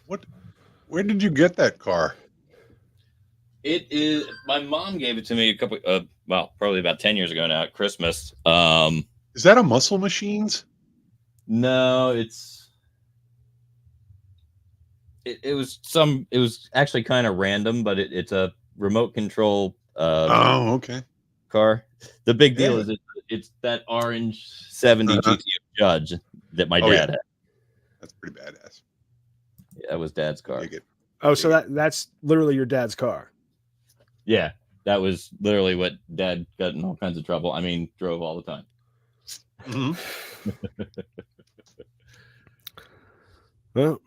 What? Where did you get that car? It is. My mom gave it to me probably about 10 years ago now at Christmas. Is that a Muscle Machines? No, it was actually kind of random, but it's a remote control okay. car. The big deal is it's that orange 70 GTO Judge that my dad had. That's pretty badass. Yeah, that was Dad's car. Oh, so that's literally your dad's car. Yeah, that was literally what Dad got in all kinds of trouble. I mean, drove all the time. Mm-hmm. Well,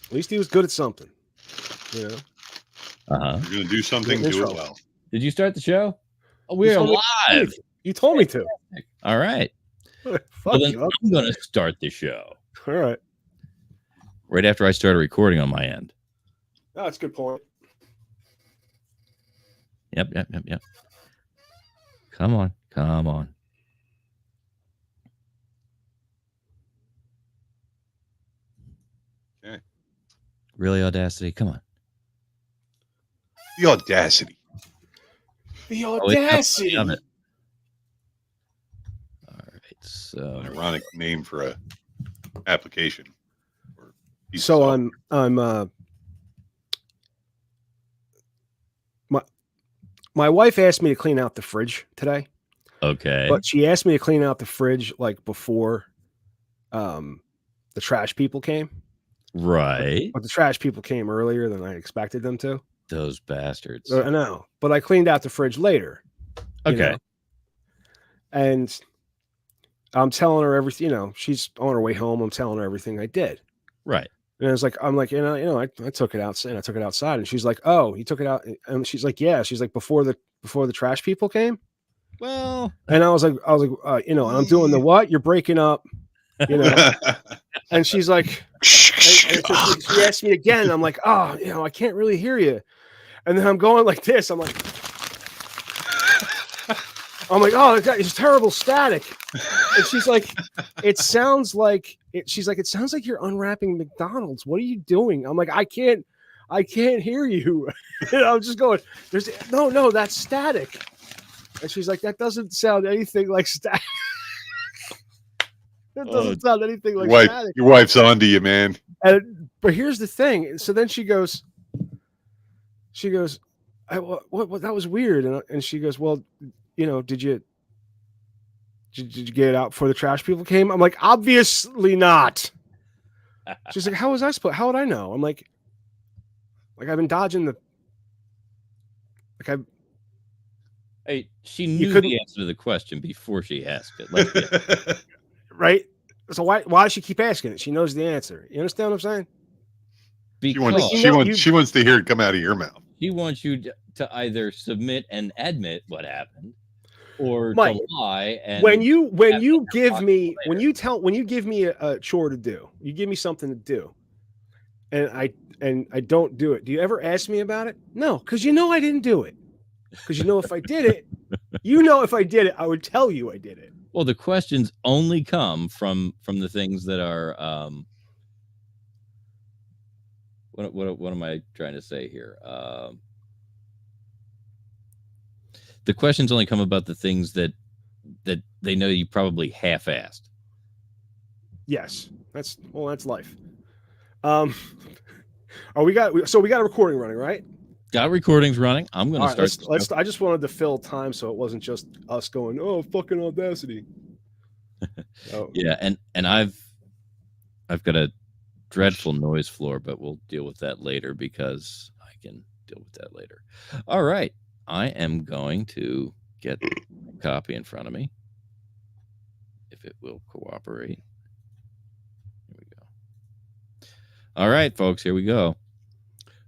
at least he was good at something. You know. You're gonna do something, do it well. Did you start the show? Oh, we're live. You told me to. All right. Fuck then you. I'm gonna start the show. All right. Right after I started recording on my end. Oh, that's a good point. Yep. Come on. Okay. Really, Audacity? Come on. The audacity. All right. So An ironic name for a application. So I'm my wife asked me to clean out the fridge today. Okay. But she asked me to clean out the fridge like before the trash people came. Right. But the trash people came earlier than I expected them to. Those bastards. I know. But I cleaned out the fridge later. Okay. You know? And I'm telling her everything, she's on her way home. I'm telling her everything I did. Right. And I'm like, I took it outside. I took it outside. And she's like, oh, you took it out. And she's like, yeah. She's like, before the trash people came. Well, and I was like, and I'm doing the what? You're breaking up, And she's like, she asked me again. And I'm like, oh, I can't really hear you. And then I'm going like this. I'm like, oh, it's terrible static. And she's like, it sounds like you're unwrapping McDonald's. What are you doing? I'm like, I can't hear you. And I'm just going, no, that's static. And she's like, that doesn't sound anything like static. That doesn't sound anything like static. Your wife's on to you, man. But here's the thing. So then she goes, what that was weird. And she goes, well, did you get it out before the trash people came? I'm like, obviously not. She's like, how would I know? I'm like I've been dodging Hey, she knew the answer to the question before she asked it. Right? So why does she keep asking it? She knows the answer. You understand what I'm saying? Because she wants to hear it come out of your mouth. She wants you to either submit and admit what happened, or Mike, to lie. And when you give me a chore to do, you give me something to do, and I don't do it. Do you ever ask me about it? No, because I didn't do it. Because if I did it, I would tell you I did it. Well, the questions only come from the things that are what am I trying to say here? The questions only come about the things that they know you probably half-assed. Yes, that's life. We got a recording running, right? Got recordings running. I'm going to start. I just wanted to fill time so it wasn't just us going, oh, fucking Audacity. Yeah, and I've got a dreadful noise floor, but we'll deal with that later because I can deal with that later. All right. I am going to get a copy in front of me if it will cooperate. Here we go. All right, folks, here we go.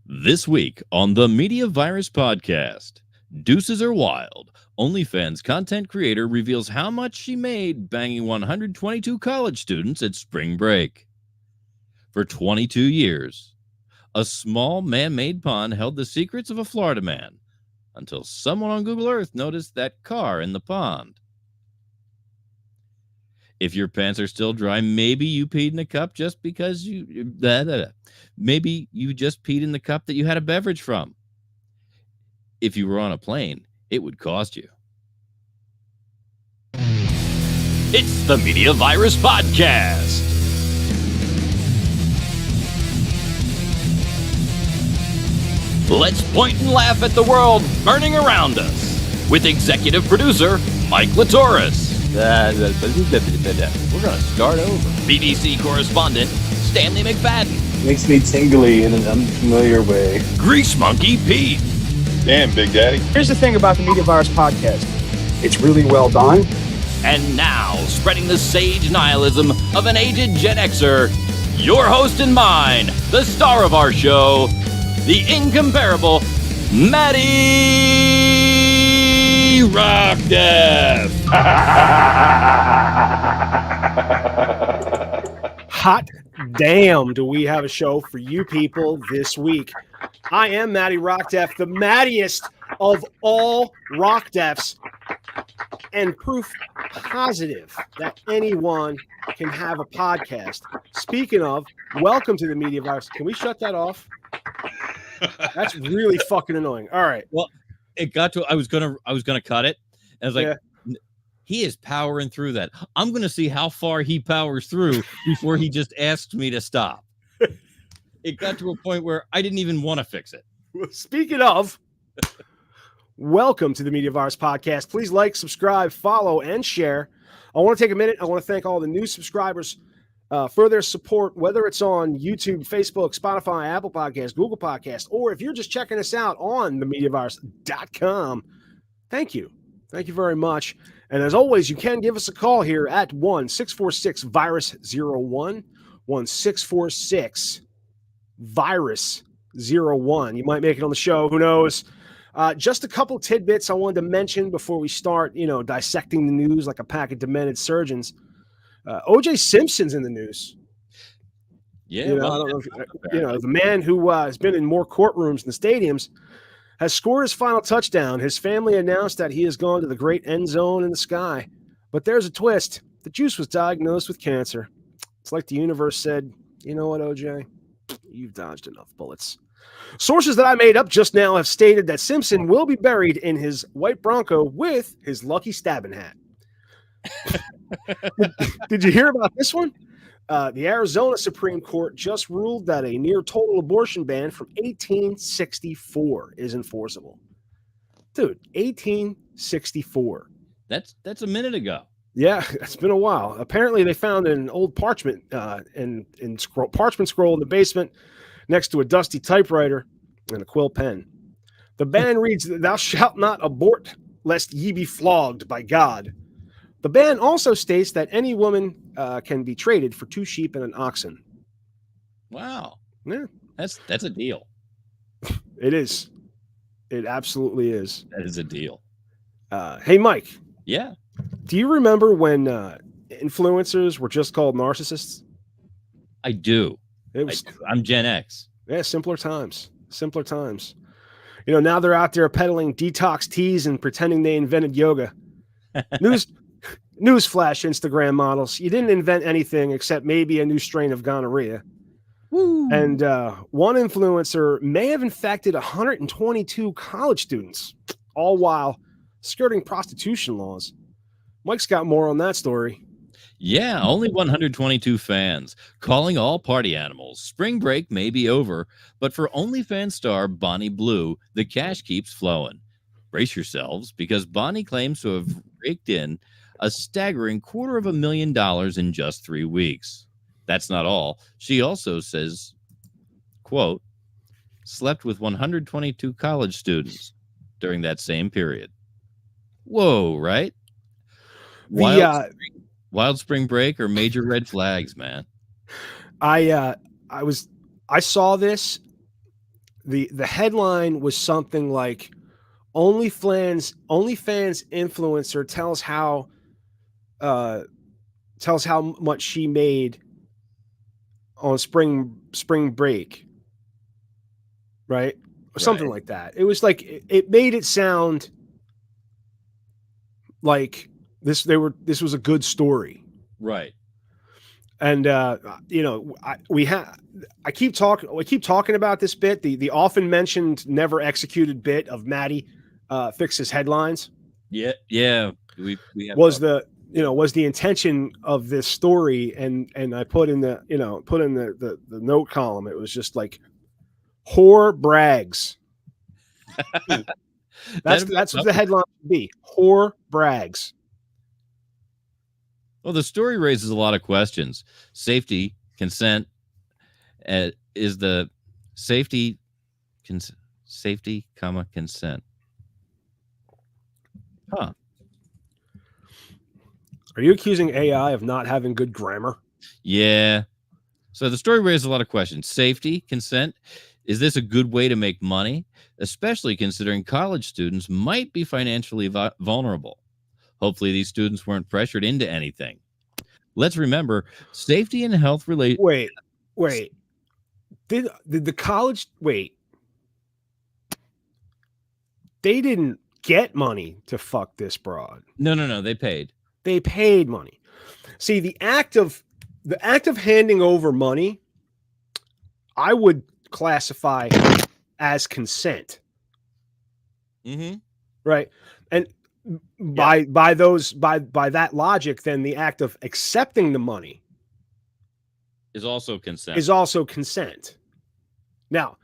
This week on the Media Virus Podcast, Deuces Are Wild. OnlyFans content creator reveals how much she made banging 122 college students at spring break. For 22 years, a small man-made pond held the secrets of a Florida man until someone on Google Earth noticed that car in the pond. If your pants are still dry, maybe you peed in a cup just because maybe you just peed in the cup that you had a beverage from. If you were on a plane, it would cost you. It's the Media Virus Podcast. Let's point and laugh at the world burning around us with executive producer Mike Latoris. We're going to start over. BBC correspondent Stanley McFadden. Makes me tingly in an unfamiliar way. Grease Monkey Pete. Damn, Big Daddy. Here's the thing about the Media Virus Podcast. It's really well done. And now, spreading the sage nihilism of an aged Gen Xer, your host and mine, the star of our show, the incomparable Matty Rockdeath. Hot damn, do we have a show for you people this week. I am Matty Rockdeath, the mattiest of all rock deaths, and proof positive that anyone can have a podcast. Speaking of, welcome to the Media Virus. Can we shut that off? That's really fucking annoying. All right. Well, it got to I was gonna cut it. And I was like, He is powering through that. I'm gonna see how far he powers through before he just asks me to stop. It got to a point where I didn't even want to fix it. Speaking of, welcome to the Media Virus Podcast. Please like, subscribe, follow, and share. I want to take a minute. I want to thank all the new subscribers for their support, whether it's on YouTube, Facebook, Spotify, Apple Podcasts, Google Podcasts, or if you're just checking us out on themediavirus.com. Thank you. Thank you very much. And as always, you can give us a call here at 1-646-VIRUS-01, 1-646-VIRUS-01. You might make it on the show. Who knows? Just a couple tidbits I wanted to mention before we start, dissecting the news like a pack of demented surgeons. O.J. Simpson's in the news. Yeah, I don't know if, the man who has been in more courtrooms than stadiums has scored his final touchdown. His family announced that he has gone to the great end zone in the sky. But there's a twist. The Juice was diagnosed with cancer. It's like the universe said, you know what, O.J.? You've dodged enough bullets. Sources that I made up just now have stated that Simpson will be buried in his white Bronco with his lucky stabbing hat. Did you hear about this one? The Arizona Supreme Court just ruled that a near total abortion ban from 1864 is enforceable. Dude, 1864. That's a minute ago. Yeah, it's been a while. Apparently, they found an old parchment parchment scroll in the basement next to a dusty typewriter and a quill pen. The ban reads, "Thou shalt not abort, lest ye be flogged by God." The ban also states that any woman can be traded for 2 sheep and an oxen. Wow. Yeah, That's a deal. it is. It absolutely is. That is a deal. Hey, Mike. Yeah. Do you remember when influencers were just called narcissists? I do. It was. I'm Gen X. Yeah, simpler times. Simpler times. Now they're out there peddling detox teas and pretending they invented yoga. Newsflash, Instagram models. You didn't invent anything except maybe a new strain of gonorrhea. Woo. And one influencer may have infected 122 college students, all while skirting prostitution laws. Mike's got more on that story. Yeah, only 122 fans, calling all party animals. Spring break may be over, but for OnlyFans star Bonnie Blue, the cash keeps flowing. Brace yourselves, because Bonnie claims to have raked in a staggering $250,000 in just 3 weeks. That's not all. She also says, quote, slept with 122 college students during that same period. Whoa, right? Wild spring break or major red flags, man. I saw this. The headline was something like OnlyFans influencer tells how much she made on spring break, right? Or something like that. It was like it made it sound like this was a good story. Right. And you know, I keep talking about this bit, the often mentioned, never executed bit of Matty fixes headlines. Yeah. Yeah. We have Was the intention of this story, and I put in the note column. It was just like whore brags. That's what the headline would be. Whore brags. Well, the story raises a lot of questions. Safety, consent, is the safety, consent. Huh. Are you accusing AI of not having good grammar? Yeah. So the story raises a lot of questions. Safety, consent. Is this a good way to make money? Especially considering college students might be financially vulnerable. Hopefully these students weren't pressured into anything. Let's remember, safety and health relate. Wait. Did the college they didn't get money to fuck this broad. No. They paid. They paid money. See, the act of handing over money, I would classify as consent. Mm-hmm. Right. And by that logic, then the act of accepting the money is also consent. Now,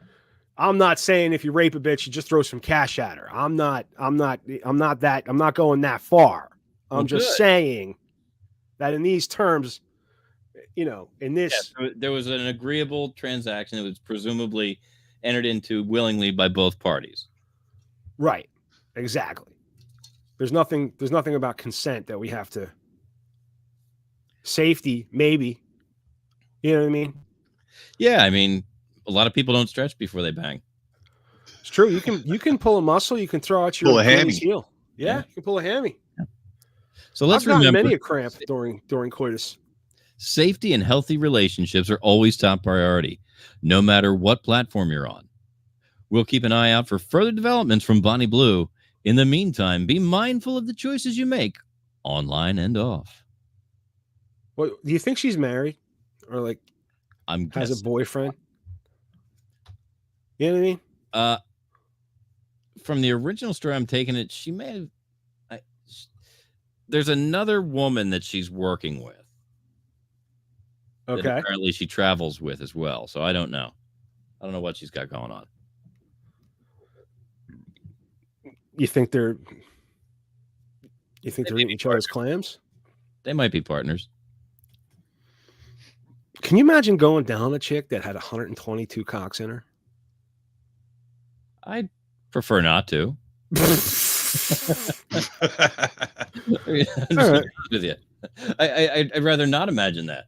I'm not saying if you rape a bitch, you just throw some cash at her. I'm not going that far. I'm just saying that in these terms, in this, there was an agreeable transaction that was presumably entered into willingly by both parties. Right. Exactly. There's nothing about consent that we have to. Safety, maybe. You know what I mean? Yeah, I mean, a lot of people don't stretch before they bang. It's true. You can pull a muscle. You can throw out your hammy. heel. Yeah, you can pull a hammy. Yeah. So let's remember many a cramp during coitus. Safety and healthy relationships are always top priority, no matter what platform you're on. We'll keep an eye out for further developments from Bonnie Blue. In the meantime, be mindful of the choices you make online and off. Well, do you think she's married or like has a boyfriend? You know what I mean? From the original story I'm taking it, she may have. There's another woman that she's working with. Okay. That apparently she travels with as well. So I don't know. I don't know what she's got going on. You think they're eating each other's clams? They might be partners. Can you imagine going down a chick that had 122 cocks in her? I'd prefer not to. Right. With you. I'd rather not imagine that.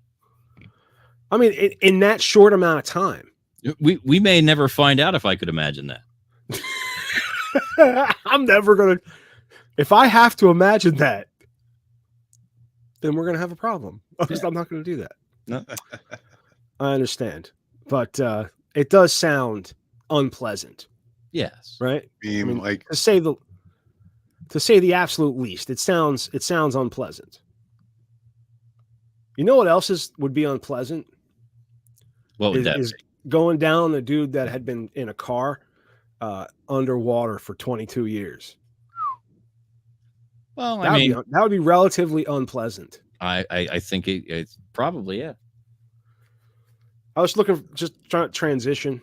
I mean, in that short amount of time. We may never find out if I could imagine that. I'm never going to. If I have to imagine that, then we're going to have a problem. I'm not going to do that. No. I understand. But it does sound unpleasant. Yes. Right? I mean, like to say the absolute least, it sounds unpleasant. You know what else would be unpleasant? What would that is be? Going down a dude that had been in a car underwater for 22 years. Well, that would be relatively unpleasant. I think it's probably, yeah. I was just trying to transition,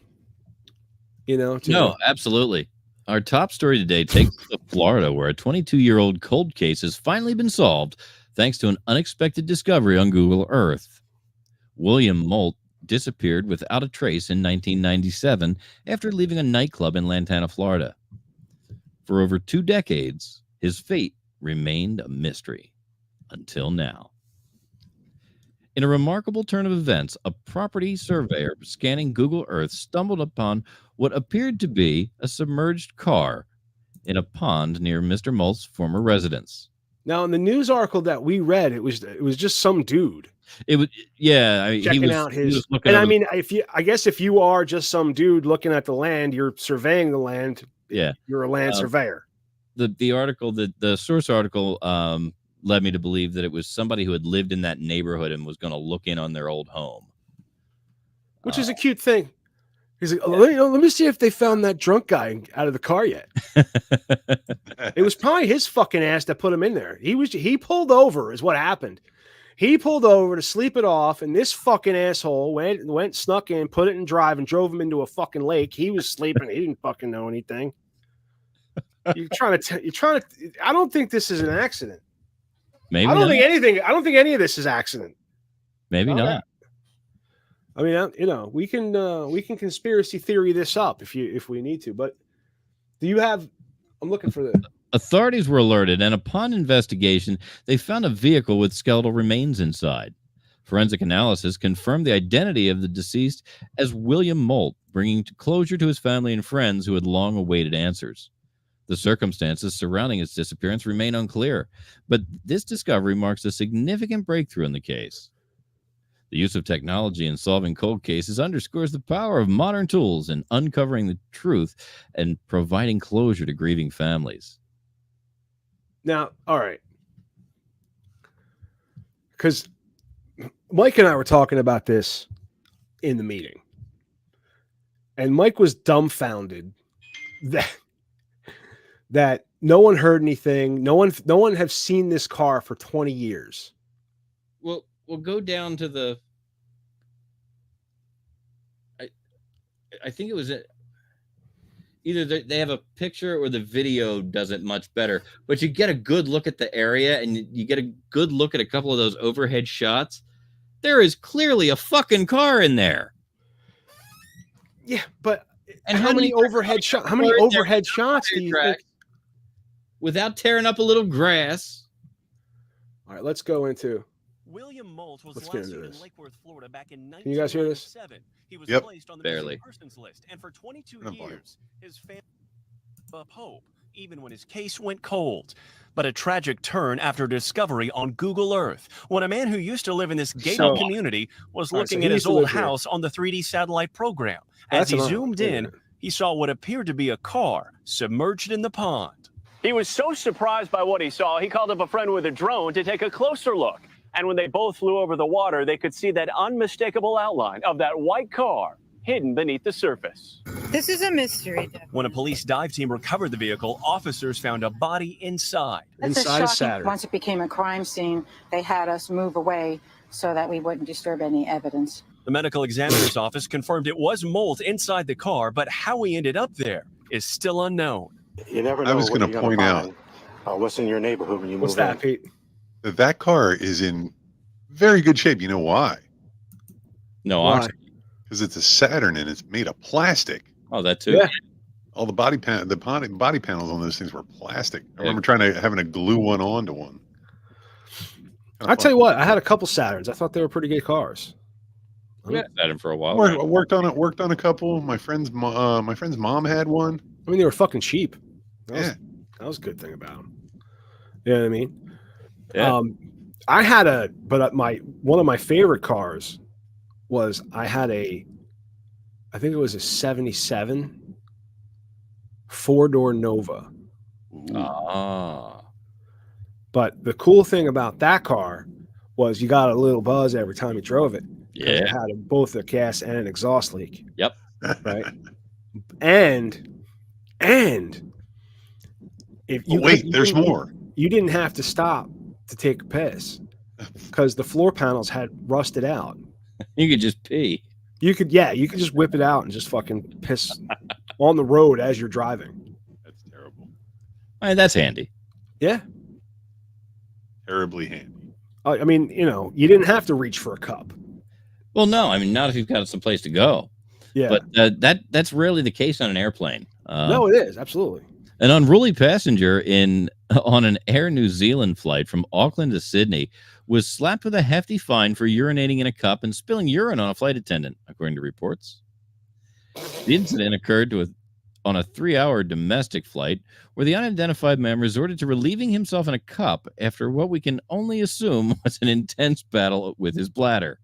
No, absolutely. Our top story today takes us to Florida, where a 22-year-old cold case has finally been solved thanks to an unexpected discovery on Google Earth. William Molt disappeared without a trace in 1997 after leaving a nightclub in Lantana, Florida. For over 2 decades, his fate remained a mystery until now. In a remarkable turn of events, a property surveyor scanning Google Earth stumbled upon what appeared to be a submerged car in a pond near Mr. Molt's former residence. Now, in the news article that we read, it was just some dude. It was, yeah. Checking out his. And I mean, if you are just some dude looking at the land, you're surveying the land. Yeah, you're a land surveyor. The article, the source article, led me to believe that it was somebody who had lived in that neighborhood and was going to look in on their old home. Which is a cute thing. He's like, let me see if they found that drunk guy out of the car yet. It was probably his fucking ass that put him in there. He pulled over is what happened. He pulled over to sleep it off, and this fucking asshole went, snuck in, put it in drive, and drove him into a fucking lake. He was sleeping. He didn't fucking know anything. You're trying to. I don't think this is an accident. Maybe I don't not. think any of this is accident. Maybe not. I mean, we can conspiracy theory this up if we need to. But do you have? I'm looking for the. Authorities were alerted, and upon investigation, they found a vehicle with skeletal remains inside. Forensic analysis confirmed the identity of the deceased as William Molt, bringing closure to his family and friends who had long awaited answers. The circumstances surrounding his disappearance remain unclear, but this discovery marks a significant breakthrough in the case. The use of technology in solving cold cases underscores the power of modern tools in uncovering the truth and providing closure to grieving families. Now, all right. Because Mike and I were talking about this in the meeting. And Mike was dumbfounded that no one heard anything. No one have seen this car for 20 years. Well, we'll go down to the. I think it was either they have a picture or the video does it much better. But you get a good look at the area, and you get a good look at a couple of those overhead shots. There is clearly a fucking car in there. Yeah, but and how many overhead shots? How many overhead shots do you think? Without tearing up a little grass. All right, let's go into. William Molt was Let's get last into seen in this. Lake Worth, Florida back in 1997. Can you guys hear this? He was Yep. placed on the Barely. missing persons list, and for 22 Oh, boy. years, his family gave up hope, even when his case went cold. But a tragic turn after discovery on Google Earth, when a man who used to live in this gated So- community was All right, looking so at he his used to old live here. house on the 3D satellite program. As That's he another- zoomed in, he saw what appeared to be a car submerged in the pond. He was so surprised by what he saw, he called up a friend with a drone to take a closer look. And when they both flew over the water, they could see that unmistakable outline of that white car hidden beneath the surface. This is a mystery. When a police dive team recovered the vehicle, officers found a body inside. It's Inside of shocking. Saturn. Once it became a crime scene, they had us move away so that we wouldn't disturb any evidence. The medical examiner's office confirmed it was Molt inside the car, but how he ended up there is still unknown. You never know. I was what gonna you're point find, what's in your neighborhood when you What's move that, in. Pete? That car is in very good shape. You know why? No, Why? oxygen. Because it's a Saturn and it's made of plastic. Oh, that too. Yeah. All the body panels on those things were plastic. I remember having to glue one onto one. I tell you what, I had a couple Saturns. I thought they were pretty good cars. We had Saturn for a while. I worked on a couple. My friend's mom had one. I mean, they were fucking cheap. Yeah. That was a good thing about them. You know what I mean? Yeah. I had one of my favorite cars was I think it was a 77 4-door Nova. Ah. But the cool thing about that car was you got a little buzz every time you drove it. 'Cause Yeah. It had both a gas and an exhaust leak. Yep. Right. and if you There's more. You didn't have to stop to take a piss because the floor panels had rusted out. You could just pee. You could just whip it out and just fucking piss on the road as you're driving. That's terrible. I mean, that's handy. Yeah. Terribly handy. I mean, you didn't have to reach for a cup. Well, no, I mean, not if you've got some place to go. Yeah. But that's rarely the case on an airplane. No, it is. Absolutely. An unruly passenger on an Air New Zealand flight from Auckland to Sydney was slapped with a hefty fine for urinating in a cup and spilling urine on a flight attendant, according to reports. The incident occurred on a 3-hour domestic flight where the unidentified man resorted to relieving himself in a cup after what we can only assume was an intense battle with his bladder.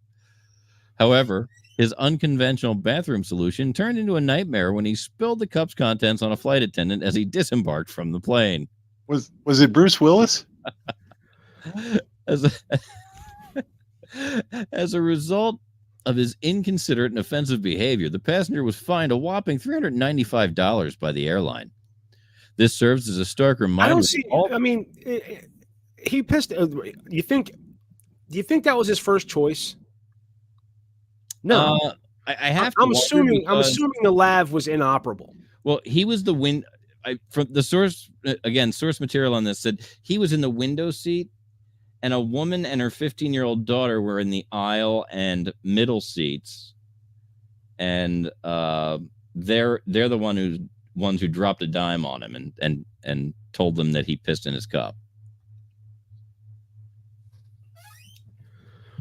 However, his unconventional bathroom solution turned into a nightmare when he spilled the cup's contents on a flight attendant as he disembarked from the plane. Was it Bruce Willis? As a result of his inconsiderate and offensive behavior, the passenger was fined a whopping $395 by the airline. This serves as a stark reminder. I don't see. I mean, he pissed. Do you think that was his first choice? No, I have. I'm assuming the lav was inoperable. Well, he was the from the source again. Source material on this said he was in the window seat, and a woman and her 15-year-old daughter were in the aisle and middle seats, and they're the ones who dropped a dime on him and told them that he pissed in his cup.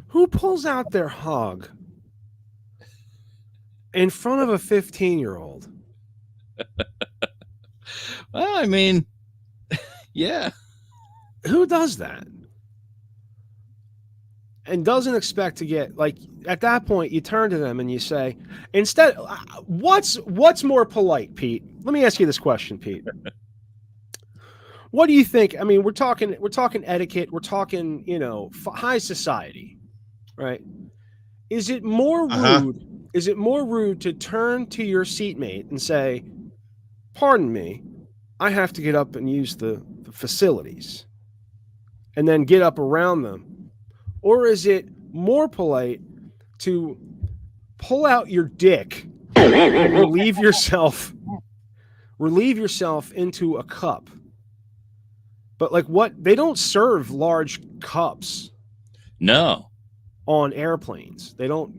Who pulls out their hog in front of a 15-year-old? Well, I mean, yeah. Who does that? And doesn't expect to get, like, at that point, you turn to them and you say, instead, what's more polite, Pete? Let me ask you this question, Pete. What do you think? I mean, we're talking etiquette. We're talking, high society, right? Is it more rude? Is it more rude to turn to your seatmate and say, "Pardon me, I have to get up and use the facilities," and then get up around them? Or is it more polite to pull out your dick, relieve yourself into a cup? But like, what? They don't serve large cups. No. On airplanes. They don't.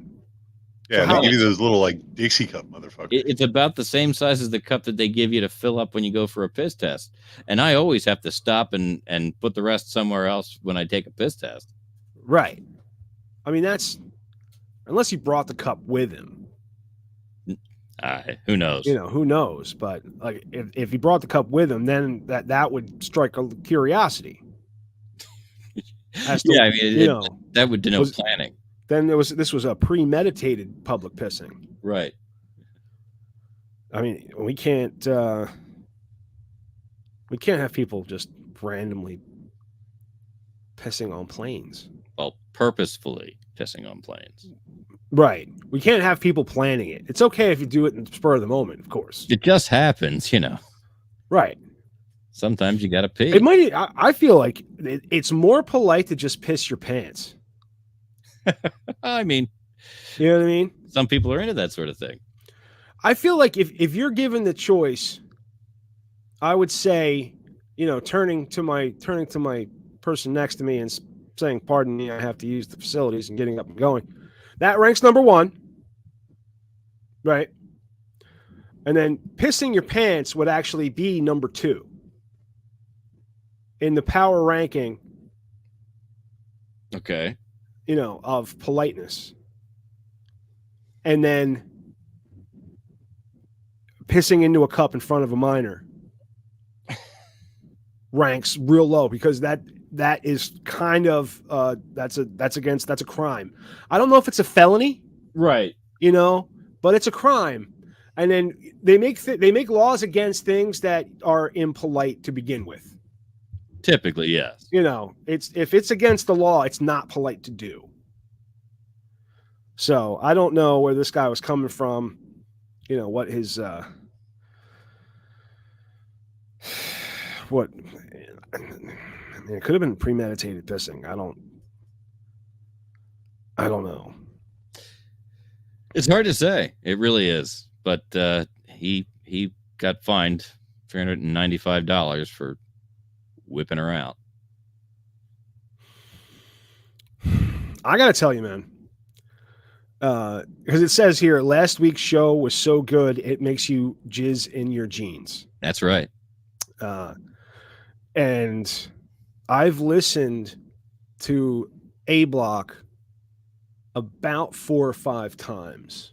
Yeah, they give you those little like Dixie cup motherfuckers. It's about the same size as the cup that they give you to fill up when you go for a piss test. And I always have to stop and put the rest somewhere else when I take a piss test. Right. I mean, that's unless he brought the cup with him. Who knows? Who knows? But like, if he brought the cup with him, then that would strike a curiosity. Yeah, I mean, that would denote planning. Then this was a premeditated public pissing. Right. I mean, we can't have people just randomly pissing on planes. Well, purposefully pissing on planes. Right. We can't have people planning it. It's okay if you do it in the spur of the moment, of course. It just happens, Right. Sometimes you got to pee. It might. I feel like it's more polite to just piss your pants. I mean, you know what I mean? Some people are into that sort of thing. I feel like if you're given the choice, I would say, turning to my person next to me and saying, "Pardon me, I have to use the facilities," and getting up and going. That ranks number one. Right. And then pissing your pants would actually be number two in the power ranking. Okay. Of politeness. And then pissing into a cup in front of a minor ranks real low, because that is kind of that's a crime. I don't know if it's a felony, right? But it's a crime. And then they make laws against things that are impolite to begin with. Typically, yes. If it's against the law, it's not polite to do. So I don't know where this guy was coming from. What his what. I mean, it could have been premeditated pissing. I don't know. It's hard to say. It really is. But he got fined $395 for whipping her out. I gotta tell you, man, because it says here, last week's show was so good it makes you jizz in your jeans. That's right. And I've listened to A Block about 4 or 5 times.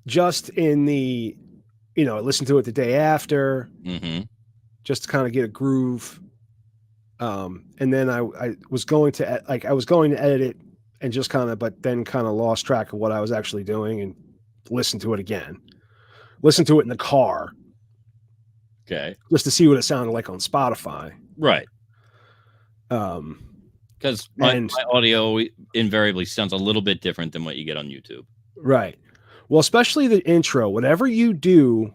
Just in the, I listened to it the day after, just to kind of get a groove. And then I was going to edit it and just but then lost track of what I was actually doing and listened to it again. Listen to it in the car. Okay. Just to see what it sounded like on Spotify. Right. Because my audio invariably sounds a little bit different than what you get on YouTube. Right. Well, especially the intro, whatever you do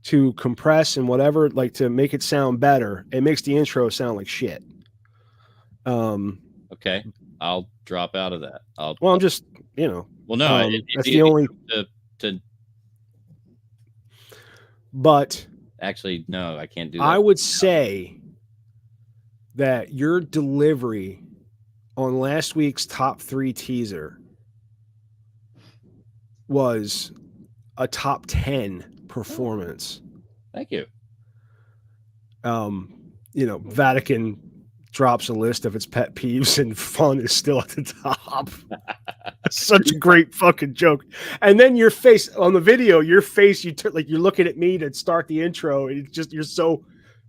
to compress and whatever, like to make it sound better, it makes the intro sound like shit. Okay. I'll drop out of that. I'm just, well, no, that's the only. But actually, no, I can't do that. I would say that your delivery on last week's top 3 teaser was a top 10 performance. Thank you. Vatican drops a list of its pet peeves and fun is still at the top. Such a great fucking joke. And then your face on the video, you're looking at me to start the intro. And it's just, you're so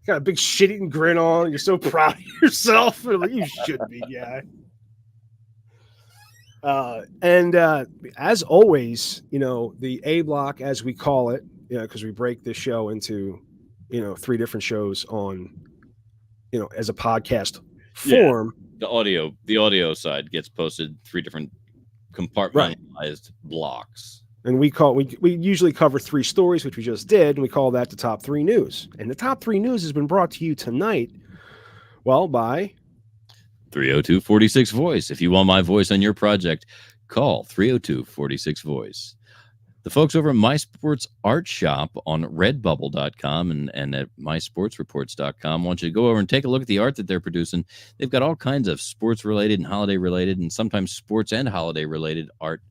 got a big shit-eating grin on. You're so proud of yourself. Like, you should be, yeah. And as always, the A block, as we call it, because we break this show into, 3 different shows on, as a podcast form. Yeah. The audio side gets posted 3 different compartmentalized blocks. And we usually cover 3 stories, which we just did, and we call that the top 3 news. And the top 3 news has been brought to you tonight, by 302-46-VOICE. If you want my voice on your project, call 302-46-VOICE. The folks over at MySports Art Shop on redbubble.com and at mysportsreports.com want you to go over and take a look at the art that they're producing. They've got all kinds of sports-related and holiday-related and sometimes sports and holiday-related art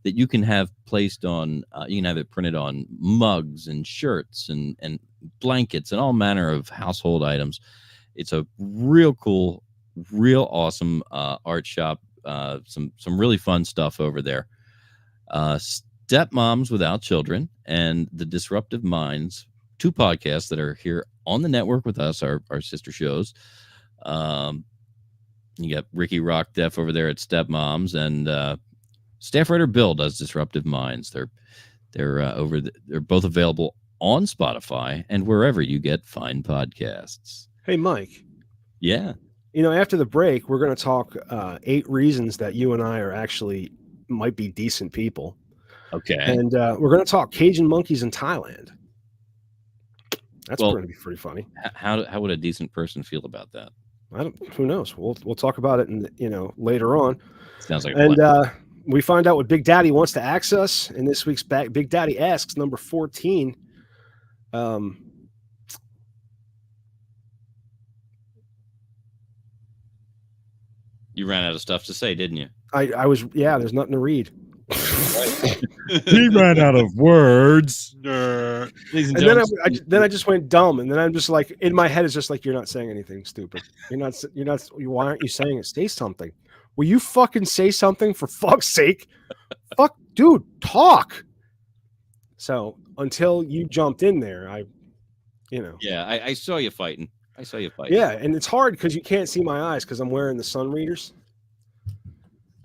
that you can have placed on, you can have it printed on mugs and shirts and blankets and all manner of household items. It's a real cool, real awesome art shop. Some really fun stuff over there. Stepmoms Without Children and the Disruptive Minds, 2 podcasts that are here on the network with us, our sister shows. You got Ricky Rock Def over there at Stepmoms, and staff writer Bill does Disruptive Minds. They're both available on Spotify and wherever you get fine podcasts. Hey, Mike. Yeah. After the break, we're going to talk 8 reasons that you and I are actually might be decent people. Okay. And we're going to talk Cajun monkeys in Thailand. That's going to be pretty funny. How would a decent person feel about that? Who knows? We'll talk about it later on. Sounds like we find out what Big Daddy wants to ask us in this week's Big Daddy Asks number 14. You ran out of stuff to say, didn't you? There's nothing to read. He ran out of words. And then I just went dumb, and then I'm just like, in my head it's just like, you're not saying anything stupid. You're not. Why aren't you saying it? Say something. Will you fucking say something, for fuck's sake? Fuck, dude, talk. So until you jumped in there, Yeah, I saw you fighting. Yeah, and it's hard because you can't see my eyes because I'm wearing the sun readers.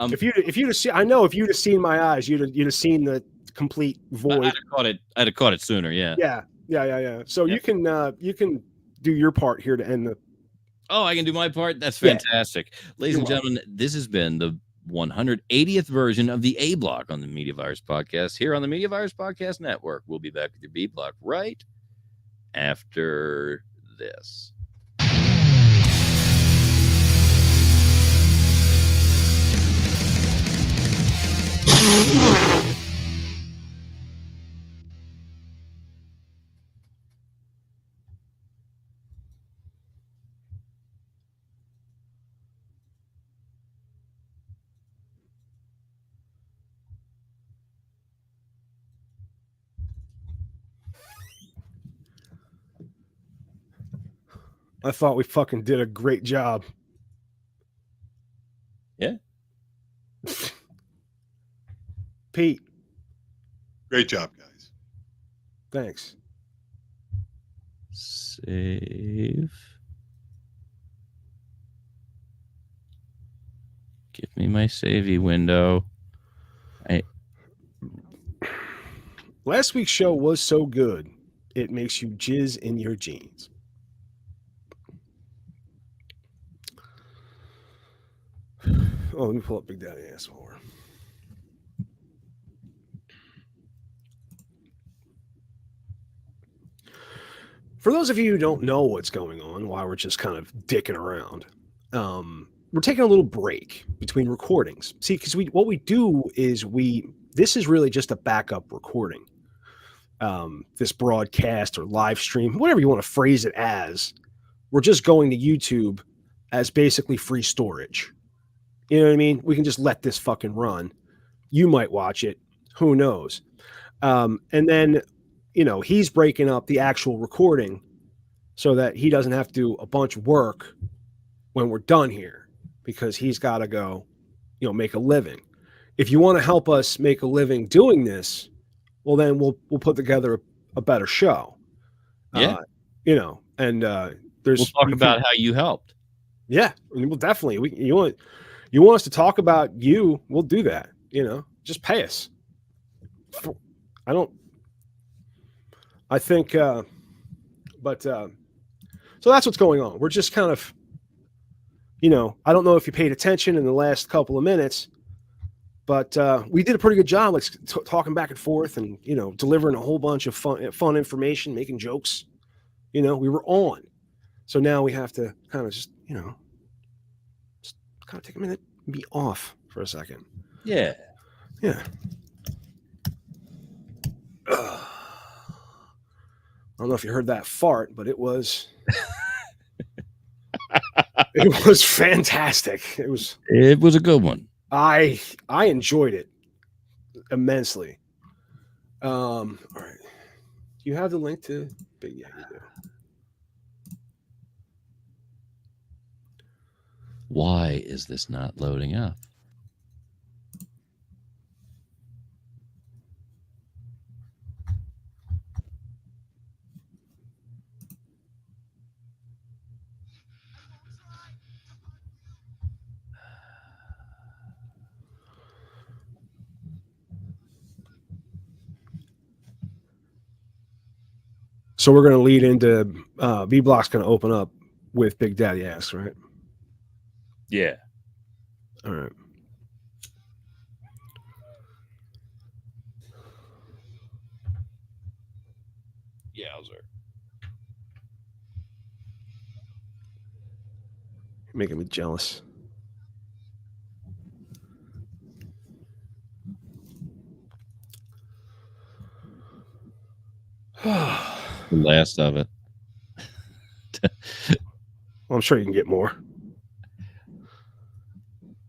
If you'd have seen, I know if you'd have seen my eyes, you'd have seen the complete void. I'd have caught it sooner. Yeah. Yeah. So you can do your part here to end the. Oh, I can do my part. That's fantastic, ladies and gentlemen. This has been the 180th version of the A Block on the Media Virus Podcast here on the Media Virus Podcast Network. We'll be back with your B Block right after this. I thought we fucking did a great job. Yeah. Pete. Great job, guys. Thanks. Save. Give me my savey window. Last week's show was so good, it makes you jizz in your jeans. Oh, let me pull up Big Daddy Asshole. For those of you who don't know what's going on, while we're just kind of dicking around, we're taking a little break between recordings. See, because what we do is this is really just a backup recording. This broadcast or live stream, whatever you want to phrase it as, we're just going to YouTube as basically free storage. You know what I mean? We can just let this fucking run. You might watch it. Who knows? And then, he's breaking up the actual recording so that he doesn't have to do a bunch of work when we're done here, because he's got to go, make a living. If you want to help us make a living doing this, well, then we'll put together a better show. Yeah. And we'll talk about how you helped. Yeah. Well, definitely. You want us to talk about you, we'll do that. Just pay us. So that's what's going on. We're just kind of, I don't know if you paid attention in the last couple of minutes, but we did a pretty good job, like talking back and forth and, delivering a whole bunch of fun information, making jokes. We were on. So now we have to kind of just kind of take a minute and be off for a second. Yeah. Yeah. I don't know if you heard that fart, but it was fantastic. It was a good one. I enjoyed it immensely. All right. Do you have the link to Big? Yeah, you do. Why is this not loading up? So we're going to lead into B Block's going to open up with Big Daddy Ass, right? Yeah. All right. Yowzer. You're making me jealous. The last of it. Well, I'm sure you can get more.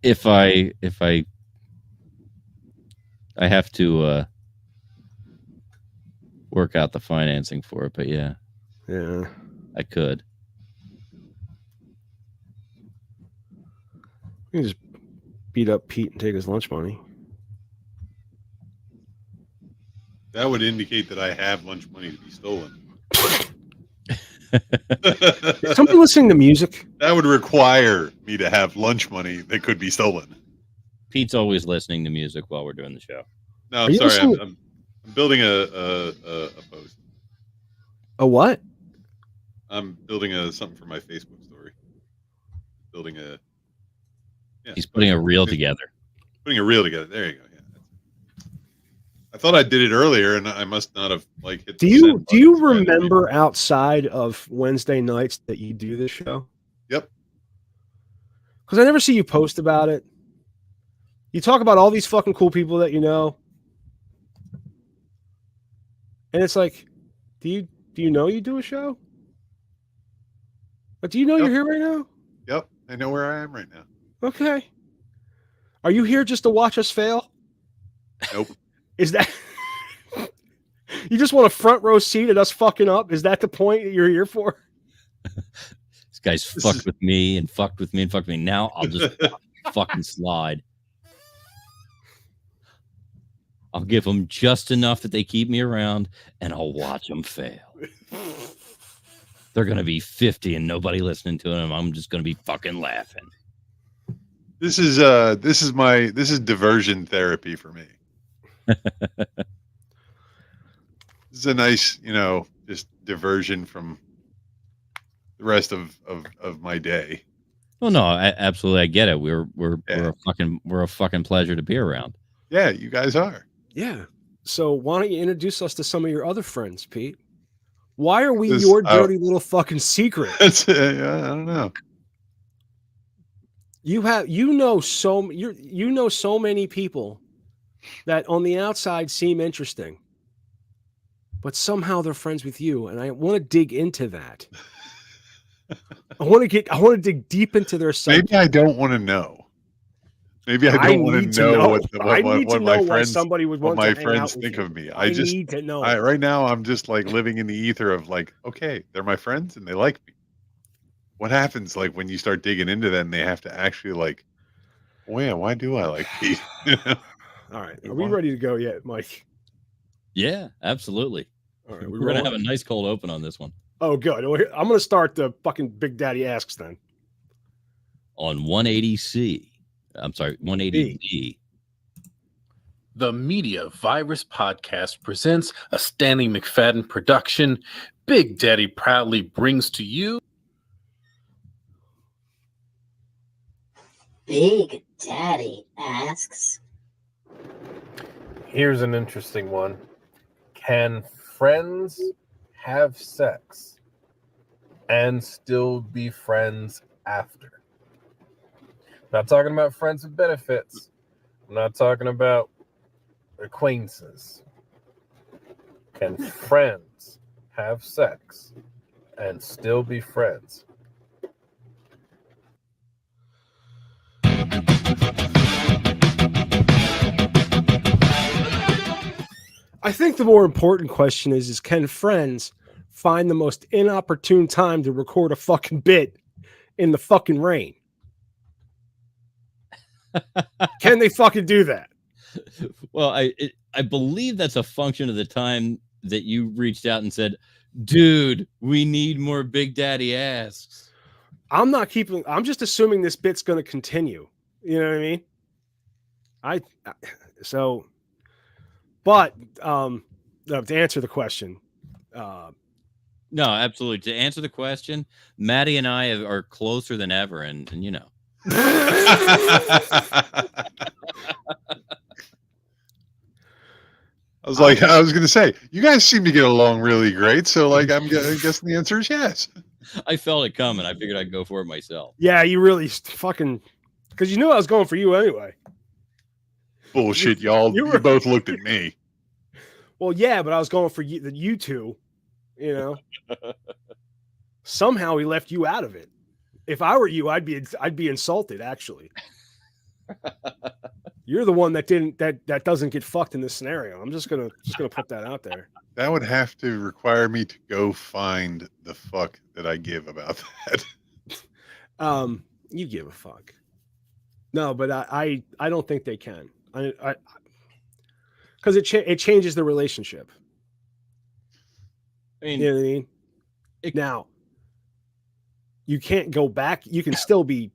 If I have to work out the financing for it, but yeah, I could. You can just beat up Pete and take his lunch money. That would indicate that I have lunch money to be stolen. Is somebody listening to music? That would require me to have lunch money that could be stolen. Pete's always listening to music while we're doing the show. No, I'm sorry. I'm building a post. A what? I'm building something for my Facebook story. Building a. Yeah, he's putting a reel together. Putting a reel together. There you go. Yeah. I thought I did it earlier, and I must not have hit. Do you remember outside of Wednesday nights that you do this show? Yep. Because I never see you post about it. You talk about all these fucking cool people that you know, and it's like, do you know you do a show? But do you know you're here right now? Yep, I know where I am right now. Okay. Are you here just to watch us fail? Nope. Is that you just want a front row seat at us fucking up? Is that the point that you're here for? This guy's fucked with me and fucked with me and fucked with me. Now I'll just fucking slide. I'll give them just enough that they keep me around, and I'll watch them fail. They're gonna be 50 and nobody listening to them. I'm just gonna be fucking laughing. This is diversion therapy for me. This is a nice, just diversion from the rest of my day. Well, no, absolutely, I get it. We're a fucking pleasure to be around. Yeah, you guys are. Yeah. So why don't you introduce us to some of your other friends, Pete? Why are we This- your dirty little fucking secret? I don't know. You know so many people that on the outside seem interesting, but somehow they're friends with you, and I want to dig into that. I want to dig deep into their psyche. Maybe I don't want to know. Maybe I don't want to know what my friends, somebody would what want my to hang friends out with think you. of me. I need to know. Right now, I'm just like living in the ether of like, okay, they're my friends and they like me. What happens like when you start digging into that and they have to actually like, oh yeah, why do I like Pete? All right, are we ready to go yet, Mike? Yeah, absolutely. All right, we're going to have a nice cold open on this one. Oh, good. I'm going to start the fucking Big Daddy Asks then. On 180C. I'm sorry, 180D. The Media Virus Podcast presents a Stanley McFadden production. Big Daddy proudly brings to you Big Daddy Asks. Here's an interesting one. Can friends have sex and still be friends after? Not talking about friends with benefits. I'm not talking about acquaintances. Can friends have sex and still be friends? I think the more important question is can friends find the most inopportune time to record a fucking bit in the fucking rain? Can they fucking do that? Well, I believe that's a function of the time that you reached out and said, dude, we need more Big Daddy Asks. I'm just assuming this bit's going to continue. You know what I mean? But to answer the question, no, absolutely. To answer the question, Maddie and I are closer than ever, and you know. I was going to say, you guys seem to get along really great. So like, I'm guessing the answer is yes. I felt it coming. I figured I'd go for it myself. Yeah, you really fucking, because you knew I was going for you anyway. Bullshit, y'all. You both looked at me. Well, yeah, but I was going for you two, you know. Somehow he left you out of it. If I were you, I'd be insulted, actually. You're the one that doesn't get fucked in this scenario. I'm just gonna put that out there. That would have to require me to go find the fuck that I give about that. You give a fuck. No, but I don't think they can. I because it changes the relationship. I mean, you know what I mean? Now you can't go back. You can still be.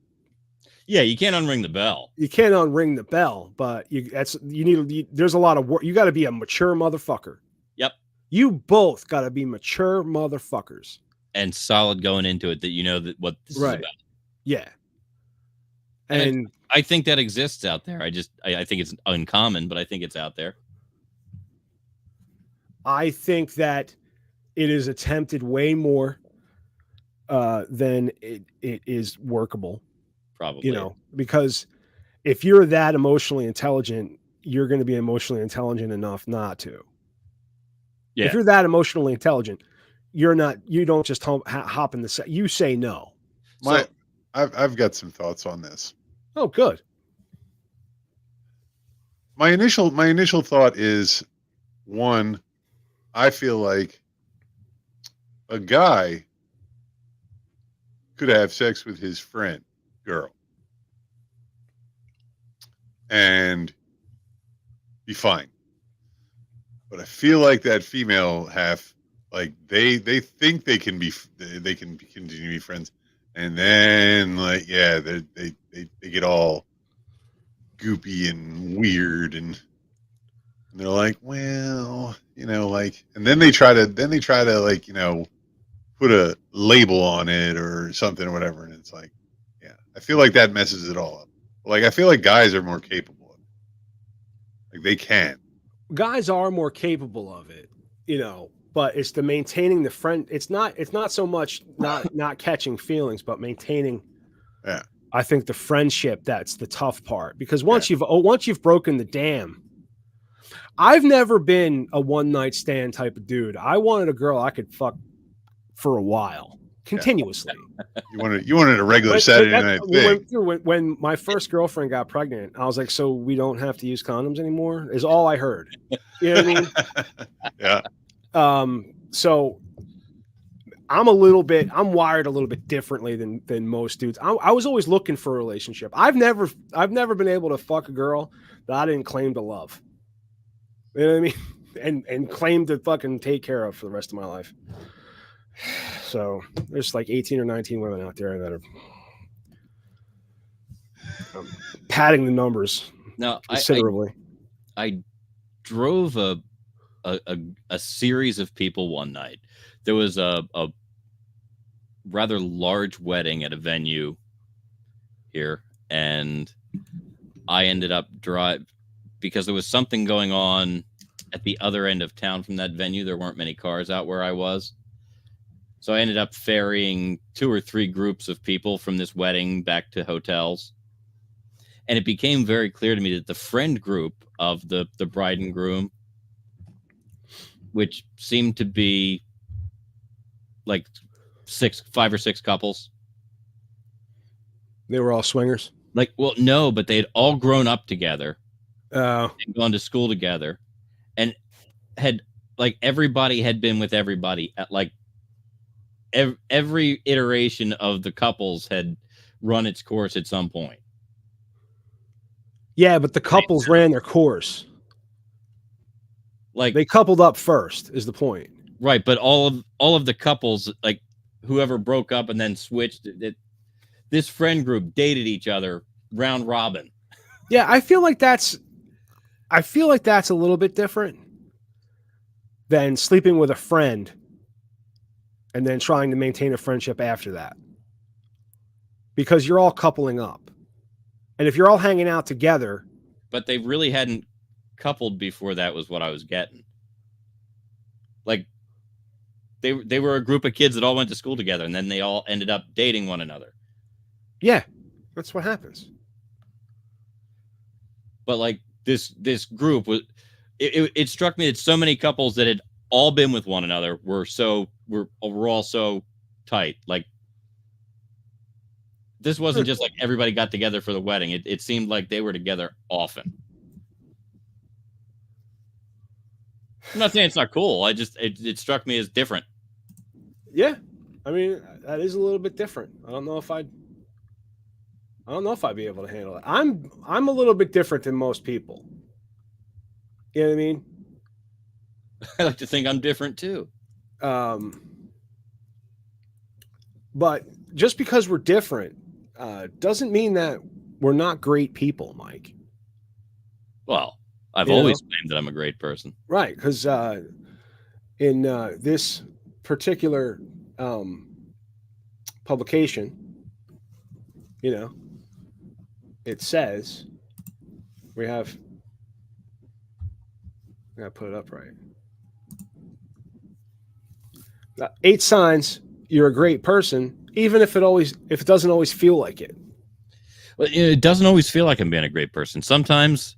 Yeah, you can't unring the bell. You can't unring the bell, but there's a lot of work. You got to be a mature motherfucker. Yep. You both got to be mature motherfuckers. And solid going into it that you know that what this is about. Yeah. And I think that exists out there. I think it's uncommon, but I think it's out there. I think that it is attempted way more than it is workable. Probably. You know, because if you're that emotionally intelligent, you're going to be emotionally intelligent enough not to. Yeah. If you're that emotionally intelligent, you don't just hop in the set. You say no. I've got some thoughts on this. Oh, good. My initial thought is, one, I feel like a guy could have sex with his friend girl and be fine. But I feel like that female half, like they think they can continue to be friends, and then like they get all goopy and weird, and they're like, well, you know, like, and then they try to like, you know, put a label on it or something or whatever, and it's like, yeah, I feel like that messes it all up. Like I feel like guys are more capable of it. Like they can. Guys are more capable of it, but it's the maintaining the friend. It's not so much not catching feelings, but maintaining. Yeah. I think the friendship, that's the tough part, because once you've broken the dam. I've never been a one night stand type of dude. I wanted a girl I could fuck for a while, continuously. You wanted a regular Saturday night thing. When my first girlfriend got pregnant, I was like, so we don't have to use condoms anymore, is all I heard. You know what I mean? Yeah. So I'm wired a little bit differently than most dudes. I was always looking for a relationship. I've never been able to fuck a girl that I didn't claim to love. You know what I mean? And claim to fucking take care of for the rest of my life. So there's like 18 or 19 women out there that are padding the numbers considerably. I drove a series of people one night. There was a rather large wedding at a venue here, and I ended up because there was something going on at the other end of town from that venue. There weren't many cars out where I was. So I ended up ferrying 2 or 3 groups of people from this wedding back to hotels. And it became very clear to me that the friend group of the bride and groom, which seemed to be like 5 or 6 couples. They were all swingers? Like, well, no, but they had all grown up together. And gone to school together, and had like everybody had been with everybody at like every iteration of the couples had run its course at some point. Yeah, but the couples ran their course. Like they coupled up first is the point. Right, but all of the couples, like whoever broke up and then switched, this friend group dated each other round robin. Yeah, I feel like that's a little bit different than sleeping with a friend and then trying to maintain a friendship after that. Because you're all coupling up. And if you're all hanging out together. But they really hadn't coupled before that, was what I was getting. Like they were a group of kids that all went to school together, and then they all ended up dating one another. Yeah, that's what happens. But like this group was, it struck me that so many couples that had all been with one another were all so tight. Like this wasn't just like everybody got together for the wedding. It seemed like they were together often. I'm not saying it's not cool. It struck me as different. Yeah, I mean that is a little bit different. I don't know if I'd be able to handle it. I'm a little bit different than most people. You know what I mean? I like to think I'm different too. But just because we're different doesn't mean that we're not great people, Mike. Well, I've always claimed that I'm a great person. Right, because in this particular publication, it says we have. I gotta put it up right. 8 signs you're a great person, even if it doesn't always feel like it. Well, it doesn't always feel like I'm being a great person. Sometimes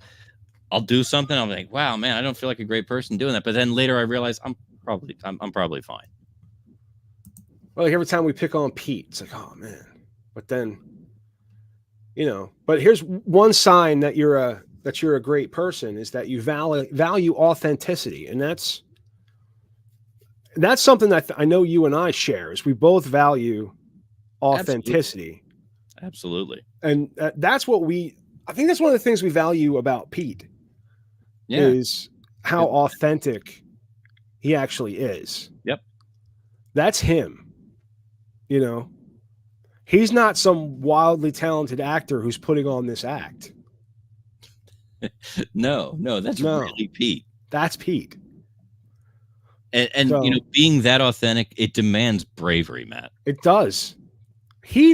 I'll do something, I'm like, wow, man, I don't feel like a great person doing that. But then later I realize I'm probably fine. Well, like every time we pick on Pete, it's like, oh man. But then, but here's one sign that you're a great person is that you value authenticity. And that's something that I know you and I share, is we both value authenticity. Absolutely. And that's what I think that's one of the things we value about Pete. Yeah. Is how authentic he actually is. Yep. That's him. He's not some wildly talented actor who's putting on this act. No, that's really Pete. That's Pete. And so, being that authentic, it demands bravery, Matt. It does. He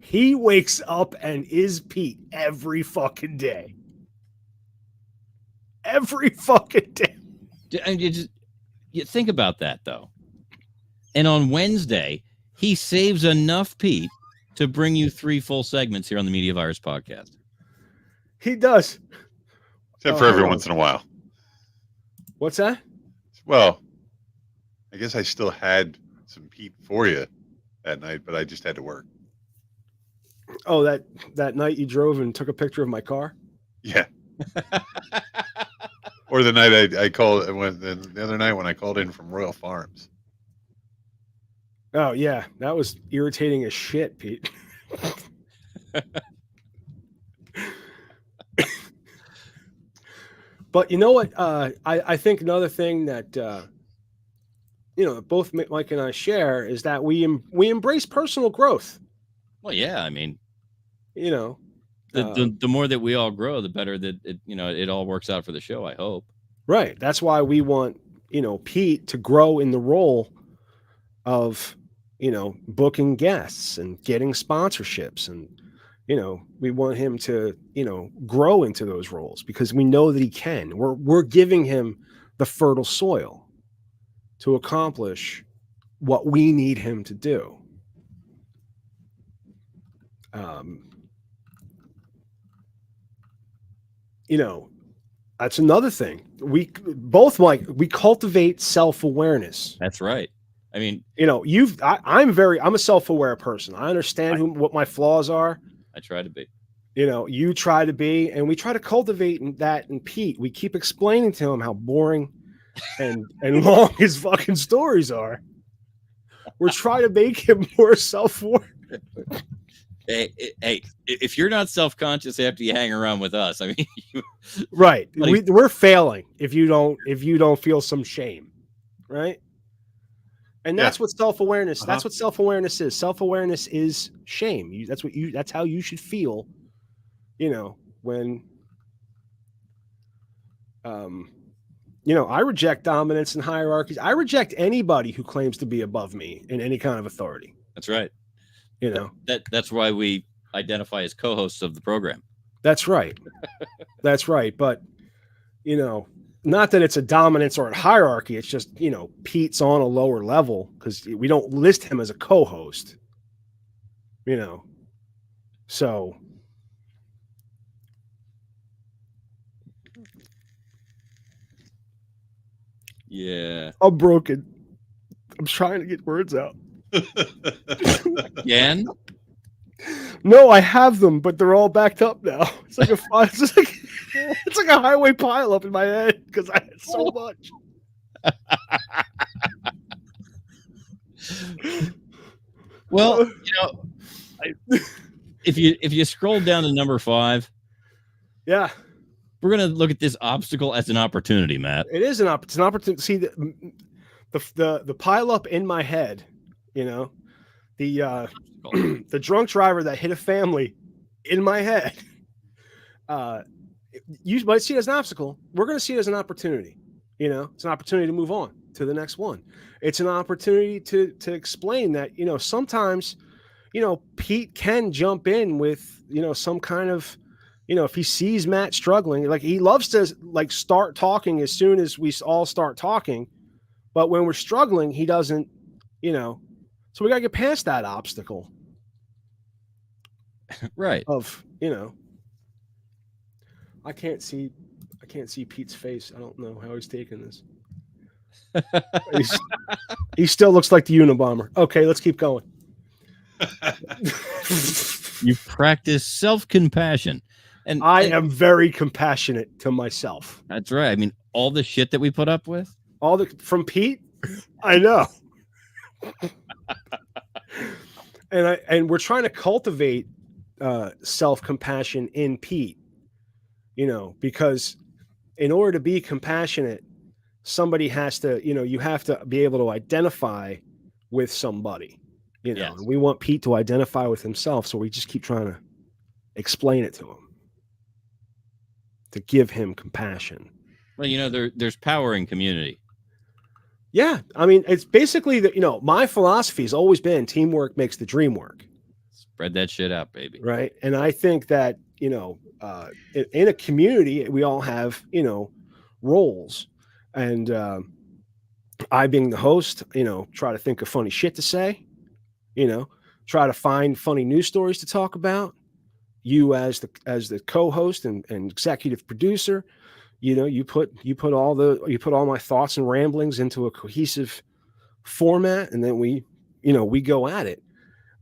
He wakes up and is Pete every fucking day. Every fucking day. And you think about that, though. And on Wednesday, he saves enough Pete to bring you 3 full segments here on the Media Virus podcast. He does. Except for every once in a while. What's that? Well, I guess I still had some Pete for you that night, but I just had to work. Oh, that night you drove and took a picture of my car? Yeah. Or the night I called, the other night when I called in from Royal Farms. Oh, yeah. That was irritating as shit, Pete. But you know what? I think another thing that, both Mike and I share is that we embrace personal growth. Well, yeah. I mean, the more that we all grow, the better that it all works out for the show, I hope. Right. That's why we want, Pete to grow in the role of, booking guests and getting sponsorships. And, we want him to, grow into those roles because we know that he can. We're giving him the fertile soil to accomplish what we need him to do. That's another thing. We cultivate self-awareness. That's right. I mean, I'm a self-aware person. I understand what my flaws are. I try to be. You try to be, and we try to cultivate that in Pete. We keep explaining to him how boring and long his fucking stories are. We're trying to make him more self-aware. Hey, if you're not self-conscious after you hang around with us, I mean, right? We're failing if you don't feel some shame, right? And that's what self-awareness. That's what self-awareness is. Self-awareness is shame. That's how you should feel. When I reject dominance and hierarchies. I reject anybody who claims to be above me in any kind of authority. That's right. That's why we identify as co-hosts of the program. That's right. That's right. But, not that it's a dominance or a hierarchy. It's just, Pete's on a lower level because we don't list him as a co-host, so. Yeah. I'm broken. I'm trying to get words out. Again? No, I have them, but they're all backed up now. It's like it's like a highway pile up in my head because I had so much. Well, if you scroll down to number 5, yeah, we're gonna look at this obstacle as an opportunity, Matt. It is an opportunity. See the pile up in my head. The drunk driver that hit a family in my head. You might see it as an obstacle. We're going to see it as an opportunity. It's an opportunity to move on to the next one. It's an opportunity to explain that, sometimes, Pete can jump in with, some kind of, if he sees Matt struggling, like he loves to start talking as soon as we all start talking. But when we're struggling, he doesn't, so we got to get past that obstacle. Right. Of, I can't see Pete's face. I don't know how he's taking this. He still looks like the Unabomber. Okay, let's keep going. You practice self-compassion. And I am very compassionate to myself. That's right. I mean, all the shit that we put up with. From Pete, I know. And we're trying to cultivate self-compassion in Pete, because in order to be compassionate, somebody has to, you have to be able to identify with somebody, yes. And we want Pete to identify with himself. So we just keep trying to explain it to him, to give him compassion. Well, there's power in community. Yeah. I mean, it's basically that, my philosophy has always been teamwork makes the dream work. Spread that shit out, baby. Right. And I think that, in a community, we all have, roles. And I, being the host, try to think of funny shit to say, try to find funny news stories to talk about. You as the co-host and executive producer, you put all my thoughts and ramblings into a cohesive format, and then we go at it.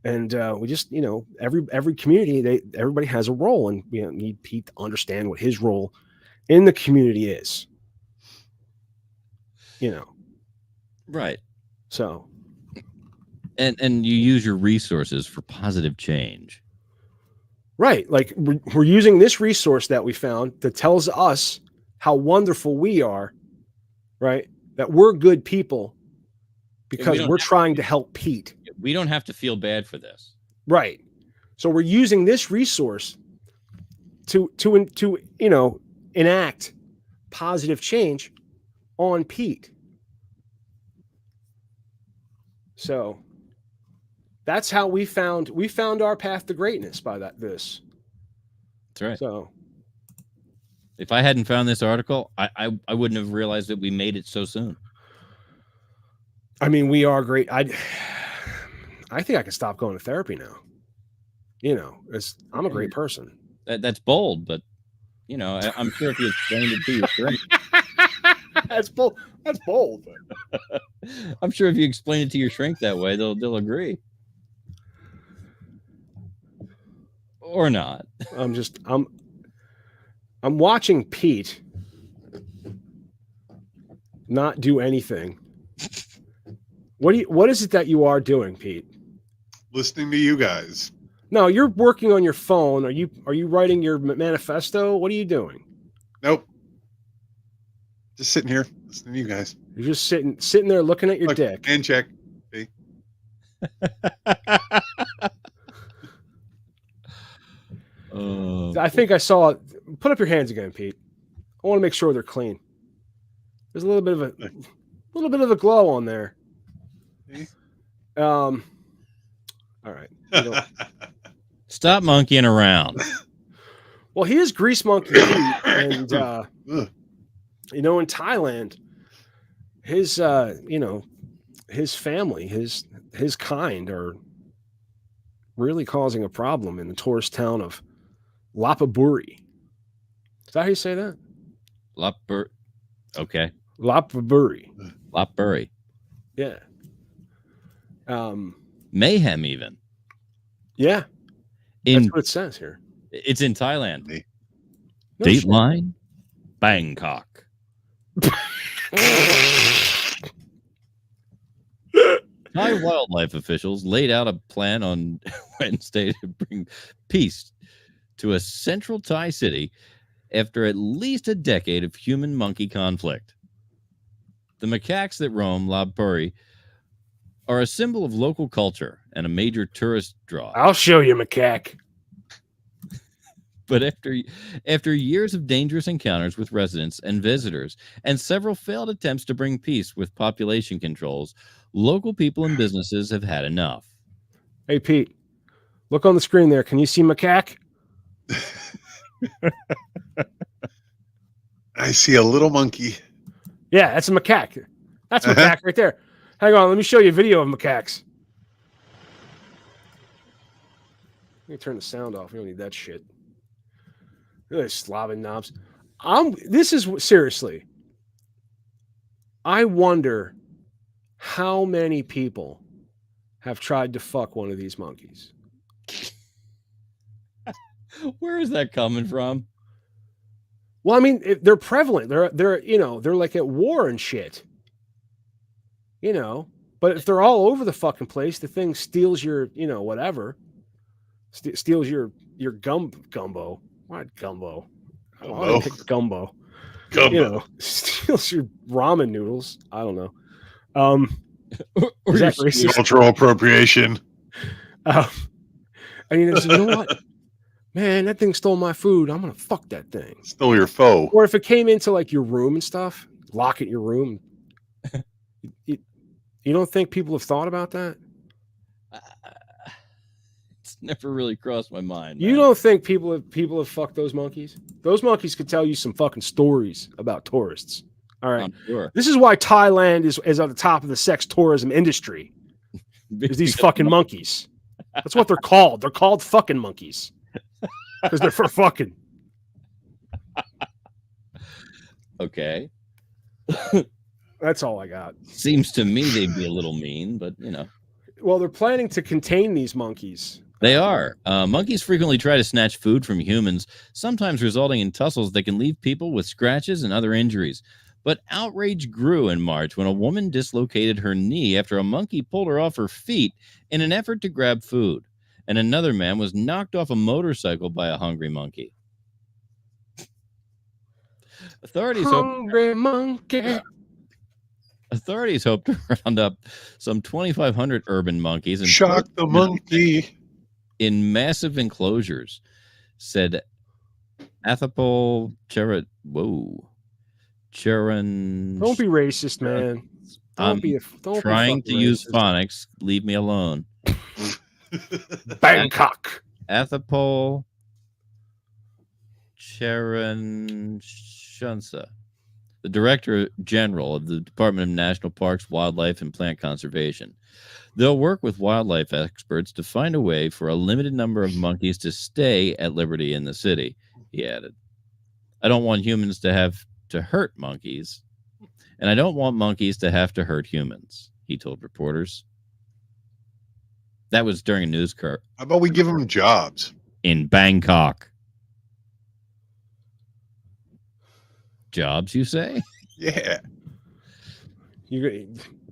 And we just, every community, everybody has a role, and we need Pete to understand what his role in the community is. Right. So, and you use your resources for positive change. Right. Like we're using this resource that we found that tells us how wonderful we are, right? That we're good people because we're trying to help Pete. We don't have to feel bad for this. Right. So we're using this resource to enact positive change on Pete. So that's how we found our path to greatness by this. That's right. So if I hadn't found this article, I wouldn't have realized that we made it so soon. I mean, we are great. I think I can stop going to therapy now. I'm a great person. That's bold, but I'm sure if you explained it to your shrink, that's bold. That's bold. I'm sure if you explain it to your shrink that way, they'll agree. Or not. I'm watching Pete not do anything. What is it that you are doing, Pete? Listening to you guys. No, you're working on your phone. Are you writing your manifesto? What are you doing? Nope. Just sitting here listening to you guys. You're just sitting there looking at your dick. And check. See? I think I saw. Put up your hands again, Pete. I want to make sure they're clean. There's a little bit of a glow on there. All right. Stop monkeying around. Well, he is Grease Monkey Pete, and in Thailand, his his family, his kind are really causing a problem in the tourist town of Lapaburi. Is that how you say that? Okay. Lapaburi. Lapaburi. Yeah. Mayhem even. Yeah. That's what it says here. It's in Thailand. No Dateline, Bangkok. Thai wildlife officials laid out a plan on Wednesday to bring peace to a central Thai city after at least a decade of human-monkey conflict. The macaques that roam Lapaburi are a symbol of local culture and a major tourist draw. I'll show you, macaque. But after years of dangerous encounters with residents and visitors and several failed attempts to bring peace with population controls, local people and businesses have had enough. Hey, Pete, look on the screen there. Can you see macaque? I see a little monkey. Yeah, that's a macaque. That's macaque right there. Hang on, let me show you a video of macaques. Let me turn the sound off. We don't need that shit. Look at these slobbing knobs. This is seriously. I wonder how many people have tried to fuck one of these monkeys. Where is that coming from? Well, I mean, they're prevalent. They're like at war and shit. But if they're all over the fucking place, the thing steals your, whatever. Steals your gumbo. What gumbo? I want to pick gumbo. Steals your ramen noodles. I don't know. Is that racist? Cultural appropriation. I mean, you know what? Man, that thing stole my food. I'm gonna fuck that thing. Stole your foe. Or if it came into like your room and stuff, lock it in your room. You don't think people have thought about that? never really crossed my mind. You don't think people have fucked those monkeys? Those monkeys could tell you some fucking stories about tourists. All right. I'm sure. This is why Thailand is at the top of the sex tourism industry. Is these fucking monkeys. That's what they're called. They're called fucking monkeys. Because they're for fucking. Okay. That's all I got. Seems to me they'd be a little mean, but you know. Well, they're planning to contain these monkeys. They are. Monkeys frequently try to snatch food from humans, sometimes resulting in tussles that can leave people with scratches and other injuries. But outrage grew in March when a woman dislocated her knee after a monkey pulled her off her feet in an effort to grab food, and another man was knocked off a motorcycle by a hungry monkey. Authorities hope to round up some 2,500 urban monkeys and shock the monkey in massive enclosures, said Athapol Charan. Don't be racist, man. Don't trying to use phonics. Leave me alone. Bangkok. Athapol Charan Shunsa, the Director General of the Department of National Parks, Wildlife, and Plant Conservation. They'll work with wildlife experts to find a way for a limited number of monkeys to stay at liberty in the city, he added. I don't want humans to have to hurt monkeys, and I don't want monkeys to have to hurt humans, he told reporters. That was during a news car. How about we give them jobs? In Bangkok. Jobs, you say? Yeah.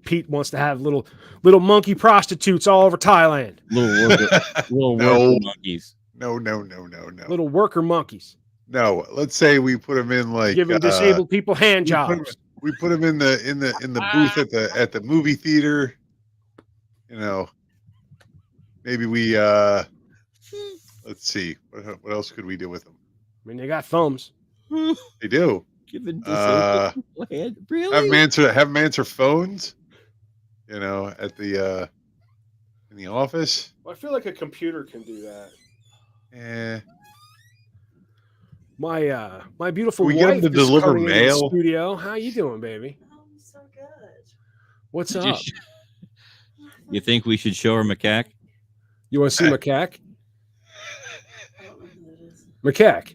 Pete wants to have little monkey prostitutes all over Thailand. Little worker monkeys. No. Little worker monkeys. No, let's say we put them in like giving disabled people hand jobs. We put them in the booth at the movie theater. You know, maybe we let's see what else could we do with them. I mean, they got thumbs. They do. Giving disabled people hand. Really? Have them answer phones. You know, at the in the office. Well, I feel like a computer can do that. Yeah. My beautiful we wife get them to is deliver coming into the mail. studio. How you doing, baby? Oh, so good. What's up? You think we should show her macaque? You want to see macaque? Macaque.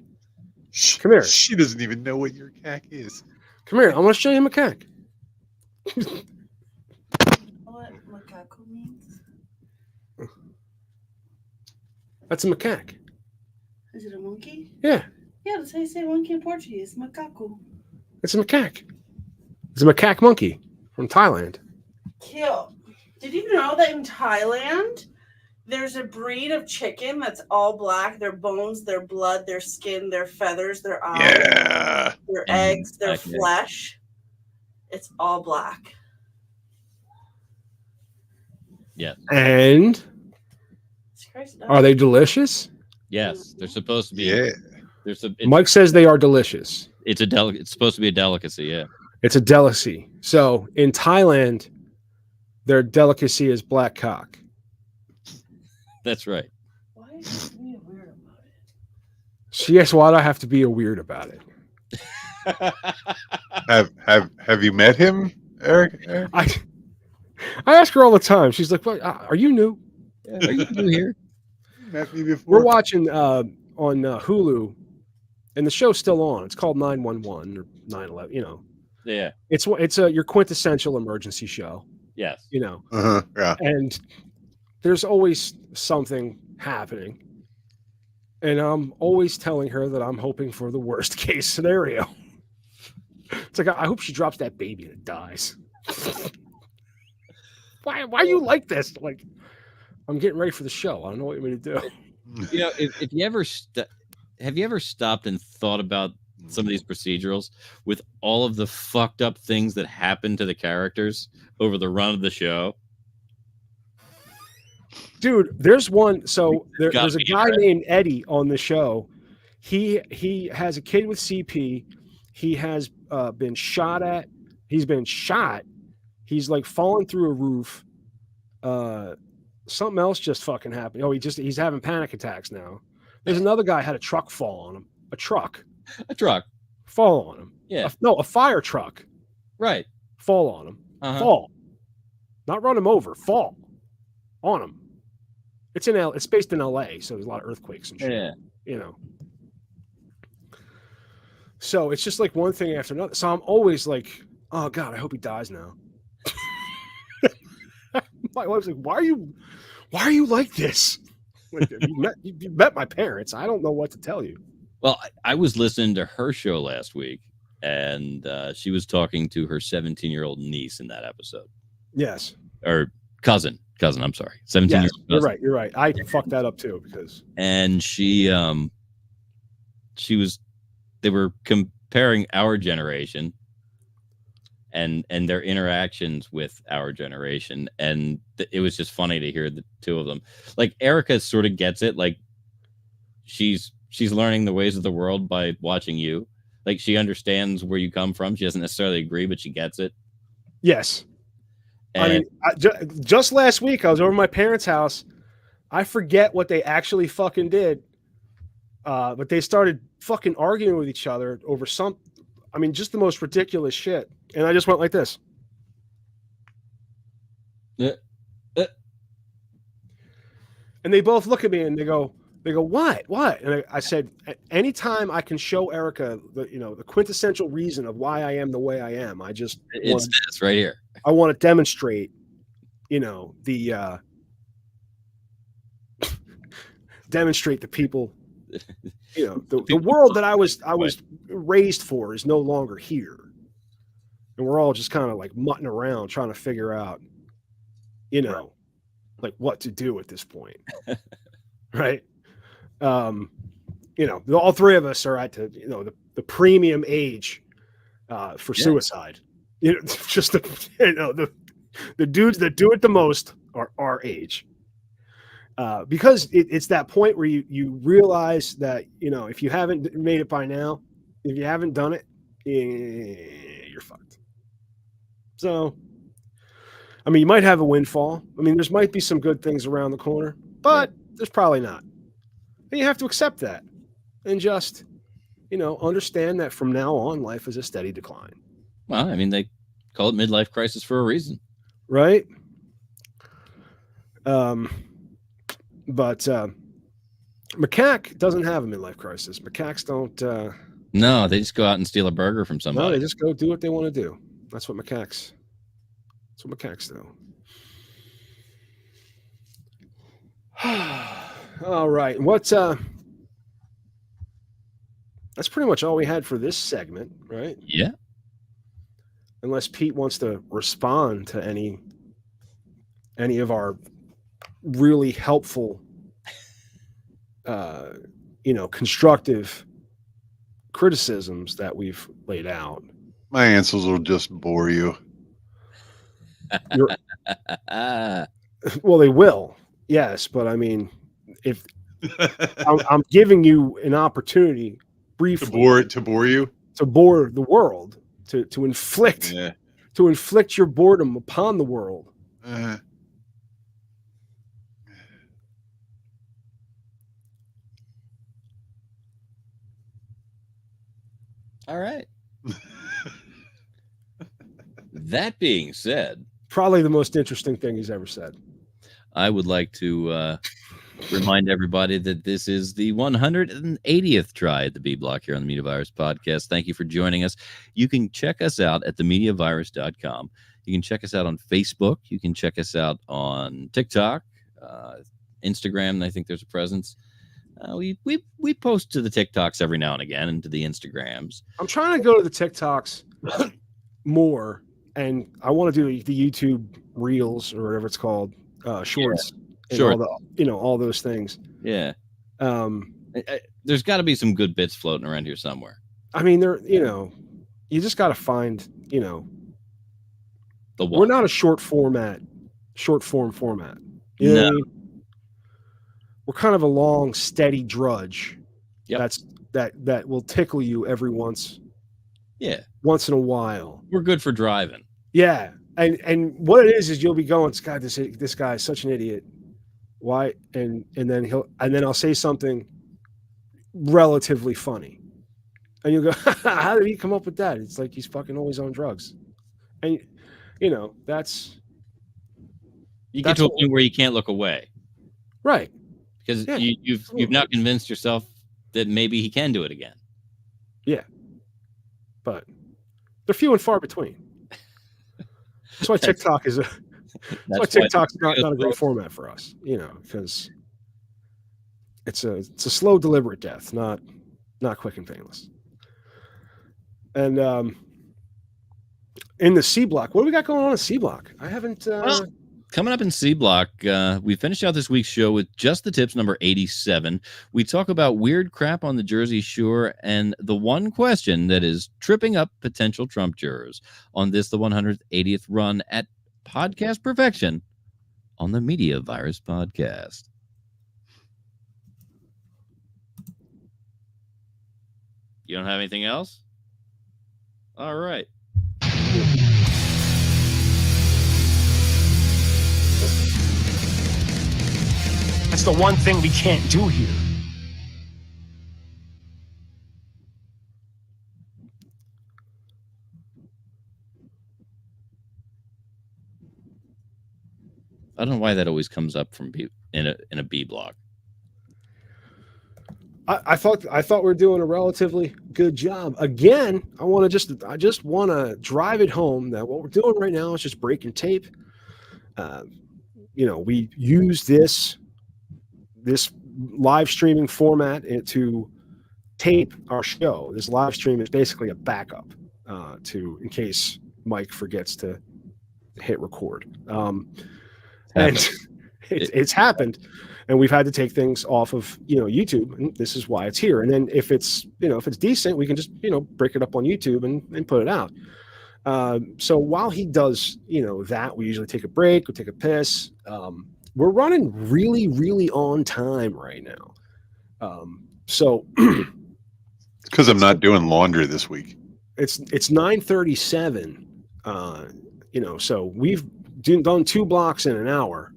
Come here. She doesn't even know what your cack is. Come here. I want to show you macaque. What macaco means? That's a macaque. Is it a monkey? Yeah. Yeah, that's how you say monkey in Portuguese. Macaco. It's a macaque. It's a macaque monkey from Thailand. Kill. Did you know that in Thailand, there's a breed of chicken that's all black? Their bones, their blood, their skin, their feathers, their eyes, their eggs, their flesh. It's all black. Yeah. And are they delicious? Yes, they're supposed to be. Yeah. Mike says they are delicious. It's supposed to be a delicacy. Yeah. It's a delicacy. So in Thailand, their delicacy is black cock. That's right. Why is he being weird about it? Yes, why'd I have to be a weird about it? Have you met him, Eric? I ask her all the time. She's like, "What? Are you new? Yeah, are you new here?" Met me before. We're watching on Hulu, and the show's still on. It's called 911 or 911. You know. Yeah. It's your quintessential emergency show. Yes. You know. Yeah. And there's always something happening. And I'm always telling her that I'm hoping for the worst case scenario. It's like, I hope she drops that baby and it dies. Why you like this? Like, I'm getting ready for the show. I don't know what you want me to do. You know, if you ever have you ever stopped and thought about some of these procedurals with all of the fucked up things that happen to the characters over the run of the show? Dude, there's one. So there's a guy named Eddie on the show. He has a kid with CP. He has been shot at. He's been shot. He's like fallen through a roof. something else just fucking happened. Oh, he's having panic attacks now. There's another guy had a truck fall on him. A truck fall on him. Yeah. A fire truck. Right. Fall on him. Uh-huh. Fall. Not run him over. Fall on him. It's based in LA, so there's a lot of earthquakes and shit. Yeah. You know. So it's just like one thing after another. So I'm always like, oh God, I hope he dies now. My wife's like, why are you like this? Like, you met my parents. I don't know what to tell you. Well, I was listening to her show last week, and she was talking to her 17-year-old niece in that episode. Yes. Or cousin. I'm sorry. 17 years old. You're right. I fucked that up too because. And they were comparing our generation and their interactions with our generation, and it was just funny to hear the two of them. Like Erica sort of gets it, like she's learning the ways of the world by watching you. Like she understands where you come from. She doesn't necessarily agree, but she gets it. Yes. And Just last week I was over at my parents' house. I forget what they actually fucking did, but they started fucking arguing with each other over just the most ridiculous shit. And I just went like this. And they both look at me and they go, what? And I said, anytime I can show Erica the quintessential reason of why I am the way I am, it's this right here. I want to demonstrate, demonstrate the people, the world that I was raised for is no longer here. And we're all just kind of like mucking around trying to figure out, like what to do at this point. Right. All three of us are at the premium age for suicide. Just the dudes that do it the most are our age. Because it's that point where you realize that, if you haven't made it by now, if you haven't done it, you're fucked. So, you might have a windfall. There might be some good things around the corner, but there's probably not. And you have to accept that and just, understand that from now on, life is a steady decline. Well, they call it midlife crisis for a reason. Right? But macaque doesn't have a midlife crisis. Macaques don't. No, they just go out and steal a burger from somebody. No, they just go do what they want to do. That's what macaques do. All right. That's pretty much all we had for this segment, right? Yeah. Unless Pete wants to respond to any of our really helpful, constructive criticisms that we've laid out. My answers will just bore you. Well, they will. Yes, but if I'm giving you an opportunity briefly to bore you, to bore the world, to inflict your boredom upon the world. All right. That being said, probably the most interesting thing he's ever said. I would like to remind everybody that this is the 180th try at the B Block here on the Media Virus Podcast. Thank you for joining us. You can check us out at themediavirus.com. You can check us out on Facebook. You can check us out on TikTok, Instagram. I think there's a presence. We post to the TikToks every now and again and to the Instagrams. I'm trying to go to the TikToks more, and I want to do the YouTube Reels or whatever it's called, shorts, Sure. All those things. Yeah. There's got to be some good bits floating around here somewhere. There, you just got to find, we're not a short form format. You know what I mean? We're kind of a long, steady drudge. Yep. That will tickle you every once. Yeah. Once in a while. We're good for driving. Yeah. And what it is you'll be going, God, this guy is such an idiot. Why? And then I'll say something relatively funny. And you go, how did he come up with that? It's like he's fucking always on drugs. And that's you get to a point where you can't look away. Right. Because you've now convinced yourself that maybe he can do it again. Yeah. But they're few and far between. That's why TikTok is TikTok's not a great format for us, because it's a slow, deliberate death, not quick and painless. And in the C block, what do we got going on in C block? I haven't. Coming up in C block, we finished out this week's show with Just the Tips number 87. We talk about weird crap on the Jersey Shore and the one question that is tripping up potential Trump jurors on this, the 180th run at Podcast Perfection on the Media Virus Podcast. You don't have anything else? All right. That's the one thing we can't do here. I don't know why that always comes up from in a B block. I thought we were doing a relatively good job. Again, I just want to drive it home that what we're doing right now is just breaking tape. We use this live streaming format to tape our show. This live stream is basically a backup in case Mike forgets to hit record. And it's happened. And we've had to take things off of, YouTube, and this is why it's here. And then if it's decent, we can just, break it up on YouTube and put it out. So while he does, that, we usually take a break, we take a piss. We're running really, really on time right now. So because I'm not doing laundry this week. It's 9:37. So we've done 2 blocks in an hour.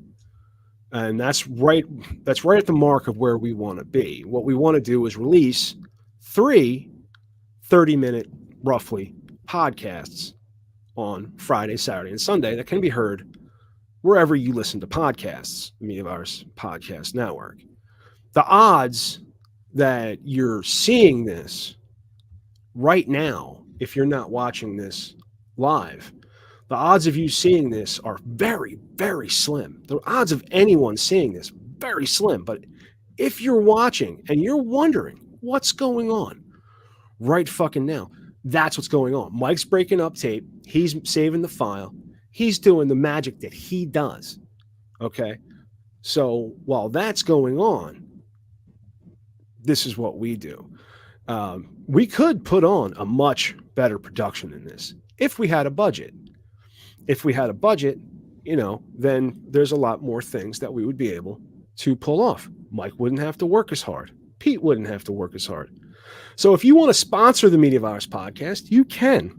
And that's right at the mark of where we want to be. What we want to do is release 3 30-minute, roughly, podcasts on Friday, Saturday, and Sunday that can be heard wherever you listen to podcasts, the Media Virus Podcast Network. The odds that you're seeing this right now, if you're not watching this live, the odds of you seeing this are very, very slim. The odds of anyone seeing this, very slim. But if you're watching and you're wondering what's going on right fucking now, that's what's going on. Mike's breaking up tape. He's saving the file. He's doing the magic that he does. Okay? So while that's going on, this is what we do. We could put on a much better production than this if we had a budget. If we had a budget, then there's a lot more things that we would be able to pull off. Mike wouldn't have to work as hard. Pete wouldn't have to work as hard. So if you want to sponsor the Media Virus Podcast, you can.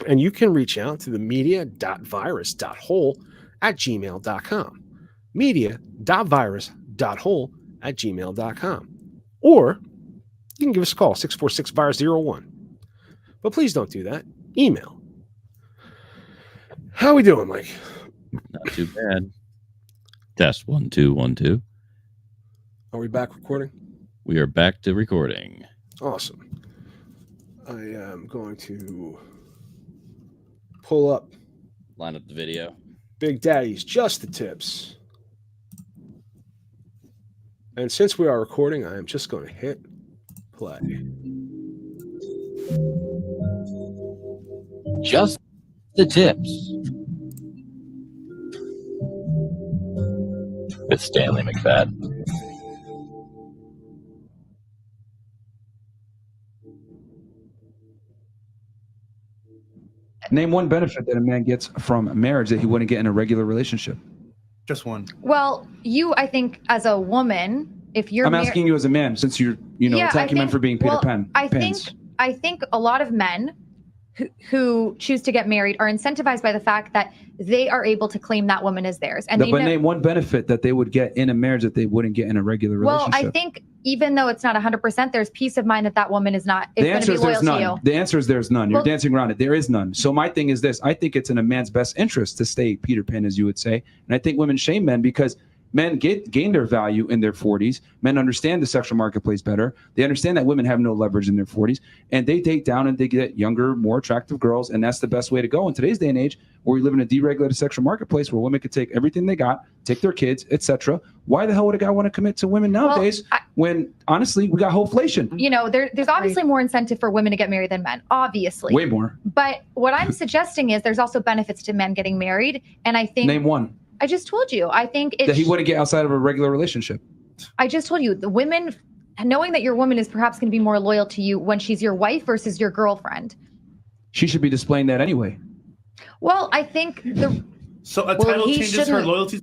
And you can reach out to the media.virus.whole@gmail.com. media.virus.whole@gmail.com. Or you can give us a call, 646-VIRUS-01. But please don't do that. Email. How are we doing, Mike? Not too bad. Test 1 2 1 2. Are we back recording? We are back to recording. Awesome. I am going to pull up. Line up the video. Big Daddy's Just the Tips. And since we are recording, I am just going to hit play. Just the Tips with Stanley McFadden. Name one benefit that a man gets from marriage that he wouldn't get in a regular relationship. Just one. Well, I think, as a woman, if you're I'm asking you as a man, since you're, attacking men for being Peter Pan. I think a lot of men who choose to get married are incentivized by the fact that they are able to claim that woman as theirs. And But name one benefit that they would get in a marriage that they wouldn't get in a regular well, relationship. I think even though it's not 100%, there's peace of mind that that woman is not The going to answer be is loyal there's to none. you. The answer is there's none. You're Well- dancing around it. There is none. So my thing is this. I think it's in a man's best interest to stay Peter Pan, as you would say. And I think women shame men because men gain their value in their 40s. Men understand the sexual marketplace better. They understand that women have no leverage in their 40s. And they date down and they get younger, more attractive girls. And that's the best way to go in today's day and age, where we live in a deregulated sexual marketplace where women could take everything they got, take their kids, etc. Why the hell would a guy want to commit to women nowadays when, honestly, we got wholeflation? You know, there's obviously more incentive for women to get married than men, obviously. Way more. But what I'm suggesting is there's also benefits to men getting married. And I think... Name one. I just told you. I think That he wouldn't get outside of a regular relationship. I just told you, the women, knowing that your woman is perhaps going to be more loyal to you when she's your wife versus your girlfriend. She should be displaying that anyway. Well, I think So a title he changes her shouldn't- loyalty.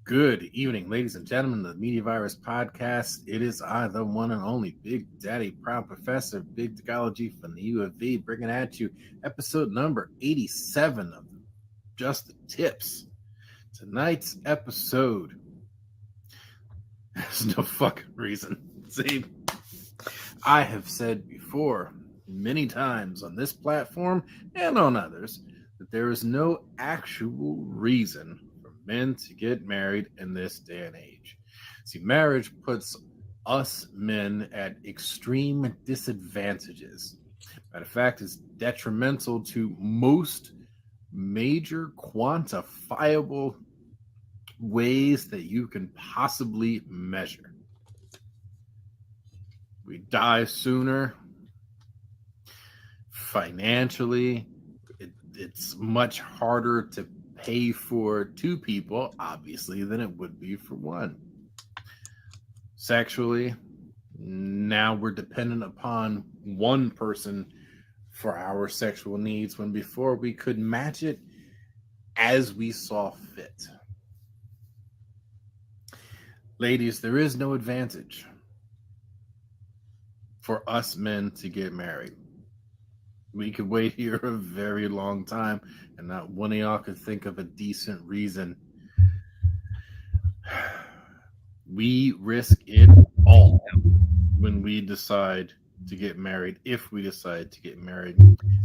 Good evening, ladies and gentlemen, the Media Virus Podcast. It is I, the one and only Big Daddy, proud professor, Big Technology from the U of V, bringing at you episode number 87 of Just the Tips. Tonight's episode, there's no fucking reason. See, I have said before many times on this platform and on others that there is no actual reason for men to get married in this day and age. See, marriage puts us men at extreme disadvantages. Matter of fact, it's detrimental to most major quantifiable ways that you can possibly measure. We die sooner. Financially, it's much harder to pay for two people, obviously, than it would be for one. Sexually, now we're dependent upon one person for our sexual needs, when before we could match it as we saw fit. Ladies, there is no advantage for us men to get married. We could wait here a very long time, and not one of y'all could think of a decent reason. We risk it all when we decide to get married, if we decide to get married.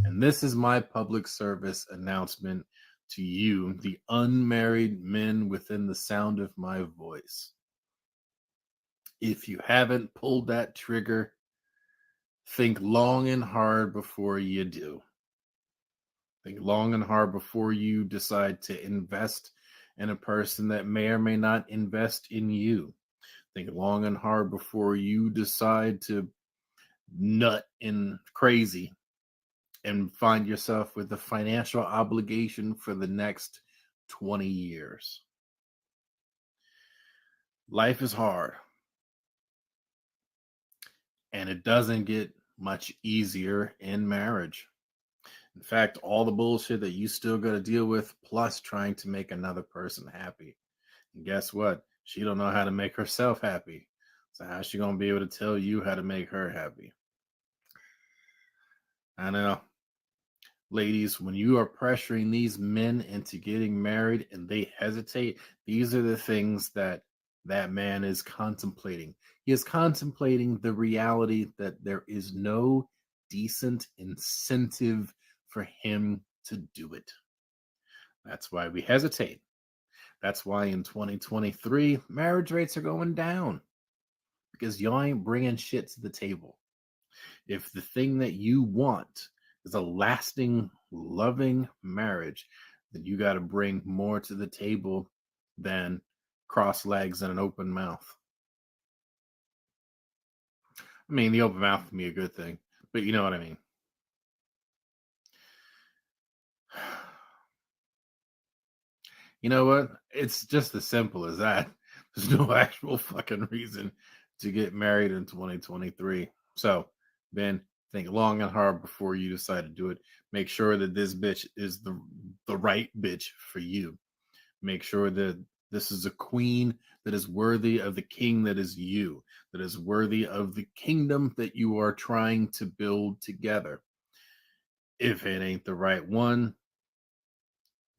And this is my public service announcement to you, the unmarried men within the sound of my voice. If you haven't pulled that trigger, think long and hard before you do. Think long and hard before you decide to invest in a person that may or may not invest in you. Think long and hard before you decide to nut in crazy and find yourself with a financial obligation for the next 20 years. Life is hard. And it doesn't get much easier in marriage. In fact, all the bullshit that you still got to deal with, plus trying to make another person happy. And guess what? She don't know how to make herself happy. So how's she going to be able to tell you how to make her happy? I know. Ladies, when you are pressuring these men into getting married and they hesitate, these are the things that man is contemplating. He is contemplating the reality that there is no decent incentive for him to do it. That's why we hesitate. That's why in 2023, marriage rates are going down, because y'all ain't bringing shit to the table. If the thing that you want is a lasting, loving marriage, then you got to bring more to the table than cross legs and an open mouth. I mean, the open mouth can be a good thing, but you know what I mean. You know what? It's just as simple as that. There's no actual fucking reason to get married in 2023. So, Ben, think long and hard before you decide to do it. Make sure that this bitch is the right bitch for you. Make sure that this is a queen that is worthy of the king that is you, that is worthy of the kingdom that you are trying to build together. If it ain't the right one,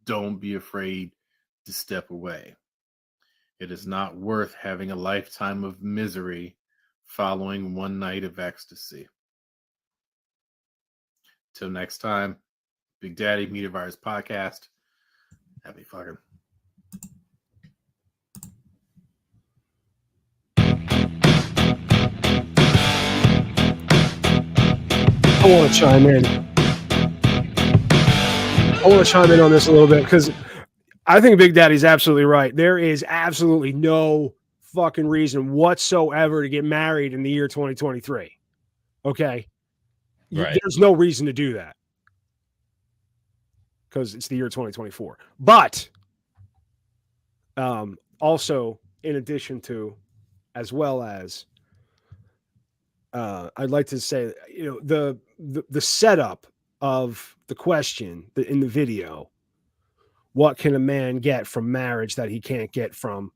don't be afraid to step away. It is not worth having a lifetime of misery following one night of ecstasy. Till next time, Big Daddy Media Virus Podcast. Happy fucking. I want to chime in. I want to chime in on this a little bit because I think Big Daddy's absolutely right. There is absolutely no fucking reason whatsoever to get married in the year 2023. Okay? Right. There's no reason to do that because it's the year 2024. But also, in addition to, as well as, I'd like to say, the setup of the question in the video, what can a man get from marriage that he can't get from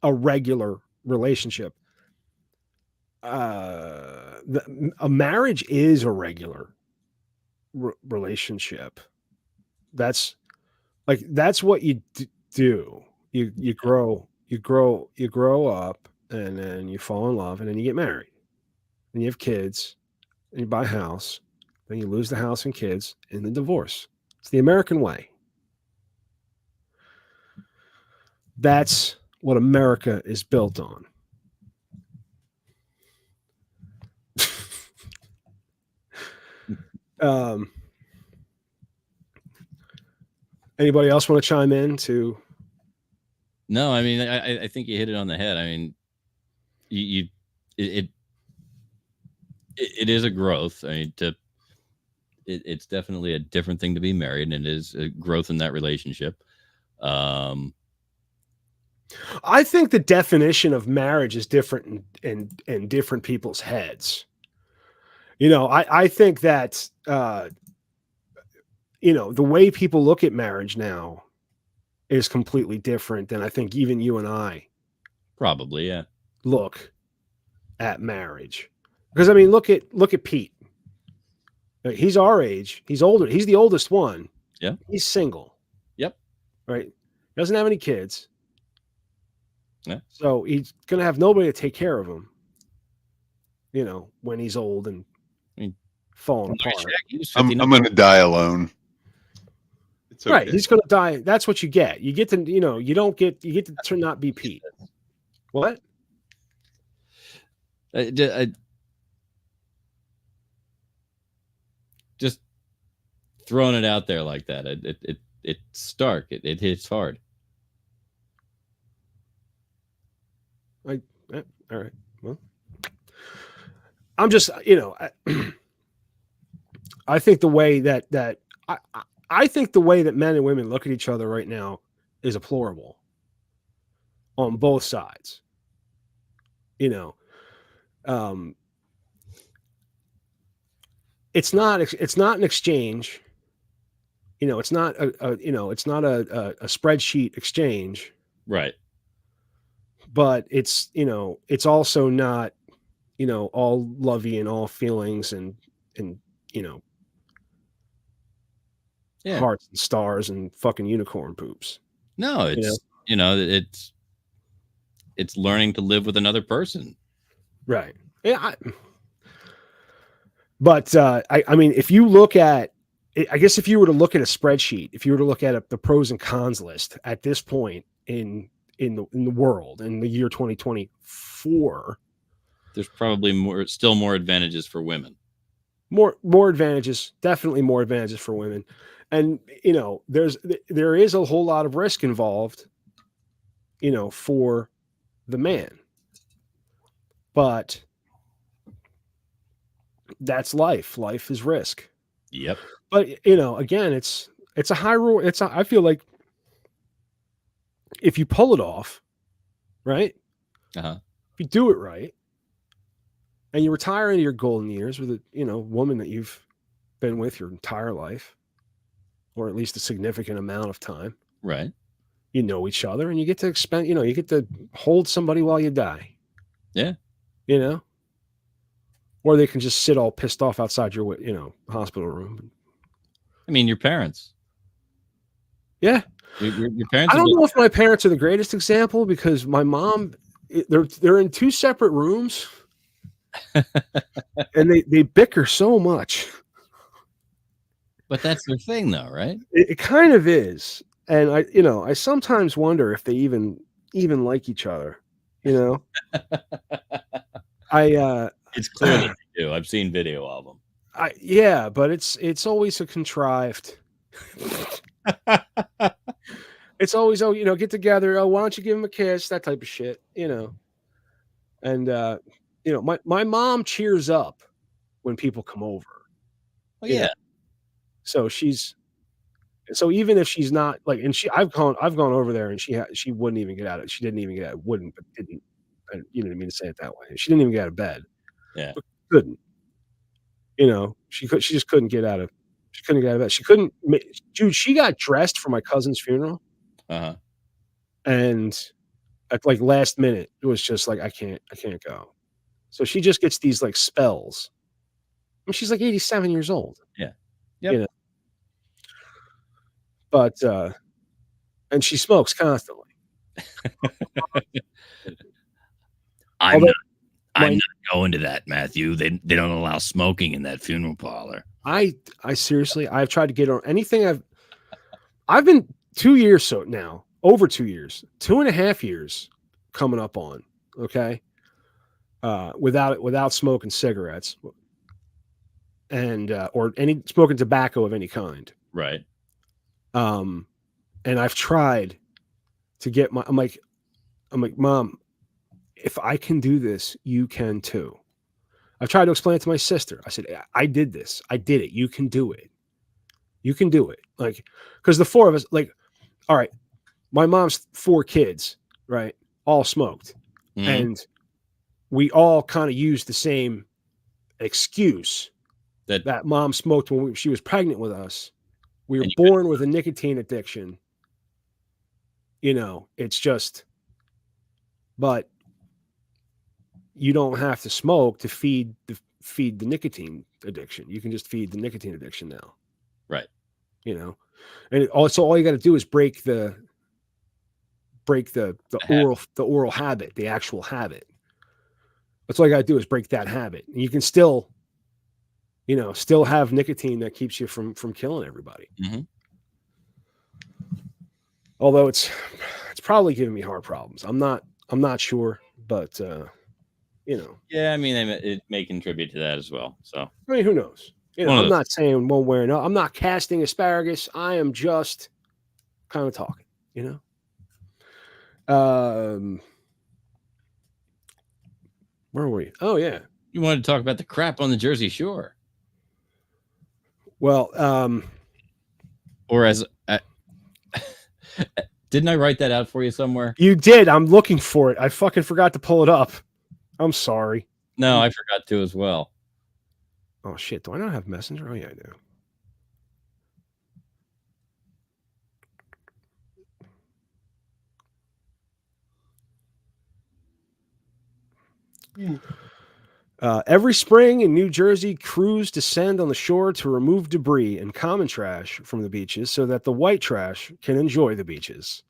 a regular relationship? A marriage is a regular relationship. That's what you do. You grow up, and then you fall in love, and then you get married. Then you have kids, and you buy a house, then you lose the house and kids, and then divorce. It's the American way. That's what America is built on. Anybody else want to chime in to? No, I mean, I think you hit it on the head. I mean, it is a growth. I mean, it's definitely a different thing to be married, and it is a growth in that relationship. I think the definition of marriage is different in different people's heads. I think that the way people look at marriage now is completely different than I think even you and I probably look at marriage. Because I mean, look at Pete. He's our age. He's older. He's the oldest one. Yeah. He's single. Yep. Right. Doesn't have any kids. Yeah. So he's gonna have nobody to take care of him. When he's old and falling apart. I'm gonna die alone. It's okay. Right. He's gonna die. That's what you get. You get to, you get to not be Pete. What? Just throwing it out there like that. It's stark. It hits hard. All right. Well, I'm just, I think the way that I think the way that men and women look at each other right now is deplorable on both sides. It's not an exchange. It's not a spreadsheet exchange. Right. But it's also not, all lovey and all feelings and hearts and stars and fucking unicorn poops. No, it's learning to live with another person. Right. Yeah. But I mean, if you look at, I guess if you were to look at a spreadsheet, if you were to look at the pros and cons list at this point in the world in the year 2024, there's probably still more advantages for women. More advantages, definitely more advantages for women. And, there is a whole lot of risk involved, for the man. But that's life. Life is risk. Yep. But, again, it's a high rule. I feel like if you pull it off, right? Uh-huh. If you do it right, and you retire into your golden years with a, woman that you've been with your entire life, or at least a significant amount of time. Right. You know each other, and you get to spend, you get to hold somebody while you die. Yeah. Or they can just sit all pissed off outside your, hospital room. I mean, your parents. Yeah. Your parents. I don't know if my parents are the greatest example because my mom, they're in two separate rooms, and they bicker so much. But that's their thing, though, right? It kind of is, and I sometimes wonder if they even like each other. It's clear that they do. I've seen video of them. Yeah, but it's always a contrived. It's always, get together. Oh, why don't you give him a kiss? That type of shit, And my mom cheers up when people come over. Oh, yeah. So even if she's not like, and I've gone over there and she wouldn't even get out of it. She didn't even get out. Wouldn't, but didn't. You know what I mean to say it that way. She didn't even get out of bed. Yeah. But couldn't. She just couldn't get out of. She couldn't get out of bed. She couldn't. Dude, she got dressed for my cousin's funeral. Uh-huh. And at like last minute, it was just like I can't go. So she just gets these like spells. I mean, she's like 87 years old. Yeah. Yep. But and she smokes constantly. I'm not going to that, Matthew. They don't allow smoking in that funeral parlor. I seriously, I've tried to get on anything. I've been 2 years now, over 2 years, 2.5 years coming up on, okay, without smoking cigarettes and or any smoking tobacco of any kind, right? And I've tried to get I'm like, Mom, if I can do this, you can too. I've tried to explain it to my sister. I said, I did this. I did it. You can do it. You can do it. Like, because the four of us, like, all right, my mom's 4 kids, right? All smoked. Mhm. And we all kind of used the same excuse that mom smoked when she was pregnant with us. We were born with a nicotine addiction. It's just, but you don't have to smoke to feed the nicotine addiction. You can just feed the nicotine addiction now. Right. And also all you got to do is break the oral habit, the actual habit. That's all you got to do is break that habit. And you can still have nicotine that keeps you from killing everybody. Mm-hmm. Although it's probably giving me heart problems. I'm not sure, but Yeah, I mean, it may contribute to that as well. So I mean, who knows? I'm not saying one way or another. I'm not casting asparagus. I am just kind of talking, Where were we? Oh, yeah. You wanted to talk about the crap on the Jersey Shore. Well, or as didn't I write that out for you somewhere? You did. I'm looking for it. I fucking forgot to pull it up. I'm sorry. No, I forgot to as well. Oh, shit. Do I not have Messenger? Oh, yeah, I do. Every spring in New Jersey, crews descend on the shore to remove debris and common trash from the beaches so that the white trash can enjoy the beaches.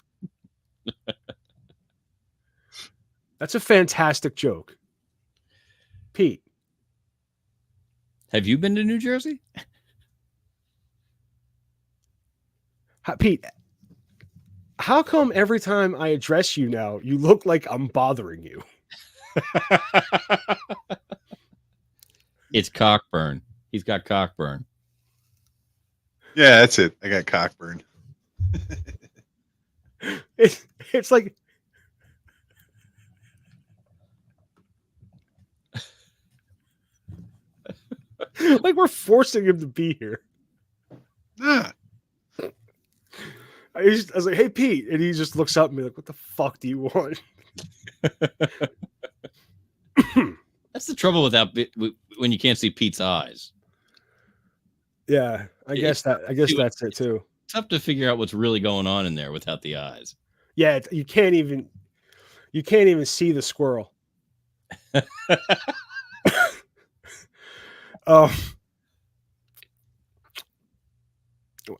That's a fantastic joke. Pete. Have you been to New Jersey? Pete, how come every time I address you now, you look like I'm bothering you? It's cockburn. He's got cockburn. Yeah, that's it. I got cockburn. It's like like we're forcing him to be here. Ah. I was like, hey, Pete. And he just looks up at me like, what the fuck do you want? That's the trouble when you can't see Pete's eyes. Yeah, I guess that's it too. It's tough to figure out what's really going on in there without the eyes. Yeah, you can't even see the squirrel.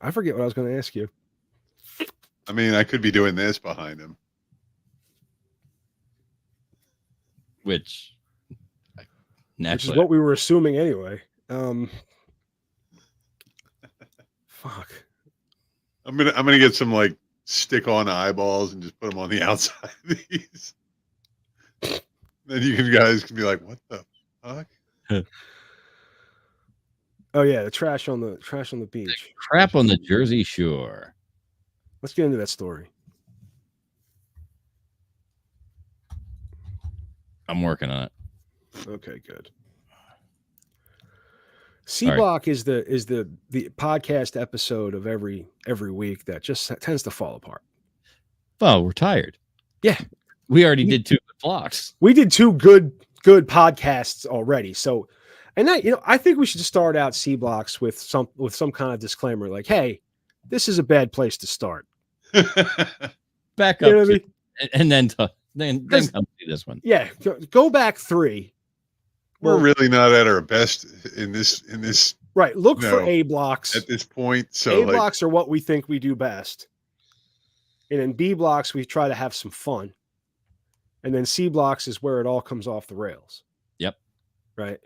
I forget what I was going to ask you. I mean, I could be doing this behind him. Which is what we were assuming anyway. Fuck. I'm gonna get some like stick-on eyeballs and just put them on the outside of these. Then you guys can be like, "What the fuck?" Oh yeah, the trash on the beach. Crap on the Jersey Shore. Let's get into that story. I'm working on it. Okay, good. C Block is the podcast episode of every week that just tends to fall apart. Well, we're tired. Yeah, we already did 2 blocks. We did 2 good podcasts already. So, and that, I think we should start out C Blocks with some kind of disclaimer, like, "Hey, this is a bad place to start." Back up, and then come to this one. Yeah, go back 3. We're really not at our best in this. Right. Look for A blocks at this point. So A blocks are what we think we do best. And in B blocks, we try to have some fun. And then C blocks is where it all comes off the rails. Yep. Right.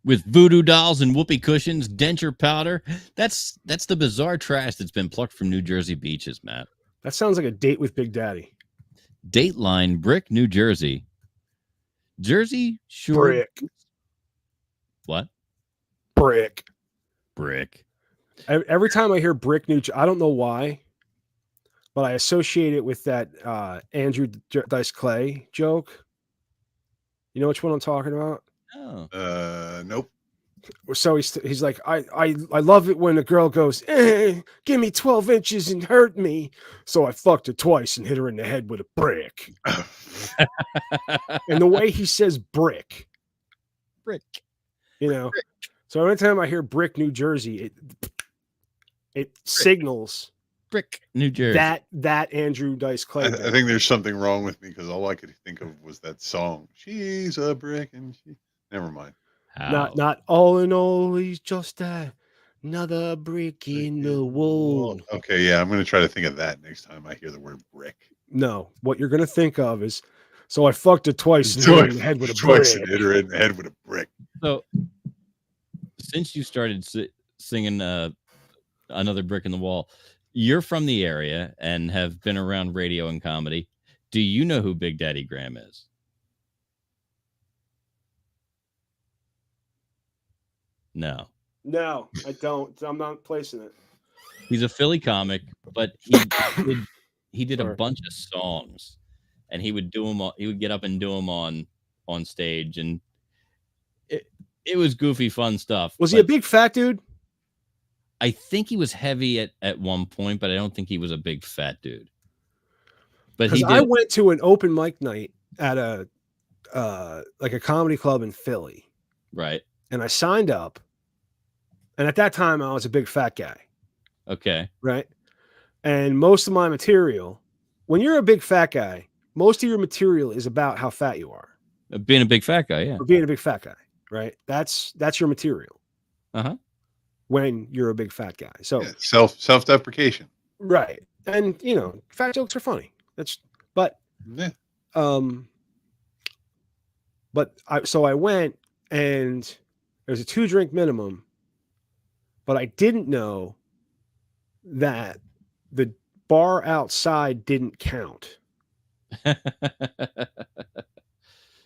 With voodoo dolls and whoopee cushions, denture powder. That's the bizarre trash that's been plucked from New Jersey beaches, Matt. That sounds like a date with Big Daddy. Dateline, Brick, New Jersey. Jersey Shore. Brick. What? Brick. Every time I hear Brick, New Jersey, I don't know why, but I associate it with that Andrew Dice Clay joke. You know which one I'm talking about? Oh. Nope. So he's like, I love it when a girl goes, give me 12 inches and hurt me. So I fucked her twice and hit her in the head with a brick. And the way he says brick. So every time I hear Brick, New Jersey, it signals Brick, New Jersey. That Andrew Dice Clay. I think there's something wrong with me because all I could think of was that song. She's a brick and she. Never mind. Not all in all, he's just another brick in the wall. Okay, yeah, I'm going to try to think of that next time I hear the word brick. No, what you're going to think of is, so I fucked her twice and hit her in the head with a brick. And hit her in the head with a brick. So, since you started singing Another Brick in the Wall, you're from the area and have been around radio and comedy. Do you know who Big Daddy Graham is? No, I don't. I'm not placing it. He's a Philly comic, but he did a bunch of songs, and he would do them. He would get up and do them on stage, and it was goofy, fun stuff. Was he a big fat dude? I think he was heavy at one point, but I don't think he was a big fat dude. But I went to an open mic night at a comedy club in Philly, right? And I signed up. And at that time, I was a big fat guy. Okay. Right. And most of my material, when you're a big fat guy, most of your material is about how fat you are. Being a big fat guy, yeah. Or being a big fat guy, right? That's your material. Uh-huh. When you're a big fat guy. So self-deprecation. Right. And fat jokes are funny. So I went and there's a 2-drink minimum. But I didn't know that the bar outside didn't count.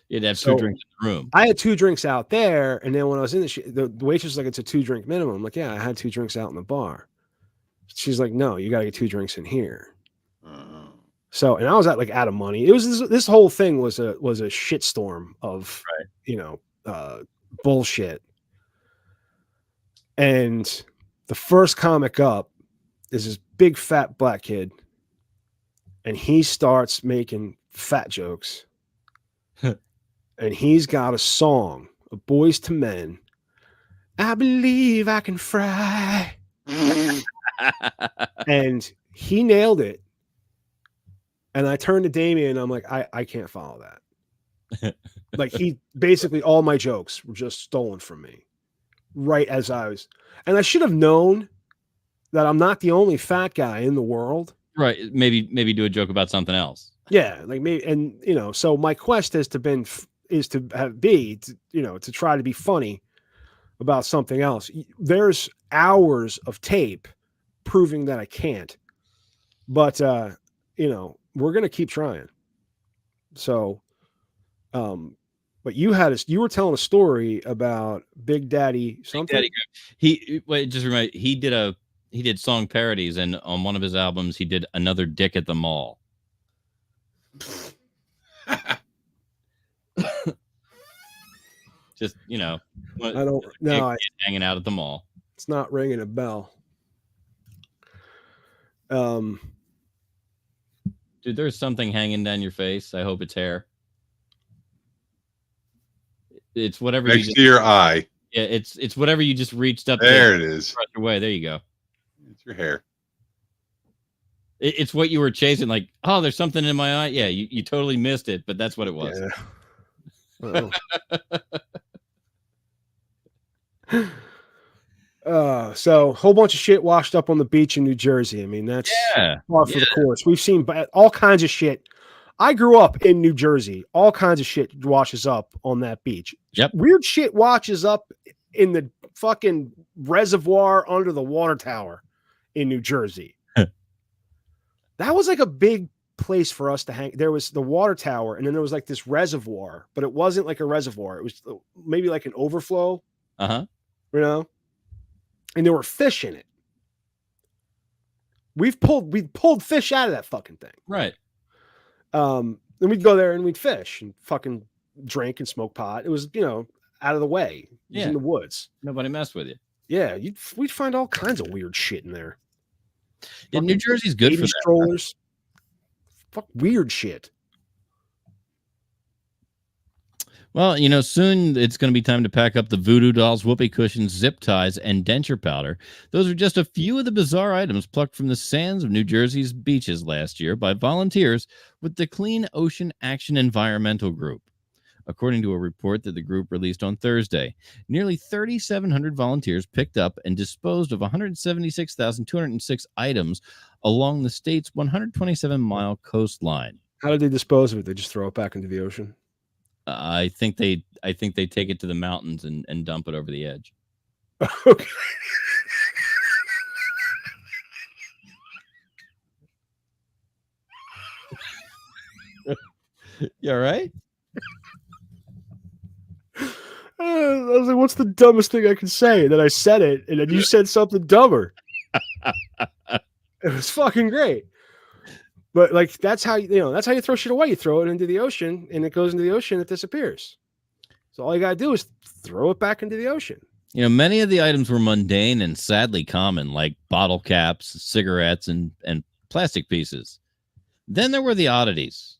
You'd have 2 drinks in the room. I had 2 drinks out there, and then when I was in the waitress was like, "It's a 2-drink minimum." I'm like, "Yeah, I had 2 drinks out in the bar." She's like, "No, you got to get 2 drinks in here." So, and I was out of money. It was this whole thing was a shitstorm of bullshit. And the first comic up is this big fat black kid, and he starts making fat jokes. And he's got a song, a Boys to Men. I believe I can fry. And he nailed it. And I turned to Damien and I'm like, I can't follow that. He basically all my jokes were just stolen from me. Right as I was, and I should have known that I'm not the only fat guy in the world. Right. Maybe do a joke about something else. Yeah, like me, and so my quest is to try to be funny about something else. There's hours of tape proving that I can't, but we're gonna keep trying. So, but you were telling a story about Big Daddy something. Big Daddy, he did song parodies, and on one of his albums he did Another Dick at the Mall. Just I don't know. Hanging out at the mall. It's not ringing a bell. Dude, there's something hanging down your face. I hope it's hair. It's whatever next to your eye. Yeah, it's whatever you just reached up. There it is. Away. There you go. It's your hair. It's what you were chasing. Like, oh, there's something in my eye. Yeah, you totally missed it, but that's what it was. Yeah. So a whole bunch of shit washed up on the beach in New Jersey. I mean, that's par for the course. We've seen all kinds of shit. I grew up in New Jersey. All kinds of shit washes up on that beach. Yep. Weird shit washes up in the fucking reservoir under the water tower in New Jersey. That was like a big place for us to hang. There was the water tower, and then there was like this reservoir, but it wasn't like a reservoir. It was maybe like an overflow. Uh-huh. And there were fish in it. We pulled fish out of that fucking thing. Right. Then we'd go there and we'd fish and fucking drink and smoke pot. It was, out of the way. It was in the woods. Nobody messed with you. Yeah, we'd find all kinds of weird shit in there. Yeah, New Jersey's good for that. Strollers. Fuck weird shit. Well, soon it's going to be time to pack up the voodoo dolls, whoopee cushions, zip ties, and denture powder. Those are just a few of the bizarre items plucked from the sands of New Jersey's beaches last year by volunteers with the Clean Ocean Action Environmental Group. According to a report that the group released on Thursday, nearly 3,700 volunteers picked up and disposed of 176,206 items along the state's 127-mile coastline. How did they dispose of it? They just throw it back into the ocean? I think they take it to the mountains and dump it over the edge. Okay. You all right? I was like, what's the dumbest thing I can say? And then I said it, and then you said something dumber. It was fucking great. But like that's how that's how you throw shit away. You throw it into the ocean, and it goes into the ocean. It disappears. So all you gotta do is throw it back into the ocean. Many of the items were mundane and sadly common, like bottle caps, cigarettes, and plastic pieces. Then there were the oddities: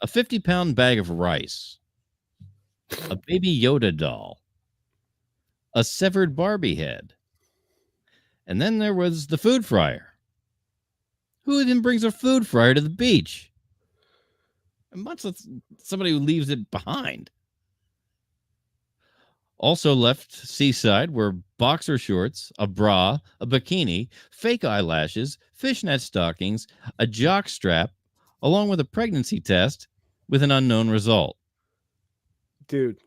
a 50-pound bag of rice, a baby Yoda doll, a severed Barbie head, and then there was the food fryer. Who then brings a food fryer to the beach? And much less somebody who leaves it behind. Also left seaside were boxer shorts, a bra, a bikini, fake eyelashes, fishnet stockings, a jock strap, along with a pregnancy test with an unknown result. Dude,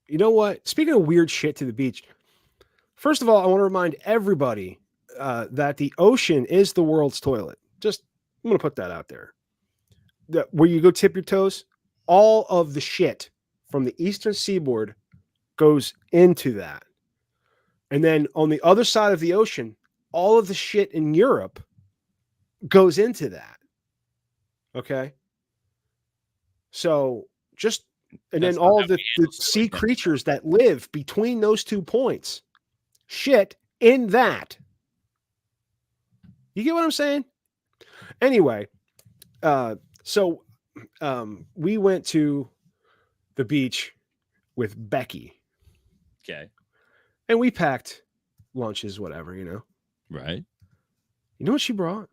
you know what? Speaking of weird shit to the beach, first of all, I want to remind everybody that the ocean is the world's toilet. I'm going to put that out there. Where you go tip your toes, all of the shit from the eastern seaboard goes into that. And then on the other side of the ocean, all of the shit in Europe goes into that. Okay? So then all of the sea creatures that live between those 2 points shit in that. You get what I'm saying? Anyway, so we went to the beach with Becky. Okay. And we packed lunches, whatever, Right. You know what she brought?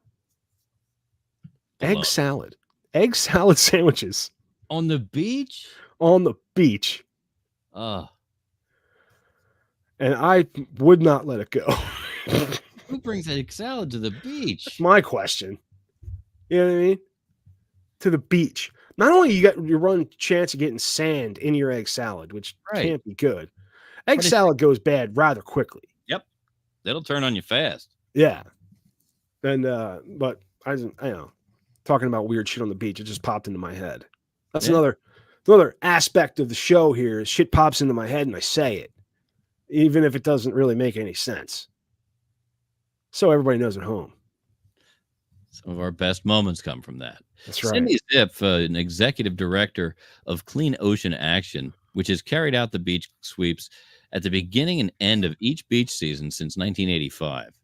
Egg salad. Egg salad sandwiches. On the beach? On the beach. And I would not let it go. Who brings egg salad to the beach? That's my question. You know what I mean? To the beach. Not only you run chance of getting sand in your egg salad, which can't be good. Egg salad goes bad rather quickly. Yep. That'll turn on you fast. Yeah. And but I know, talking about weird shit on the beach, it just popped into my head. That's another aspect of the show here is shit pops into my head and I say it, even if it doesn't really make any sense. So everybody knows at home. Some of our best moments come from that. That's right. Cindy Zipf, an executive director of Clean Ocean Action, which has carried out the beach sweeps at the beginning and end of each beach season since 1985.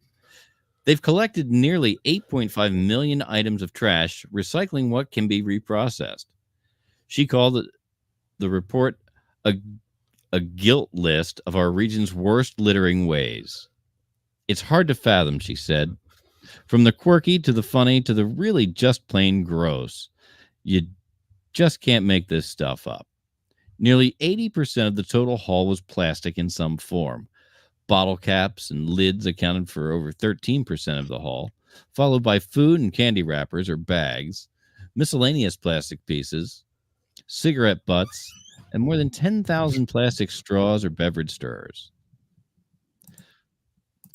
They've collected nearly 8.5 million items of trash, recycling what can be reprocessed. She called the report a guilt list of our region's worst littering ways. It's hard to fathom, she said. From the quirky to the funny to the really just plain gross. You just can't make this stuff up. Nearly 80% of the total haul was plastic in some form. Bottle caps and lids accounted for over 13% of the haul, followed by food and candy wrappers or bags, miscellaneous plastic pieces, cigarette butts, and more than 10,000 plastic straws or beverage stirrers.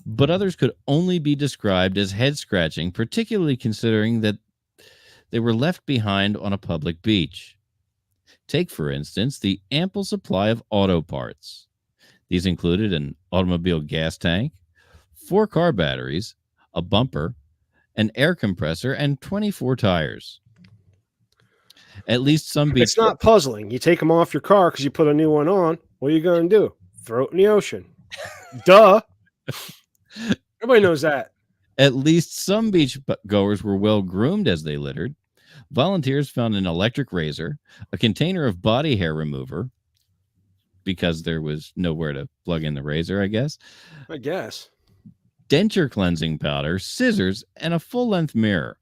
But others could only be described as head-scratching, particularly considering that they were left behind on a public beach. Take, for instance, the ample supply of auto parts. These included an automobile gas tank, 4 car batteries, a bumper, an air compressor, and 24 tires. At least some beach... It's not puzzling. You take them off your car because you put a new one on. What are you going to do? Throw it in the ocean. Duh. Everybody knows that. At least some beach goers were well groomed as they littered. Volunteers found an electric razor, a container of body hair remover, because there was nowhere to plug in the razor, I guess. Denture cleansing powder, scissors, and a full-length mirror.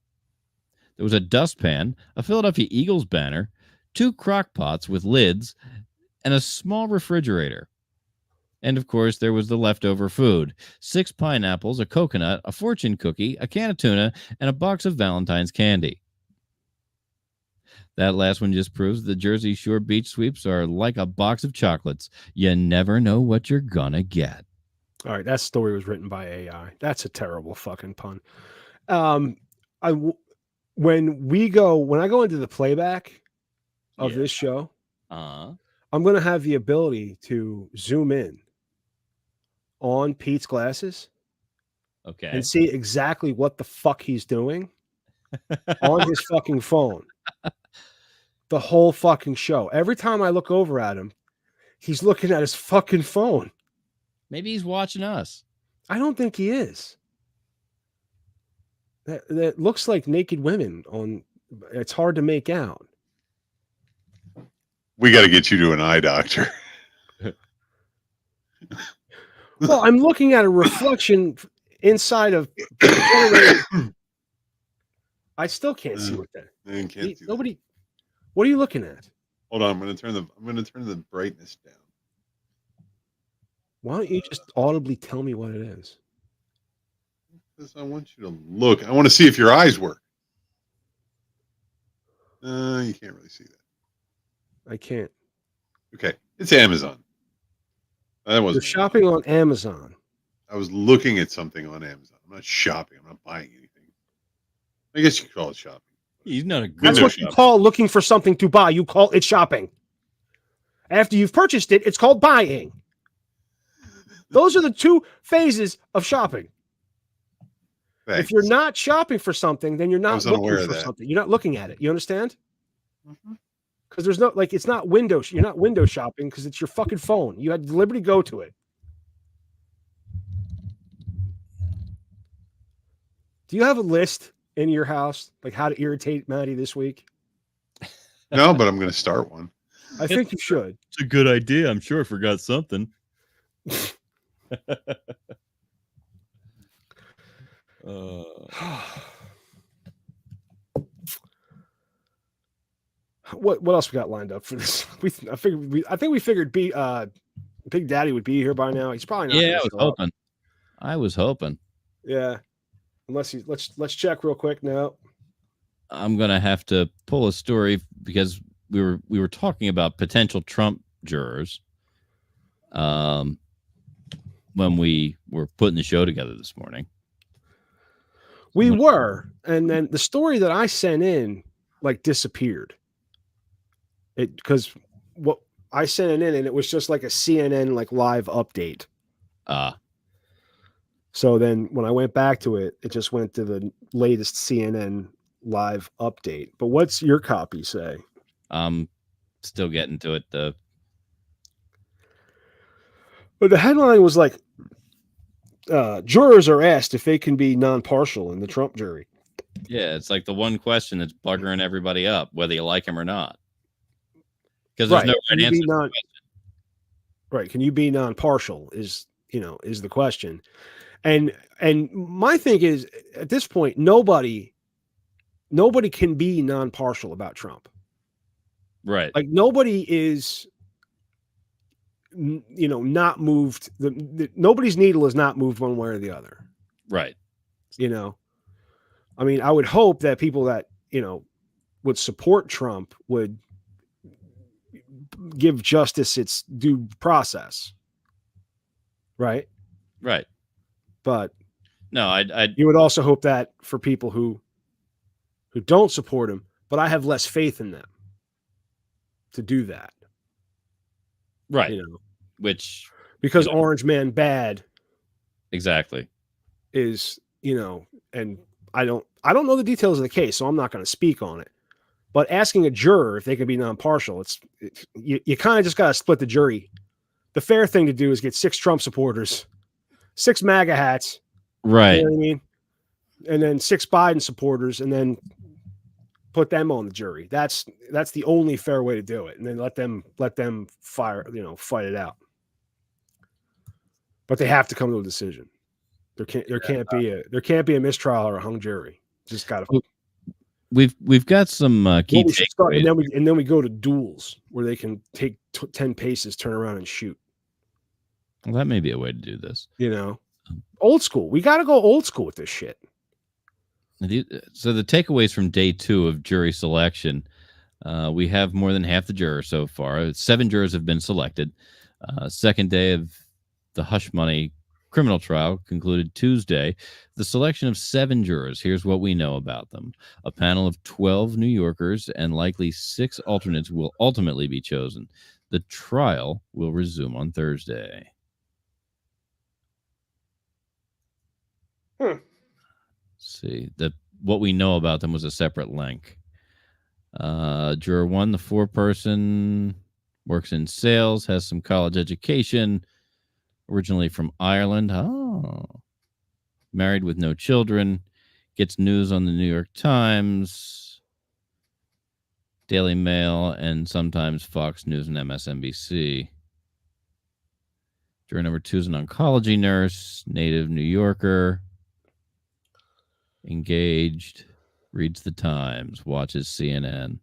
There was a dustpan, a Philadelphia Eagles banner, 2 crock pots with lids, and a small refrigerator. And, of course, there was the leftover food. 6 pineapples, a coconut, a fortune cookie, a can of tuna, and a box of Valentine's candy. That last one just proves the Jersey Shore beach sweeps are like a box of chocolates. You never know what you're gonna get. All right, that story was written by AI. That's a terrible fucking pun. When I go into the playback of this show, I'm going to have the ability to zoom in on Pete's glasses, and see exactly what the fuck he's doing on his fucking phone. The whole fucking show. Every time I look over at him, he's looking at his fucking phone. Maybe he's watching us. I don't think he is. That looks like naked women on. It's hard to make out. We got to get you to an eye doctor. Well, I'm looking at a reflection inside of. I still can't see what that. Nobody. What are you looking at? Hold on, I'm going to turn the brightness down. Why don't you just audibly tell me what it is? Because I want you to look. I want to see if your eyes work. You can't really see that. I can't. Okay, it's Amazon. You're shopping on Amazon. I was looking at something on Amazon. I'm not shopping. I'm not buying anything. I guess you could call it shopping. He's not a good. That's what you call looking for something to buy. You call it shopping. After you've purchased it, it's called buying. Those are the 2 phases of shopping. Thanks. If you're not shopping for something, then you're not looking for something. You're not looking at it. You understand? Because there's no, it's not window. You're not window shopping because it's your fucking phone. You had the liberty to go to it. Do you have a list in your house, like how to irritate Maddie this week? No, but I'm going to start one. I think you should. It's a good idea. I'm sure I forgot something. What else we got lined up for this? I think we figured Big Daddy would be here by now. He's probably not. Yeah, I was hoping. Yeah. Unless you let's check real quick now. I'm gonna have to pull a story because we were talking about potential Trump jurors when we were putting the show together this morning. We were, and then the story that I sent in like disappeared. It because what I sent it in, and it was just like a CNN like live update. So then when I went back to it, it just went to the latest CNN live update. But what's your copy say? Still getting to it. But the headline was like, jurors are asked if they can be non-partial in the Trump jury. Yeah, it's like the one question that's buggering everybody up, whether you like him or not. Because there's no right answer. Right. Can you be non-partial is the question. And my thing is, at this point, nobody can be non-partial about Trump. Right. Like nobody is, not moved. Nobody's needle is not moved one way or the other. Right. I mean, I would hope that people that, would support Trump would give justice its due process. Right. Right. But no, you would also hope that for people who don't support him, but I have less faith in them to do that. Right. Because Orange Man Bad. Exactly. Is, and I don't know the details of the case, so I'm not going to speak on it. But asking a juror if they can be non-partial, you kind of just got to split the jury. The fair thing to do is get 6 Trump supporters, 6 MAGA hats, right? You know what I mean, and then 6 Biden supporters, and then put them on the jury. That's the only fair way to do it, and then let them fight it out. But they have to come to a decision. There can't be a mistrial or a hung jury. Just got to. We've got some key takeaways. And then we go to duels where they can take 10 paces, turn around, and shoot. Well, that may be a way to do this. Old school. We got to go old school with this shit. So the takeaways from day 2 of jury selection, we have more than half the jurors so far. 7 jurors have been selected. Second day of the hush money criminal trial concluded Tuesday. The selection of 7 jurors. Here's what we know about them. A panel of 12 New Yorkers and likely 6 alternates will ultimately be chosen. The trial will resume on Thursday. See, what we know about them was a separate link. Juror 1, the 4-person, works in sales, has some college education, originally from Ireland. Married with no children, gets news on the New York Times, Daily Mail, and sometimes Fox News and MSNBC. Juror number 2 is an oncology nurse, native New Yorker, engaged, reads the Times, watches CNN.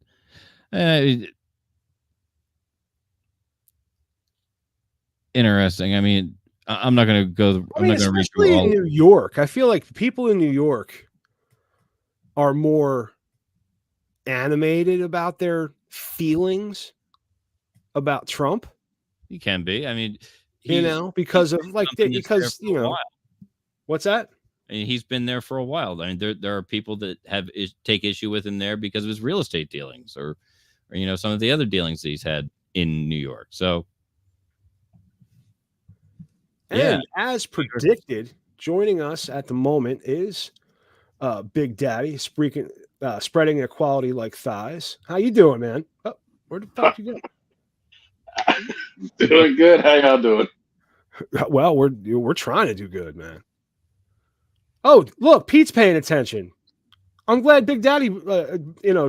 Interesting. I mean, I'm not going to go. I'm not going to read through all. In New York, I feel like people in New York are more animated about their feelings about Trump. He can be. I mean, because of what's that? I mean, he's been there for a while. I mean, there are people that take issue with him there because of his real estate dealings or some of the other dealings that he's had in New York. So, and as predicted, joining us at the moment is Big Daddy, spreading equality like thighs. How you doing, man? Oh, where the fuck you go? Doing good. How y'all doing? Well, we're trying to do good, man. Oh, look, Pete's paying attention. I'm glad Big Daddy,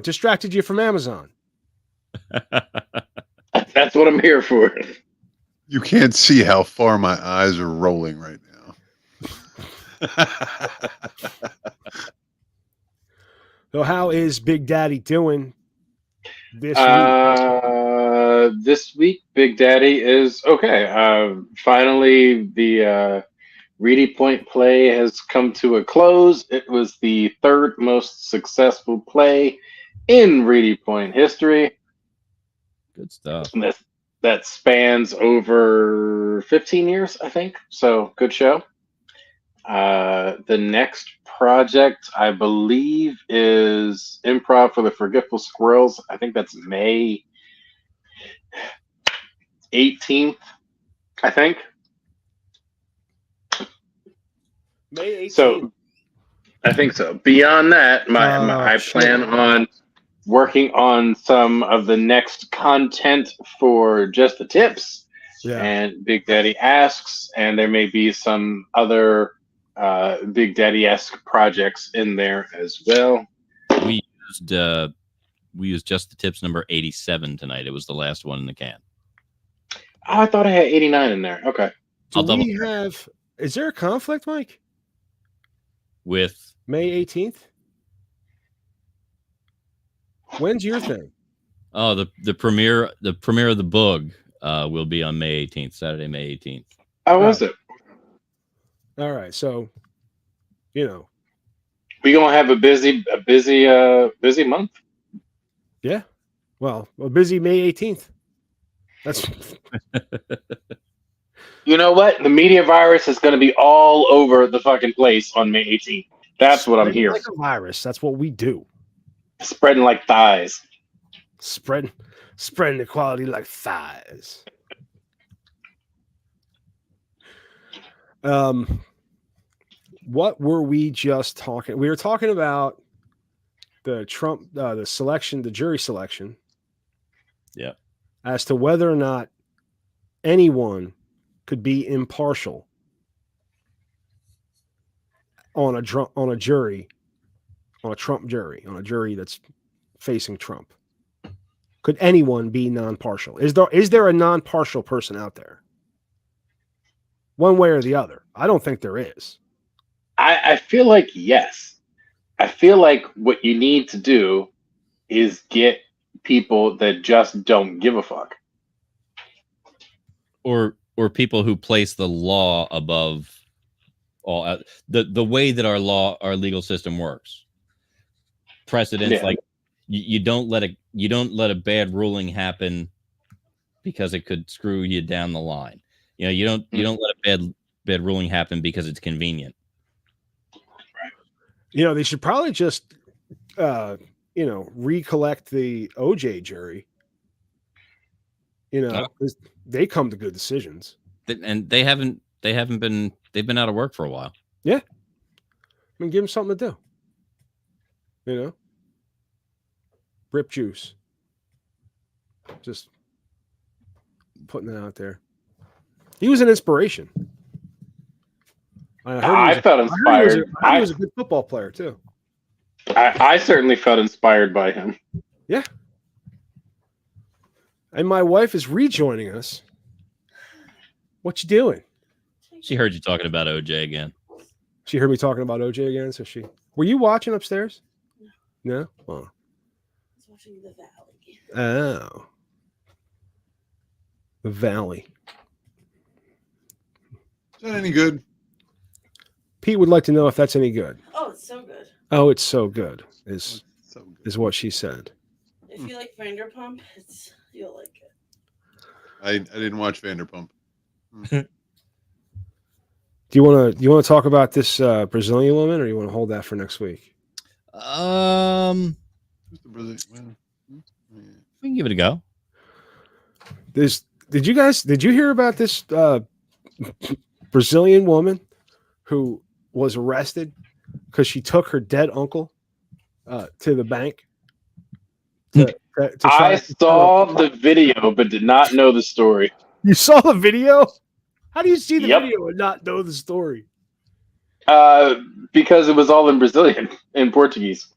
distracted you from Amazon. That's what I'm here for. You can't see how far my eyes are rolling right now. So how is Big Daddy doing this week? This week, Big Daddy is okay. Finally, the Reedy Point play has come to a close. It was the third most successful play in Reedy Point history. Good stuff. And that spans over 15 years, I think. So good show. The next project, I believe, is Improv for the Forgetful Squirrels. I think that's May 18th, I think. May 18th. So I think so. Beyond that, I plan on working on some of the next content for Just the Tips and Big Daddy Asks, and there may be some other Big Daddy-esque projects in there as well. We used Just the Tips number 87 tonight. It was the last one in the can. Oh, I thought I had 89 in there. Okay. Is there a conflict, Mike? With May 18th? When's your thing? Oh, the premiere of the Boog will be on May 18th, Saturday, May 18th. How was it? All right, so we're gonna have a busy month. Yeah, well, a busy May 18th. That's You know what? The media virus is gonna be all over the fucking place on May 18th. That's what I'm hearing. Like a virus. That's what we do. Spreading like thighs. Spreading equality like thighs. What were we just talking? We were talking about the Trump, the selection, the jury selection. Yeah. As to whether or not anyone could be impartial on a jury, on a Trump jury, on a jury that's facing Trump. Could anyone be non-partial? Is there a non-partial person out there? One way or the other. I don't think there is. I feel like yes. I feel like what you need to do is get people that just don't give a fuck. Or people who place the law above all the way that our legal system works. Precedents like you don't let a bad ruling happen because it could screw you down the line. You don't let a bad ruling happen because it's convenient. They should probably just recollect the OJ jury. They come to good decisions. And they've been out of work for a while. Yeah. Give them something to do. Rip juice. Just putting that out there. He was an inspiration. I felt inspired. He was a good football player too. I certainly felt inspired by him. Yeah. And my wife is rejoining us. What you doing? She heard you talking about OJ again. She heard me talking about OJ again. So were you watching upstairs? No. Oh. I was watching The Valley. Oh. The Valley. Is that any good? Pete would like to know if that's any good. Oh, it's so good. Oh, it's so good. Is what she said. If you like Vanderpump, you'll like it. I didn't watch Vanderpump. Do you want to talk about this Brazilian woman, or you want to hold that for next week? We can give it a go. Did you hear about this Brazilian woman who was arrested because she took her dead uncle to the bank? I saw the video, but did not know the story. You saw the video? How do you see the video and not know the story? Because it was all in Brazilian, in Portuguese.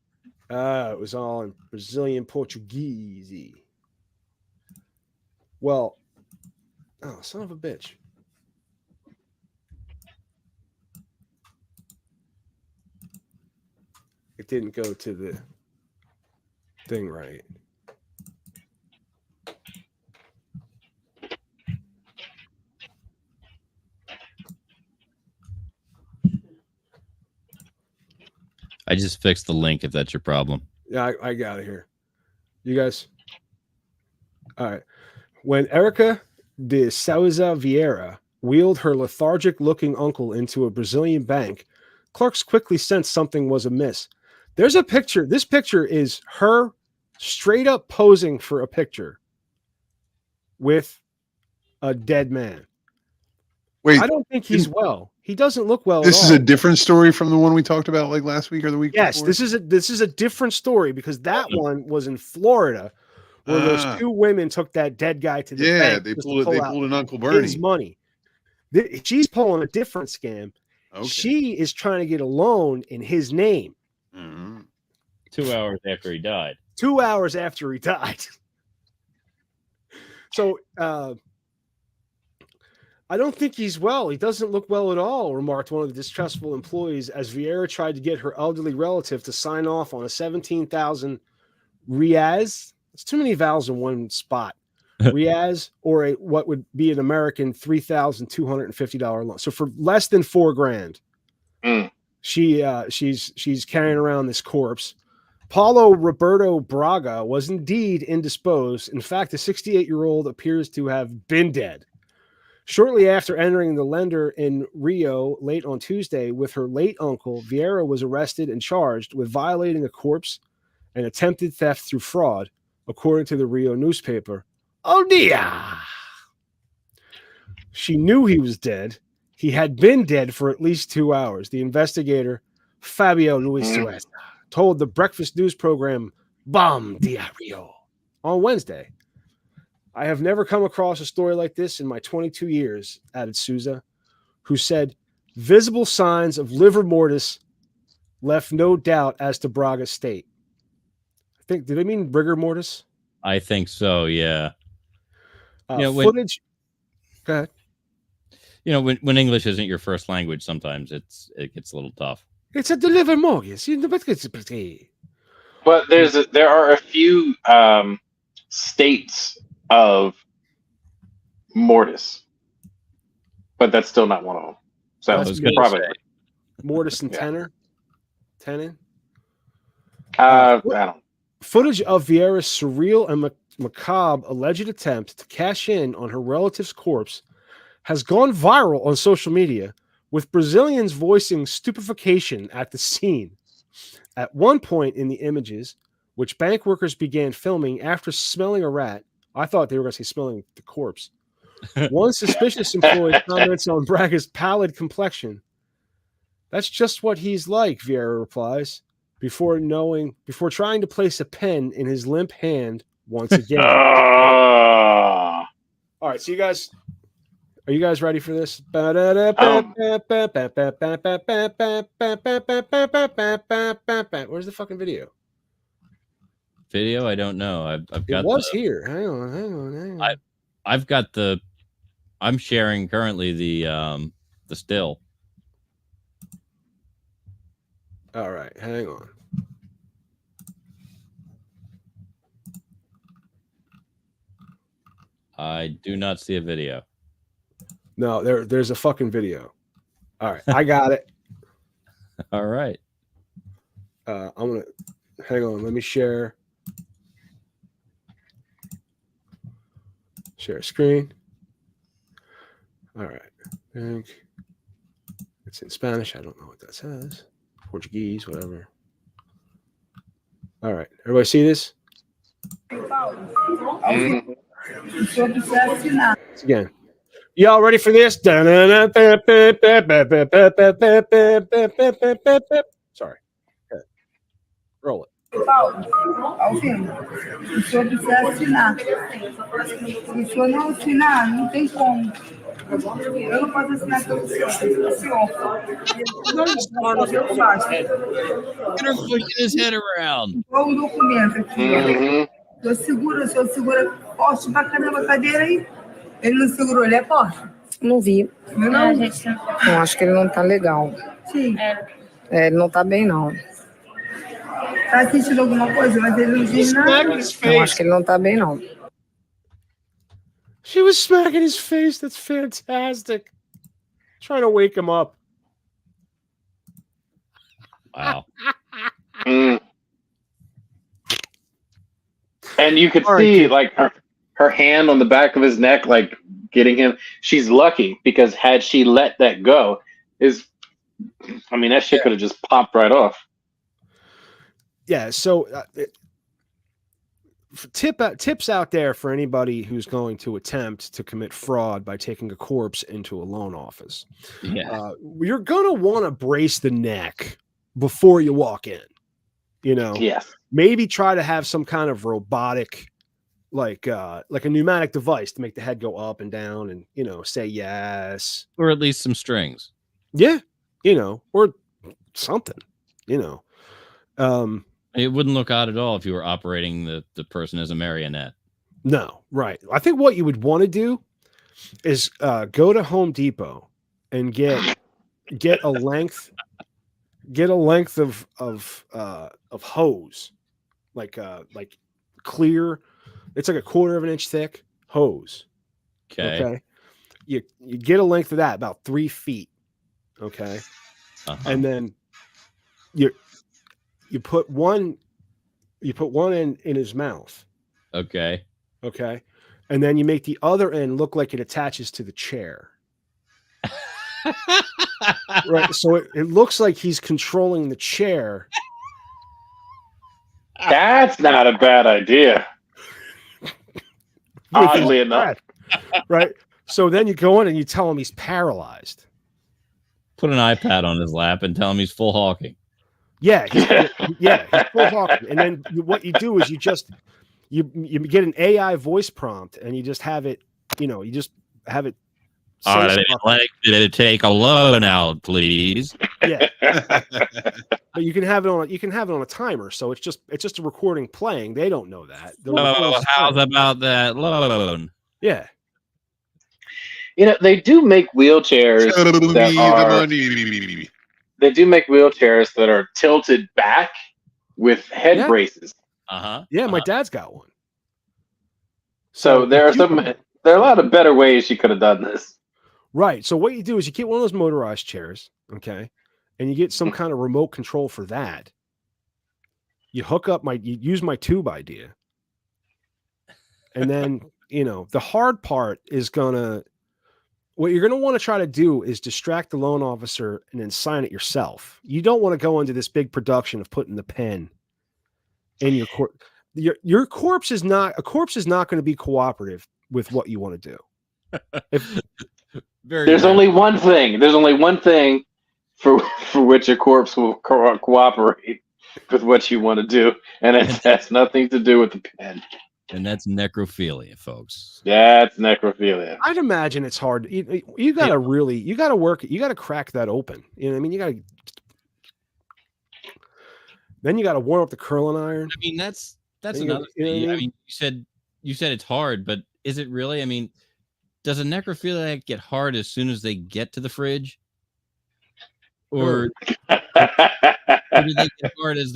It was all in Brazilian Portuguese. Well, son of a bitch. It didn't go to the thing right. I just fixed the link if that's your problem. Yeah, I got it here. You guys. All right. When Erica de Souza Vieira wheeled her lethargic-looking uncle into a Brazilian bank, clerks quickly sensed something was amiss. There's a picture. This picture is her straight up posing for a picture with a dead man. Wait, I don't think he's well. He doesn't look well This at is all. a different story from the one we talked about like last week or the week Yes, before? this is a different story because that one was in Florida where those two women took that dead guy to the bank. they just pulled to it. They out pulled an Uncle Bernie. his money. She's pulling a different scam. Okay. She is trying to get a loan in his name. 2 hours after he died. 2 hours after he died. So I don't think he's well. He doesn't look well at all, remarked one of the distrustful employees as Vieira tried to get her elderly relative to sign off on a 17,000 Riaz. It's too many vowels in one spot. Riaz, or what would be an American $3,250 loan. So for less than $4,000, she's carrying around this corpse. Paulo Roberto Braga was indeed indisposed. In fact, the 68-year-old appears to have been dead. Shortly after entering the lender in Rio late on Tuesday with her late uncle, Vieira was arrested and charged with violating a corpse and attempted theft through fraud, according to the Rio newspaper. Oh, dia! She knew he was dead. He had been dead for at least 2 hours. The investigator, Fabio Luis Suez, told the breakfast news program Bom Dia Rio on Wednesday. I have never come across a story like this in my 22 years, added Souza, who said visible signs of livor mortis left no doubt as to Braga's state. I think, did they mean rigor mortis? I think so, yeah. Footage. Go ahead. You know, when English isn't your first language, sometimes it gets a little tough. It's a deliver mortis. But there are a few states of mortis, but that's still not one of them. So I was gonna probably say, mortis and tenor. Tenon. I don't. Footage of Vieira's surreal and macabre alleged attempt to cash in on her relative's corpse has gone viral on social media, with Brazilians voicing stupefaction at the scene. At one point in the images, which bank workers began filming after smelling a rat, I thought they were going to say smelling the corpse. One suspicious employee comments on Braga's pallid complexion. That's just what he's like, Vieira replies, before trying to place a pen in his limp hand once again. All right, so are you guys ready for this? Where's the fucking video? Video? I don't know. I've got. It was here. Hang on. I've got the. I'm sharing currently the still. All right, hang on. I do not see a video. No, there's a fucking video. All right, I got it. All right. I'm gonna hang on. Let me share screen. All right. I think it's in Spanish. I don't know what that says. Portuguese, whatever. All right. Everybody see this? Again. Y'all ready for this? Sorry. Okay. Roll it. Alvino, se o senhor quiser assinar. Se o senhor não assinar, não tem como. Eu não posso assinar pelo senhor. Eu faço. Get her pushing his head around. Igual documento aqui. O senhor segura forte pra caramba a cadeira aí. Ele não segurou, ele é forte? Não vi. Não? Eu acho que ele não tá legal. Sim. Ele não tá bem, não. Tá sentindo alguma coisa, mas ele não diz nada. Eu acho que ele não tá bem, não. She was smacking his face. That's fantastic. Trying to wake him up. Wow. And you could All right, see kid. like her hand on the back of his neck, like getting him. She's lucky because had she let that go, that shit could have just popped right off. Yeah. So tips out there for anybody who's going to attempt to commit fraud by taking a corpse into a loan office. Yeah. You're going to want to brace the neck before you walk in. Yes. Maybe try to have some kind of robotic, like a pneumatic device to make the head go up and down and, say yes. Or at least some strings. Yeah. Or something, It wouldn't look odd at all if you were operating the person as a marionette. No, right. I think what you would want to do is go to Home Depot and get a length of hose, like clear. It's like a 1/4 of an inch thick hose. Okay. You get a length of that about 3 feet. Okay. And then you put one in his mouth. Okay. Okay. And then you make the other end look like it attaches to the chair. Right. So it looks like he's controlling the chair. That's not a bad idea. Oddly enough. Right. So then you go in and you tell him he's paralyzed. Put an iPad on his lap and tell him he's full hawking. Yeah. He's full hawking. And then what you do is you get an AI voice prompt and you just have it, you just have it. I'd like to take a loan out, please. Yeah. But you can have it on a timer, so it's just a recording playing. They don't know that. How's about that loan? Yeah. They do make wheelchairs that are tilted back with head braces. Yeah, my dad's got one. So there are a lot of better ways you could have done this. Right. So what you do is you get one of those motorized chairs, okay, and you get some kind of remote control for that. You hook up you use my tube idea. And then, the hard part is what you're going to want to try to do is distract the loan officer and then sign it yourself. You don't want to go into this big production of putting the pen in your corpse. Your corpse is not going to be cooperative with what you want to do. There's only one thing for which a corpse will cooperate with what you want to do, and it has nothing to do with the pen. And that's necrophilia, folks. That's necrophilia. I'd imagine it's hard. You got to you got to work. You got to crack that open. You know what I mean? You got to. Then you got to warm up the curling iron. I mean, that's another thing. I mean, you said it's hard, but is it really? I mean, does a necrophiliac get hard as soon as they get to the fridge, or do they get hard as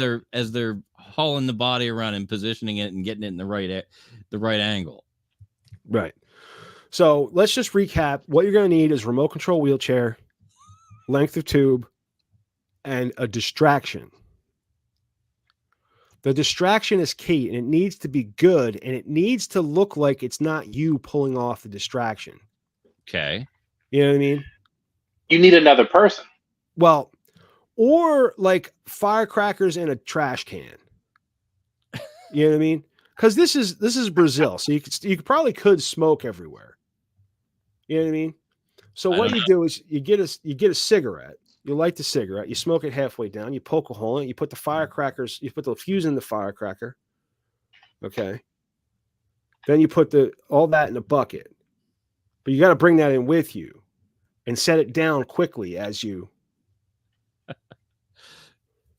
they're hauling the body around and positioning it and getting it in the right angle? Right. So let's just recap. What you're going to need is remote control wheelchair, length of tube, and a distraction. The distraction is key, and it needs to be good, and it needs to look like it's not you pulling off the distraction. Okay. You know what I mean? You need another person. Well, or like firecrackers in a trash can. You know what I mean? Because this is Brazil, so you probably could smoke everywhere. You know what I mean? So what you do is you get a cigarette. You light the cigarette, you smoke it halfway down, you poke a hole in it, you put the firecrackers, you put the fuse in the firecracker. Okay. Then you put all that in a bucket. But you got to bring that in with you and set it down quickly as you.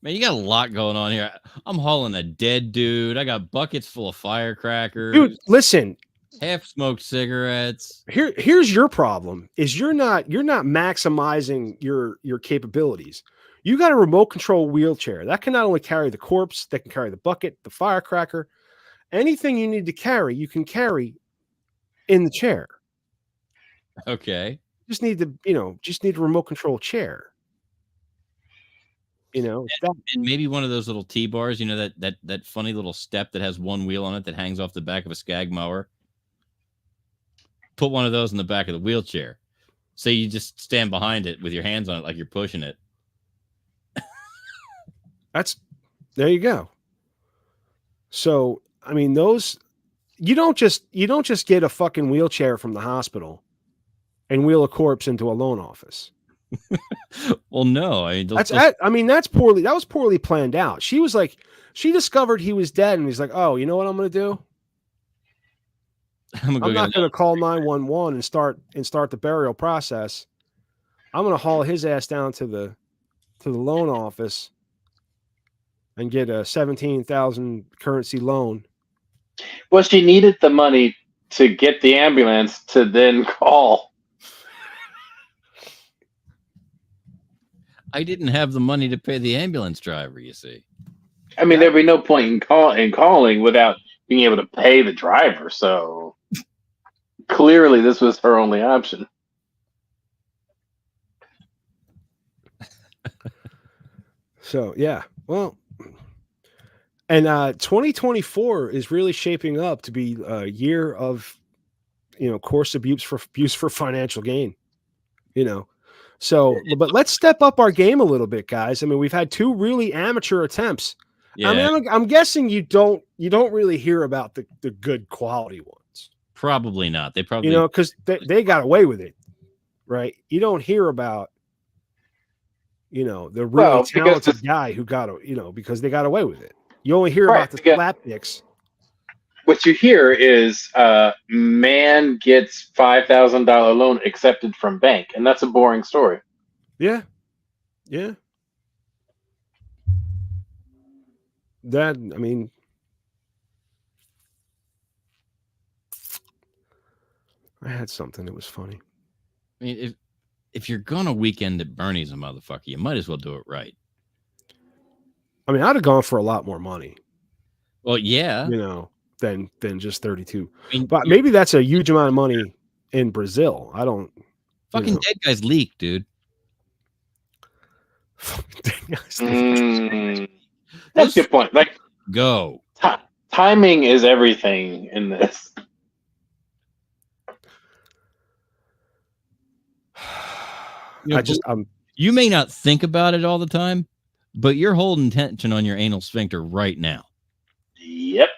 Man, you got a lot going on here. I'm hauling a dead dude. I got buckets full of firecrackers. Dude, listen. Half-smoked cigarettes. Here's your problem: is you're not maximizing your capabilities. You got a remote control wheelchair that can not only carry the corpse, that can carry the bucket, the firecracker, anything you need to carry, you can carry in the chair. Okay. Just need a remote control chair. You know, and maybe one of those little T-bars, you know, that funny little step that has one wheel on it that hangs off the back of a Skag mower. Put one of those in the back of the wheelchair. So you just stand behind it with your hands on it like you're pushing it. There you go. So, I mean, those you don't just get a fucking wheelchair from the hospital and wheel a corpse into a loan office. Well, no, I mean, that was poorly planned out. She was like, she discovered he was dead, and he's like, oh, you know what I'm going to do? I'm not going to call 911 and start the burial process. I'm going to haul his ass down to the loan office and get a 17,000 currency loan. Well, she needed the money to get the ambulance to then call. I didn't have the money to pay the ambulance driver, you see. I mean, there'd be no point in calling without being able to pay the driver. So clearly this was her only option. So, yeah. Well, and 2024 is really shaping up to be a year of, you know, coarse abuse for financial gain, you know. So, but let's step up our game a little bit, guys. I mean, we've had 2 really amateur attempts. Yeah. I mean, I'm guessing you don't really hear about the good quality ones. Probably not. They probably, you know, because they got away with it, right? You don't hear about, you know, the really talented guy who got, you know, because they got away with it. You only hear about the slapdicks. What you hear is man gets $5,000 loan accepted from bank, and that's a boring story. Yeah. Yeah. That, I mean, I had something that was funny. I mean, if you're gonna weekend at Bernie's, a motherfucker, you might as well do it right. I mean, I'd have gone for a lot more money. Well, yeah, you know, than just 32. I mean, but maybe that's a huge amount of money in Brazil. I don't. Fucking dead guys leak, dude. Fucking dead guys leak. That's a good point. Like, go. Timing is everything in this. You may not think about it all the time, but you're holding tension on your anal sphincter right now. Yep.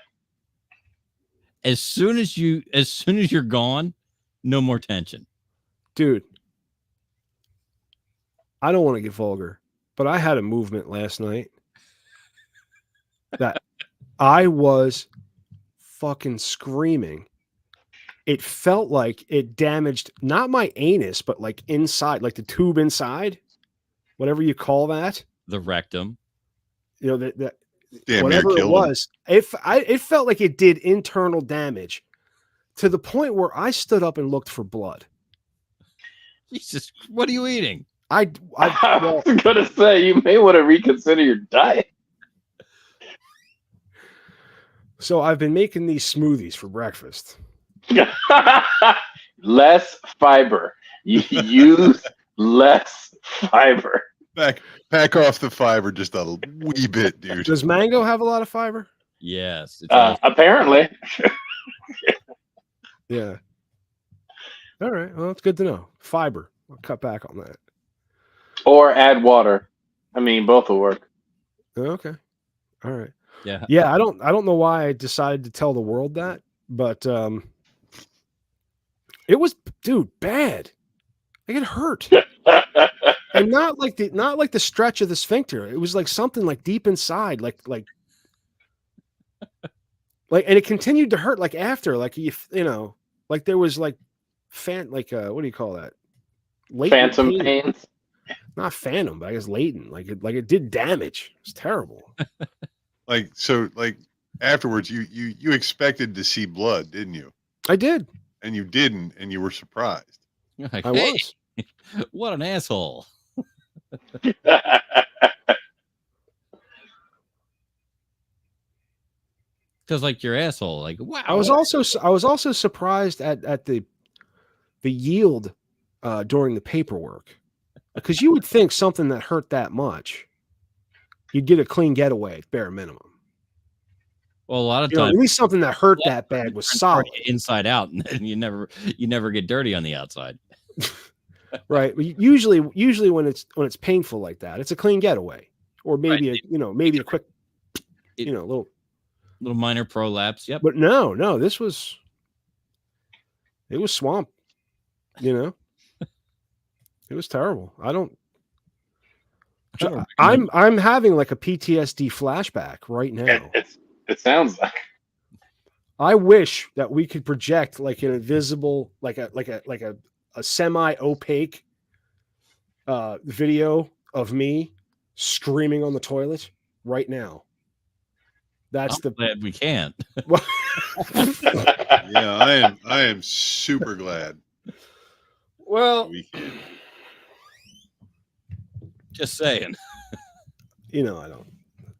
As soon as you're gone, no more tension. Dude, I don't want to get vulgar, but I had a movement last night that I was fucking screaming. It felt like it damaged not my anus, but like inside, like the tube inside, whatever you call that. The rectum. You know, that whatever it was. It felt like it did internal damage to the point where I stood up and looked for blood. Jesus, what are you eating? I was gonna say, you may want to reconsider your diet. So I've been making these smoothies for breakfast. Less fiber. You use less fiber. Back off the fiber just a wee bit, dude. Does mango have a lot of fiber? Yes. Apparently. Yeah. All right. Well, it's good to know. Fiber. I'll cut back on that. Or add water. I mean, both will work. Okay. All right. Yeah. Yeah. I don't know why I decided to tell the world that, but it was, dude, bad. Like it hurt. And not like the stretch of the sphincter. It was like something like deep inside, like, and it continued to hurt like after, like you know, like there was like what do you call that? Latent phantom pains. Not phantom, but I guess latent. Like it did damage. It's terrible. Like afterwards, you expected to see blood, didn't you? I did, and you didn't, and you were surprised. Like, I was. What an asshole. Because like your asshole, like wow. I was also surprised at the yield during the paperwork, because you would think something that hurt that much you'd get a clean getaway at bare minimum. Well, a lot of You know, times, at least something that hurt that bad was solid. inside out, and then you never get dirty on the outside. Right. Usually when it's painful like that, it's a clean getaway, or maybe a quick, little minor prolapse. Yep. But no, it was swamp. It was terrible. I'm having like a PTSD flashback right now. It sounds like. I wish that we could project like an invisible, like a semi-opaque video of me screaming on the toilet right now. I'm glad we can't. Yeah, I am super glad. Well, we can. Just saying. I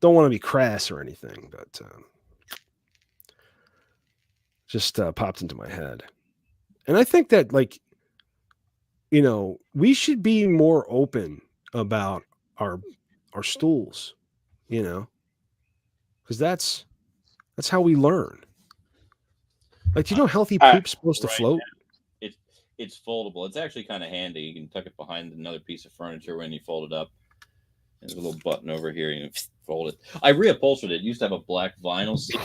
don't want to be crass or anything, but just popped into my head. And I think that, like, we should be more open about our stools, because that's how we learn. Like, healthy poop's supposed to float? It's foldable. It's actually kind of handy. You can tuck it behind another piece of furniture when you fold it up. There's a little button over here. You can fold it. I reupholstered it. It used to have a black vinyl seat.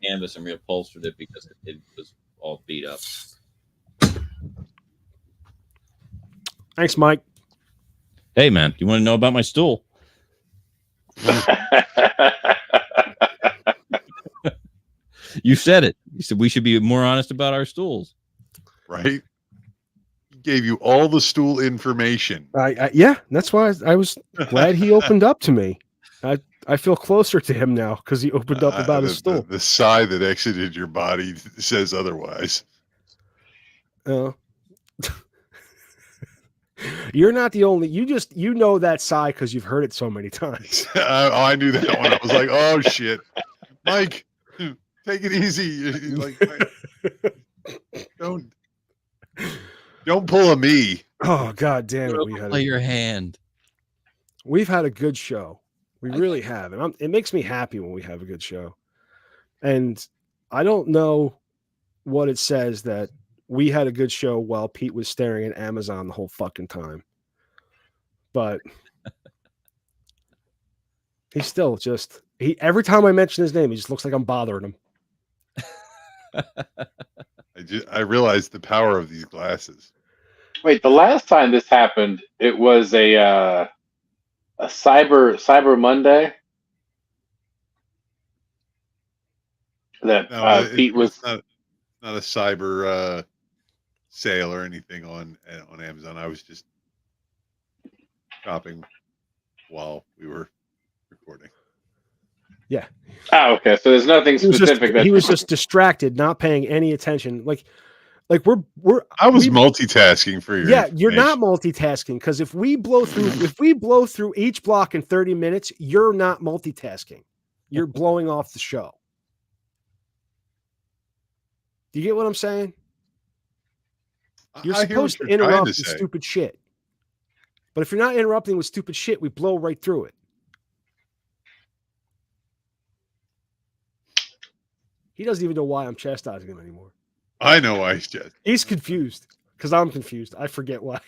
Canvas and reupholstered it because it was all beat up. Thanks, Mike. Hey, man, you want to know about my stool? You said it. You said we should be more honest about our stools. Right? He gave you all the stool information. Yeah, that's why I was glad he opened up to me. I feel closer to him now because he opened up about his stool. The sigh that exited your body says otherwise. You're not the only. You know that sigh because you've heard it so many times. I knew that one. I was like, oh shit, Mike, take it easy. Like, don't pull a me. Oh god damn it! Play your hand. We've had a good show. We really have, and it makes me happy when we have a good show. And I don't know what it says that we had a good show while Pete was staring at Amazon the whole fucking time. But he's still every time I mention his name, he just looks like I'm bothering him. I realized the power of these glasses. Wait, the last time this happened, it was a Cyber Monday. That Pete was not a cyber sale or anything on Amazon. I was just shopping while we were recording. Yeah. Oh, okay. So there's nothing specific. He was just distracted, not paying any attention. Like we're. I was multitasking for you. Yeah, you're not multitasking because if we blow through each block in 30 minutes, you're not multitasking. You're blowing off the show. Do you get what I'm saying? You're supposed to interrupt with stupid shit. But if you're not interrupting with stupid shit, we blow right through it. He doesn't even know why I'm chastising him anymore. I know why he's chastising. He's confused because I'm confused. I forget why.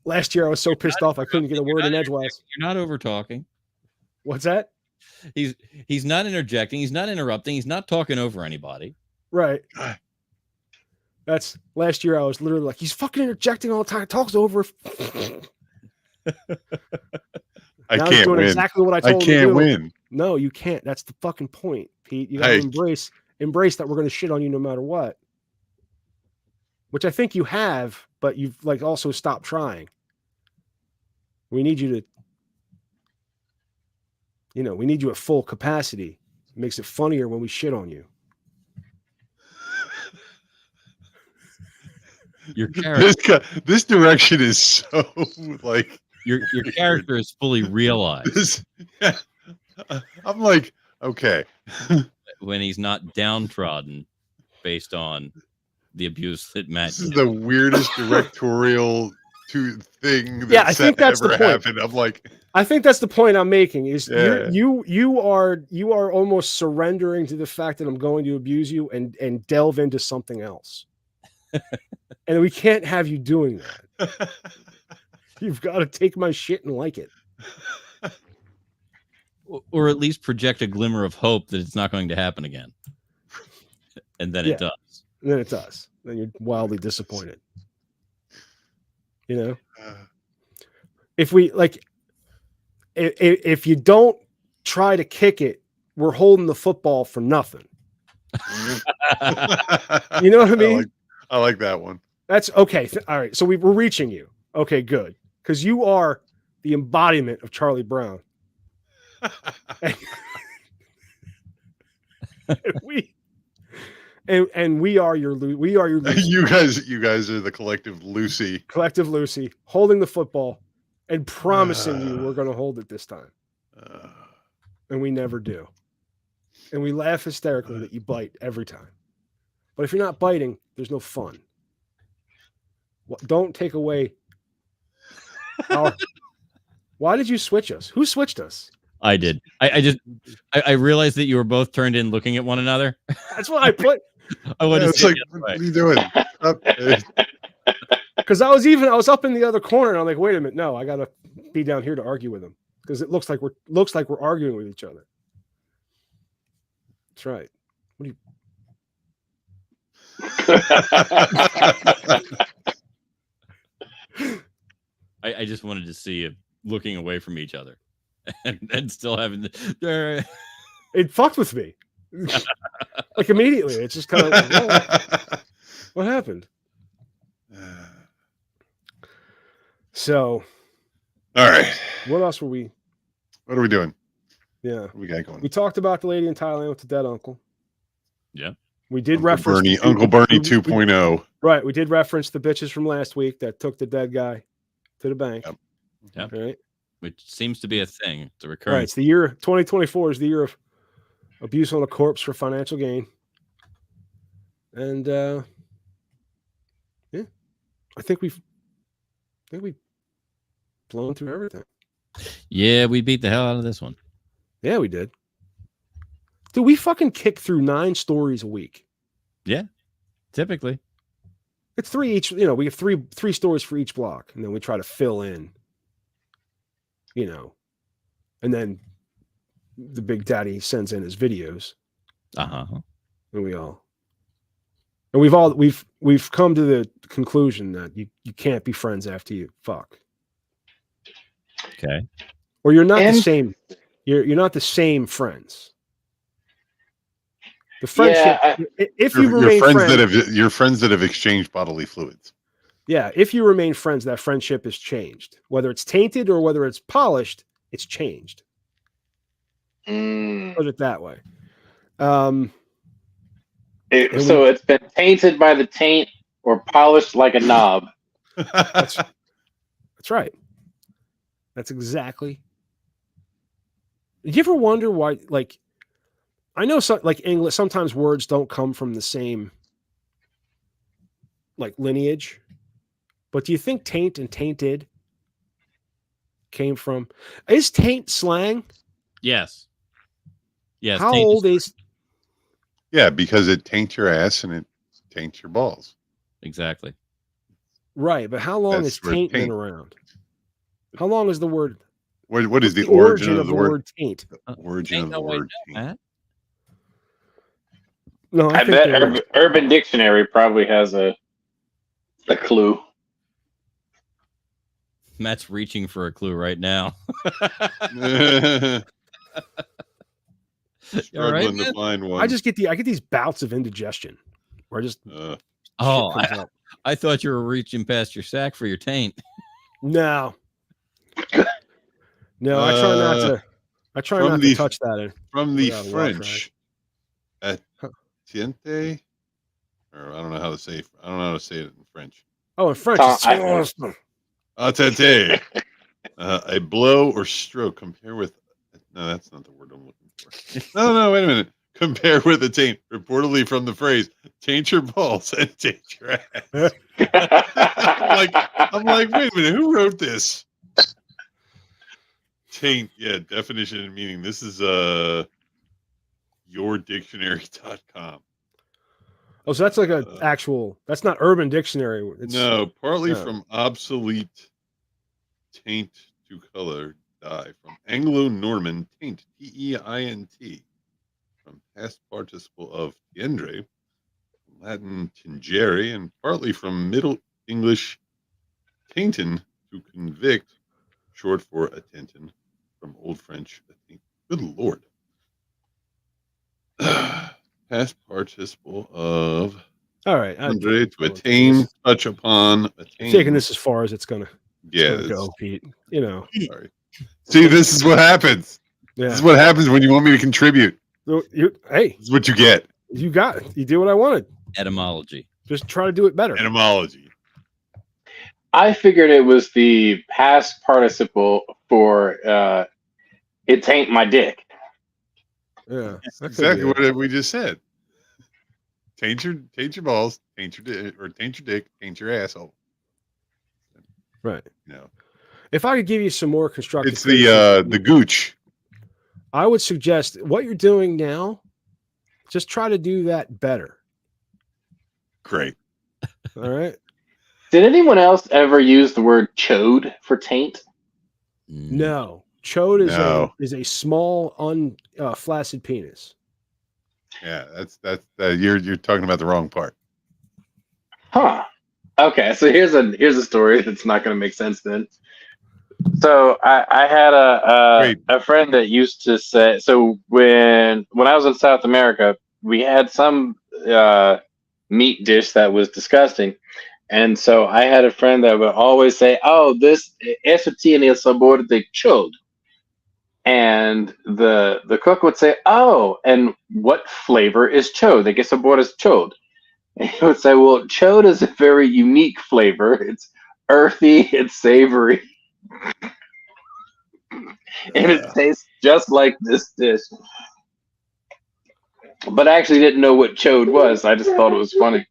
Last year I was so pissed off I couldn't get a word in edgewise. You're not over talking. What's that? He's not interjecting. He's not interrupting. He's not talking over anybody. Right. That's last year. I was literally like, he's fucking interjecting all the time. Talks over. I can't win. Exactly what I told him. I can't win. No, you can't. That's the fucking point, Pete. You gotta embrace that we're gonna shit on you no matter what. Which I think you have, but you've also stopped trying. We need you to, we need you at full capacity. It makes it funnier when we shit on you. Your character. This direction is so your character is fully realized. I'm like, okay. When he's not downtrodden based on the abuse that Matt. This is the weirdest directorial thing that I think that's ever the point. happened. I'm like, I think that's the point I'm making. Is Yeah. you are almost surrendering to the fact that I'm going to abuse you and delve into something else, and we can't have you doing that. You've got to take my shit and like it. Or at least project a glimmer of hope that it's not going to happen again. And then it does. And then it does. Then you're wildly disappointed. You know? If we if you don't try to kick it, we're holding the football for nothing. You know what I mean? I like that one. That's okay. All right. So we're reaching you. Okay, good. Because you are the embodiment of Charlie Brown. And we are your Lucy. You guys are the collective Lucy. Collective Lucy holding the football and promising you we're going to hold it this time. And we never do. And we laugh hysterically that you bite every time. But if you're not biting, there's no fun. Don't take away our... Why did you switch us? Who switched us? I did. I realized that you were both turned in looking at one another. That's what I put. I wanted to say, what are you doing? Because I was up in the other corner and I'm like, wait a minute, no, I gotta be down here to argue with him because it looks like we're arguing with each other. That's right. What do you? I just wanted to see you looking away from each other. And still having the it fucked with me like immediately. It's just kind of like, what happened? So, all right. What else were we? What are we doing? Yeah, what we got going. We talked about the lady in Thailand with the dead uncle. Yeah, we did Uncle reference Uncle Bernie 2.0. Right, we did reference the bitches from last week that took the dead guy to the bank. Yep. Right. Which seems to be a thing. It's a recurring. Right. It's the year 2024 is the year of abuse on a corpse for financial gain. And yeah, I think we've blown through everything. Yeah, we beat the hell out of this one. Yeah, we did. Dude, we fucking kick through 9 stories a week. Yeah, typically. It's 3 each. You know, we have three stories for each block, and then we try to fill in. You know, and then the Big Daddy sends in his videos. And we've come to the conclusion that you can't be friends after you fuck. Okay. Or you're not the same. You're not the same friends. The friendship. If you remain friends, your friends that have exchanged bodily fluids. Yeah, if you remain friends, that friendship has changed. Whether it's tainted or whether it's polished, it's changed. Put it that way. So it's been tainted by the taint or polished like a knob. That's right. That's exactly. Did you ever wonder why? Like, I know, like English, sometimes words don't come from the same like lineage. But do you think taint and tainted came from? Is taint slang? Yes. Yes. How old is? Yeah, because it taints your ass and it taints your balls. Exactly. Right, but how long has taint been around? How long is the word? What is the origin of the word taint? The origin of the word taint. No, I bet Urban Dictionary probably has a clue. Matt's reaching for a clue right now. Struggling to find one. I just get these bouts of indigestion, where I just I thought you were reaching past your sack for your taint. No, I try not to. I try not to touch that. From the French, atiente, or I don't know how to say. I don't know how to say it in French. Oh, in French, attente. A blow or stroke. Compare with. No, that's not the word I'm looking for. No, wait a minute. compare with a taint, reportedly from the phrase "taint your balls and taint your ass." I'm like, wait a minute, who wrote this? Taint, yeah, definition and meaning. This is yourdictionary.com. Oh, so that's like an actual. That's not Urban Dictionary. It's, no, partly from obsolete taint to color dye, from Anglo-Norman taint, T-E-I-N-T, from past participle of tiendre, Latin tingere, and partly from Middle English taintin, to convict, short for attentin, from Old French attaint. Good Lord. Past participle of all right, to attain, touch upon, attain. Taking this as far as it's gonna yeah, go, Pete. You know. Sorry. See, this is what happens. Yeah. This is what happens when you want me to contribute. Hey, this is what you get. You got it. You did what I wanted. Etymology. Just try to do it better. Etymology. I figured it was the past participle for it taint my dick. Yeah, that's exactly what we just said. Taint your balls, taint your dick, taint your asshole. Right. No. If I could give you some more constructive, it's the gooch. I would suggest what you're doing now. Just try to do that better. Great. All right. Did anyone else ever use the word chode for taint? No. Chode is a small, flaccid penis. Yeah, that's you're talking about the wrong part. Huh. Okay, so here's a story that's not going to make sense then. So I had a friend that used to say, so when I was in South America, we had some meat dish that was disgusting. And so I had a friend that would always say, "Oh, eso tiene el sabor de chode." And the cook would say, "Oh, and what flavor is chode? ¿De qué sabor es chode?" And he would say, "Well, chode is a very unique flavor. It's earthy, it's savory, and it tastes just like this dish." But I actually didn't know what chode was. I just thought it was funny.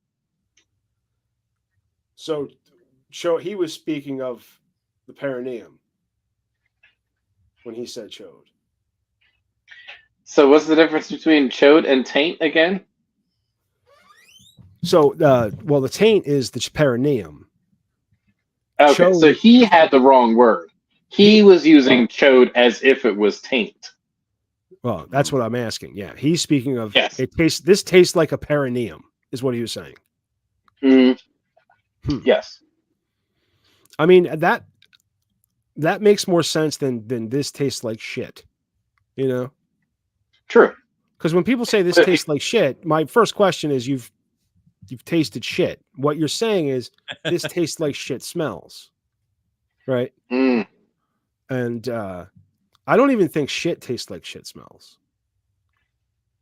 So, he was speaking of the perineum when he said chode. So what's the difference between chode and taint again? So, the taint is the perineum. Okay, chode, so he had the wrong word. He was using chode as if it was taint. Well, that's what I'm asking. Yeah, he's speaking of This tastes like a perineum, is what he was saying. Mm-hmm. Yes. I mean, that makes more sense than this tastes like shit. You know? True. Because when people say this tastes like shit, my first question is you've tasted shit. What you're saying is this tastes like shit smells. Right? Mm. And I don't even think shit tastes like shit smells.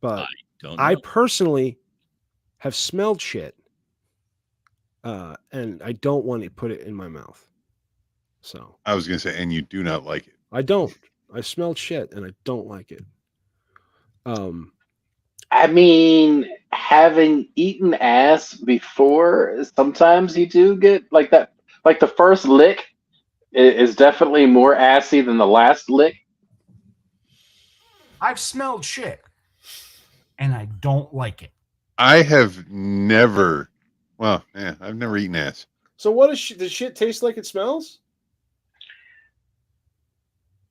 But I personally have smelled shit. And I don't want to put it in my mouth. So I was going to say, and you do not like it. I don't. I smelled shit and I don't like it. I mean, having eaten ass before, sometimes you do get like that. Like the first lick is definitely more assy than the last lick. I've smelled shit and I don't like it. I have never. Well, yeah, I've never eaten ass. So what does shit taste like it smells?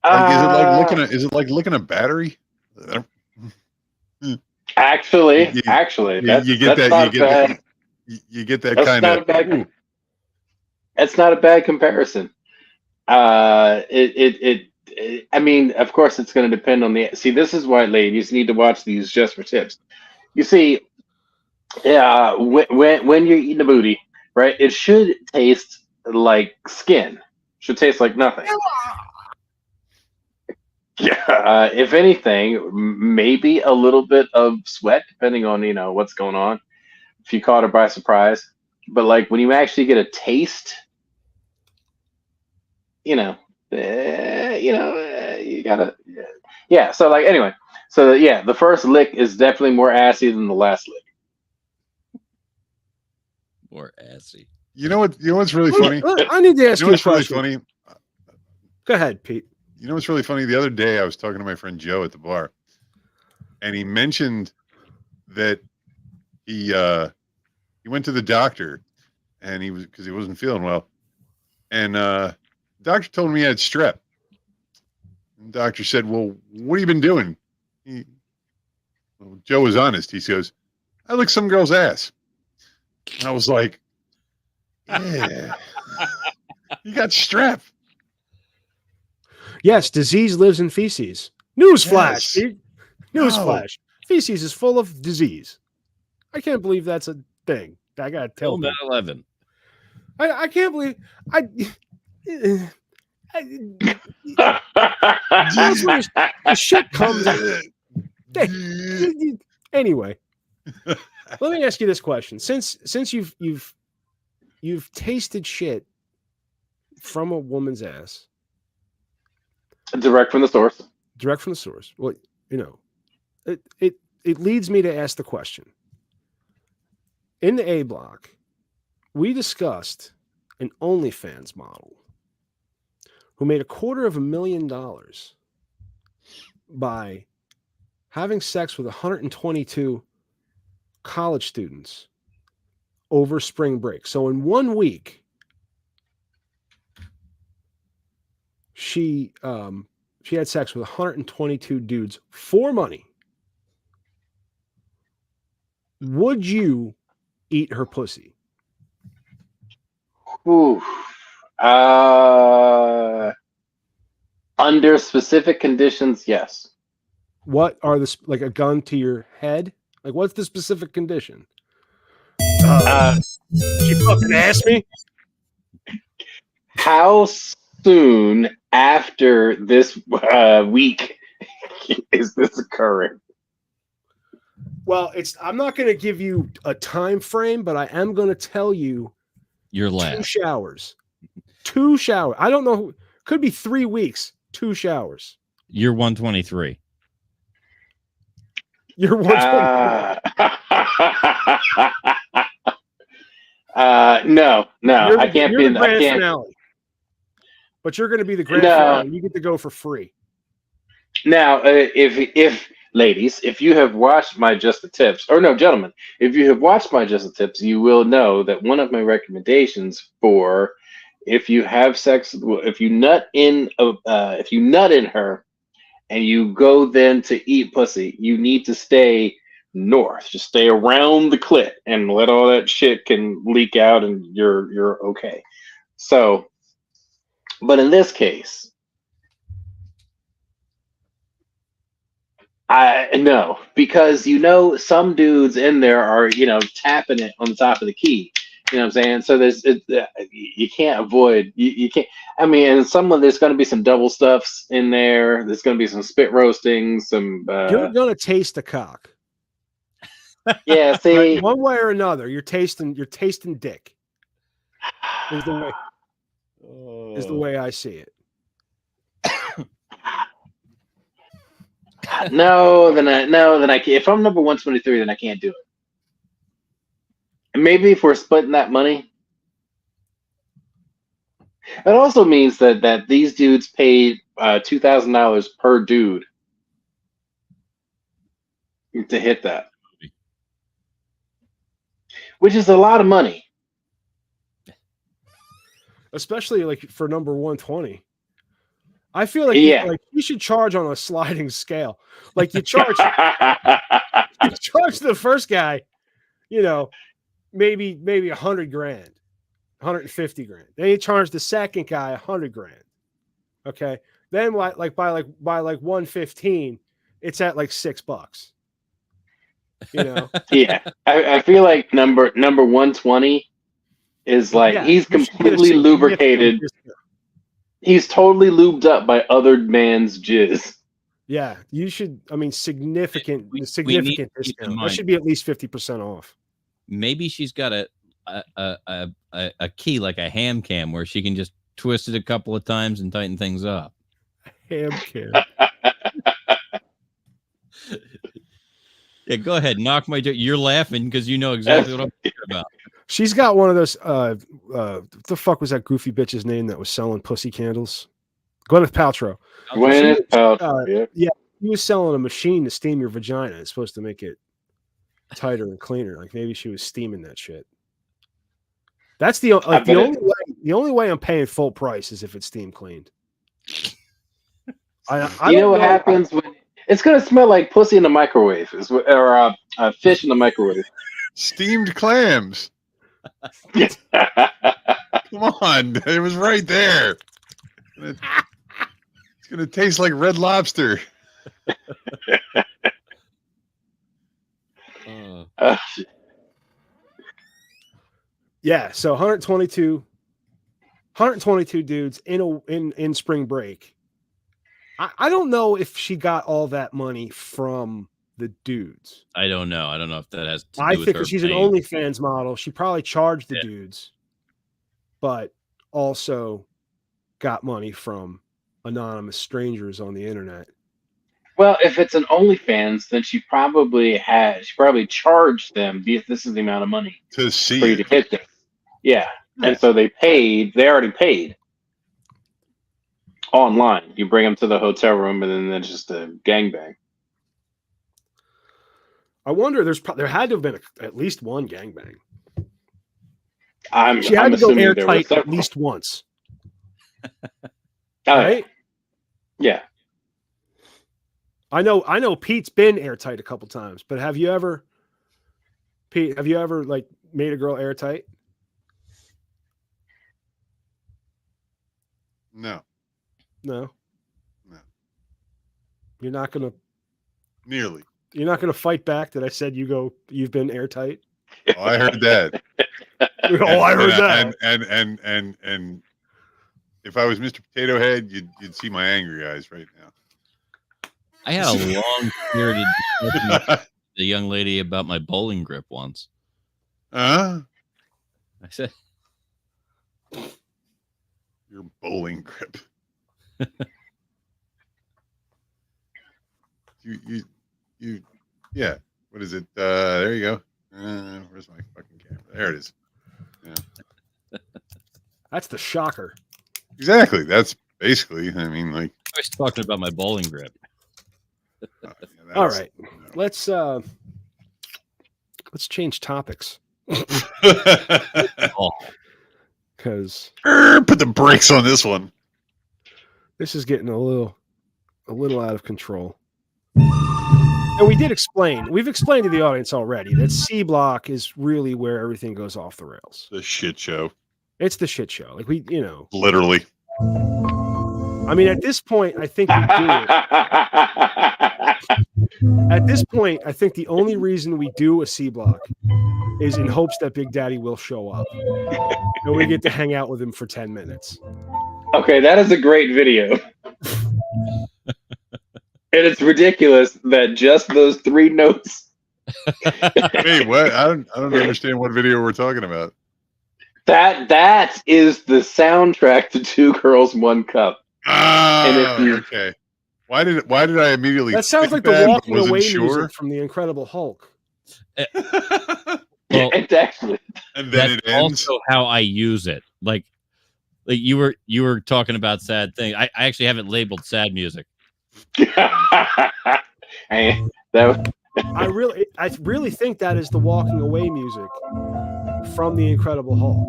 Like, is it like licking a battery? Actually, you get that that's kind not of. A bad, it's not a bad comparison. I mean, of course, it's going to depend on the. See, this is why ladies need to watch these just for tips. You see. Yeah, when you're eating a booty, right? It should taste like skin. Should taste like nothing. Yeah, if anything, maybe a little bit of sweat, depending on what's going on. If you caught her by surprise, but like when you actually get a taste, you gotta. Yeah. So like anyway, So yeah, the first lick is definitely more assy than the last lick. More assy. You know what? You know what's really funny? I need to ask you, what's a question. really funny? Go ahead, Pete. You know what's really funny? The other day I was talking to my friend Joe at the bar, and he mentioned that he went to the doctor, and because he wasn't feeling well, and the doctor told him he had strep. And the doctor said, "Well, what have you been doing?" Joe was honest. He goes, "I licked some girl's ass." And I was like, "Yeah, you got strep." Yes, disease lives in feces. Newsflash. Yes. Newsflash. Feces is full of disease. I can't believe that's a thing. I gotta tell you. 11. I can't believe the shit comes out. Anyway, let me ask you this question: since you've tasted shit from a woman's ass, direct from the source. Direct from the source. Well, you know, it leads me to ask the question. In the A block, we discussed an OnlyFans model who made $250,000 by having sex with 122 college students over spring break. So in 1 week, she had sex with 122 dudes for money. Would you eat her pussy? Ooh. Under specific conditions, yes. What are the like a gun to your head? Like, what's the specific condition? She fucking asked me. How soon after this week is this occurring? Well, I'm not going to give you a time frame, but I am going to tell you your 2 last showers. 2 showers. I don't know. Could be 3 weeks. 2 showers. You're 123. You're 123. No, I can't you're be. The grand I can't. finale. But you're going to be the grand finale. You get to go for free. Now, if ladies, if you have watched my Just the Tips, or no, gentlemen, if you have watched my Just the Tips, you will know that one of my recommendations for if you have sex, if you nut in her, and you go then to eat pussy, you need to stay north. Just stay around the clit and let all that shit can leak out, and you're okay. So, but in this case, no, because some dudes in there are tapping it on the top of the key. You know what I'm saying? So you can't avoid you can't. I mean, and there's going to be some double stuffs in there. There's going to be some spit roasting. Some you're going to taste the cock. Yeah, see, one way or another, you're tasting dick. Is the way I see it. No, then I can't. If I'm number 123, then I can't do it. And maybe if we're splitting that money, it also means that these dudes paid $2,000 per dude to hit that, which is a lot of money, especially like for number 120. I feel like you should charge on a sliding scale. Like you charge the first guy, maybe $100,000, $150,000. Then you charge the second guy $100,000. Okay. Then by 115, it's at like $6. Yeah. I feel like number 120 is like he's completely lubricated. He's totally lubed up by other man's jizz. Yeah, you should. I mean, significant discount. That should be at least 50% off. Maybe she's got a key like a ham cam where she can just twist it a couple of times and tighten things up. Ham cam. Yeah, go ahead. Knock my dick. You're laughing because you know exactly what I'm talking about. She's got one of those. What the fuck was that goofy bitch's name that was selling pussy candles? Gwyneth Paltrow. Gwyneth Paltrow. Yeah, he was selling a machine to steam your vagina. It's supposed to make it tighter and cleaner. Like maybe she was steaming that shit. That's the only way I'm paying full price is if it's steam cleaned. I you know what happens when it's gonna smell like pussy in the microwave, or fish in the microwave. Steamed clams. Come on, it was right there. It's gonna taste like Red Lobster. Yeah, so 122 dudes in spring break. I don't know if she got all that money from the dudes. I don't know. I don't know if that has to do I with think her she's paying. an OnlyFans model. She probably charged the dudes, but also got money from anonymous strangers on the internet. Well, if it's an OnlyFans, then she probably charged them because this is the amount of money to see for you to hit them. Yeah. And so they already paid online. You bring them to the hotel room and then it's just a gangbang. I wonder, there had to have been at least one gangbang. I'm She had to go assuming there were airtight at several. least once. Right? Yeah. I know Pete's been airtight a couple times, but have you ever like made a girl airtight? No. No. No. You're not gonna fight back that I said you've been airtight? Oh, I heard that. I heard that. And if I was Mr. Potato Head, you'd see my angry eyes right now. I had a long spirited discussion with the young lady about my bowling grip once. I said, your bowling grip. you yeah. What is it? There you go. Where's my fucking camera? There it is. Yeah. That's the shocker. Exactly. That's basically. I mean, like I was talking about my bowling grip. All right, let's change topics. Because put the brakes on this one. This is getting a little out of control. And we've explained to the audience already that C Block is really where everything goes off the rails. The shit show. It's the shit show. Like literally. I mean, at this point, I think we do it. At this point, I think the only reason we do a C Block is in hopes that Big Daddy will show up. And we get to hang out with him for 10 minutes. Okay, that is a great video. And it's ridiculous that just those 3 notes. Wait, what? I don't understand what video we're talking about. That is the soundtrack to 2 Girls, 1 Cup. Okay. Why did I immediately? That sounds like the walking away music from the Incredible Hulk. Well, it's actually, and then that's it ends. also how I use it. Like you were talking about sad things. I actually have it labeled sad music. I really think that is the walking away music from the Incredible Hulk.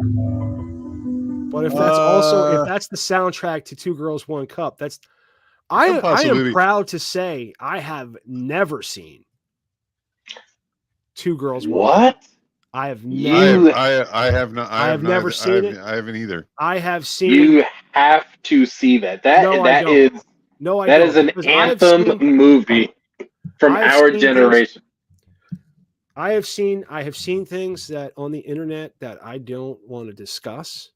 But if that's the soundtrack to 2 Girls, 1 Cup, I am proud to say I have never seen 2 Girls, 1 Cup. I have never. I have not. I have never seen it. I haven't either. I have seen. You have to see that. That is an anthem movie from our generation. I have seen things that on the internet that I don't want to discuss.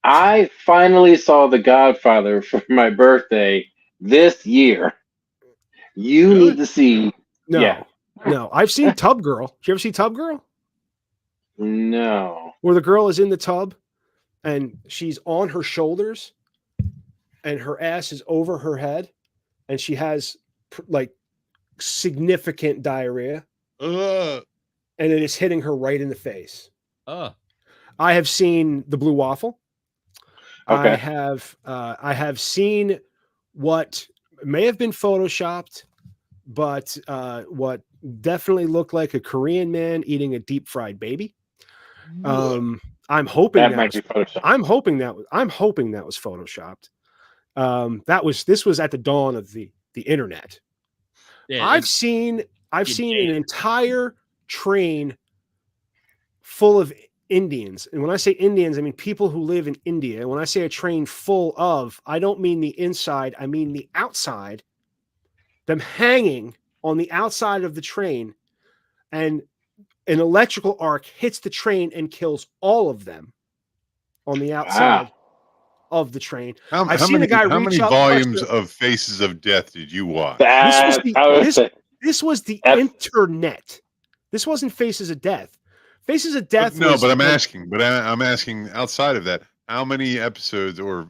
I finally saw The Godfather for my birthday this year. You need to see. No, I've seen Tub Girl. Did you ever see Tub Girl? No. Where the girl is in the tub and she's on her shoulders and her ass is over her head and she has like significant diarrhea, and it is hitting her right in the face. I have seen the blue waffle. Okay. I have seen what may have been photoshopped, but what definitely looked like a Korean man eating a deep fried baby. I'm hoping That that might was, be photoshopped. I'm hoping that was photoshopped. This was at the dawn of the internet. Yeah, I've seen an entire train full of Indians. And when I say Indians, I mean people who live in India. And when I say a train full of, I don't mean the inside, I mean the outside, them hanging on the outside of the train, and an electrical arc hits the train and kills all of them on the outside of the train. I've seen a guy how reach many up, volumes of Faces of Death did you watch? This was the internet. This wasn't Faces of Death. Faces of Death. But I'm asking outside of that, how many episodes or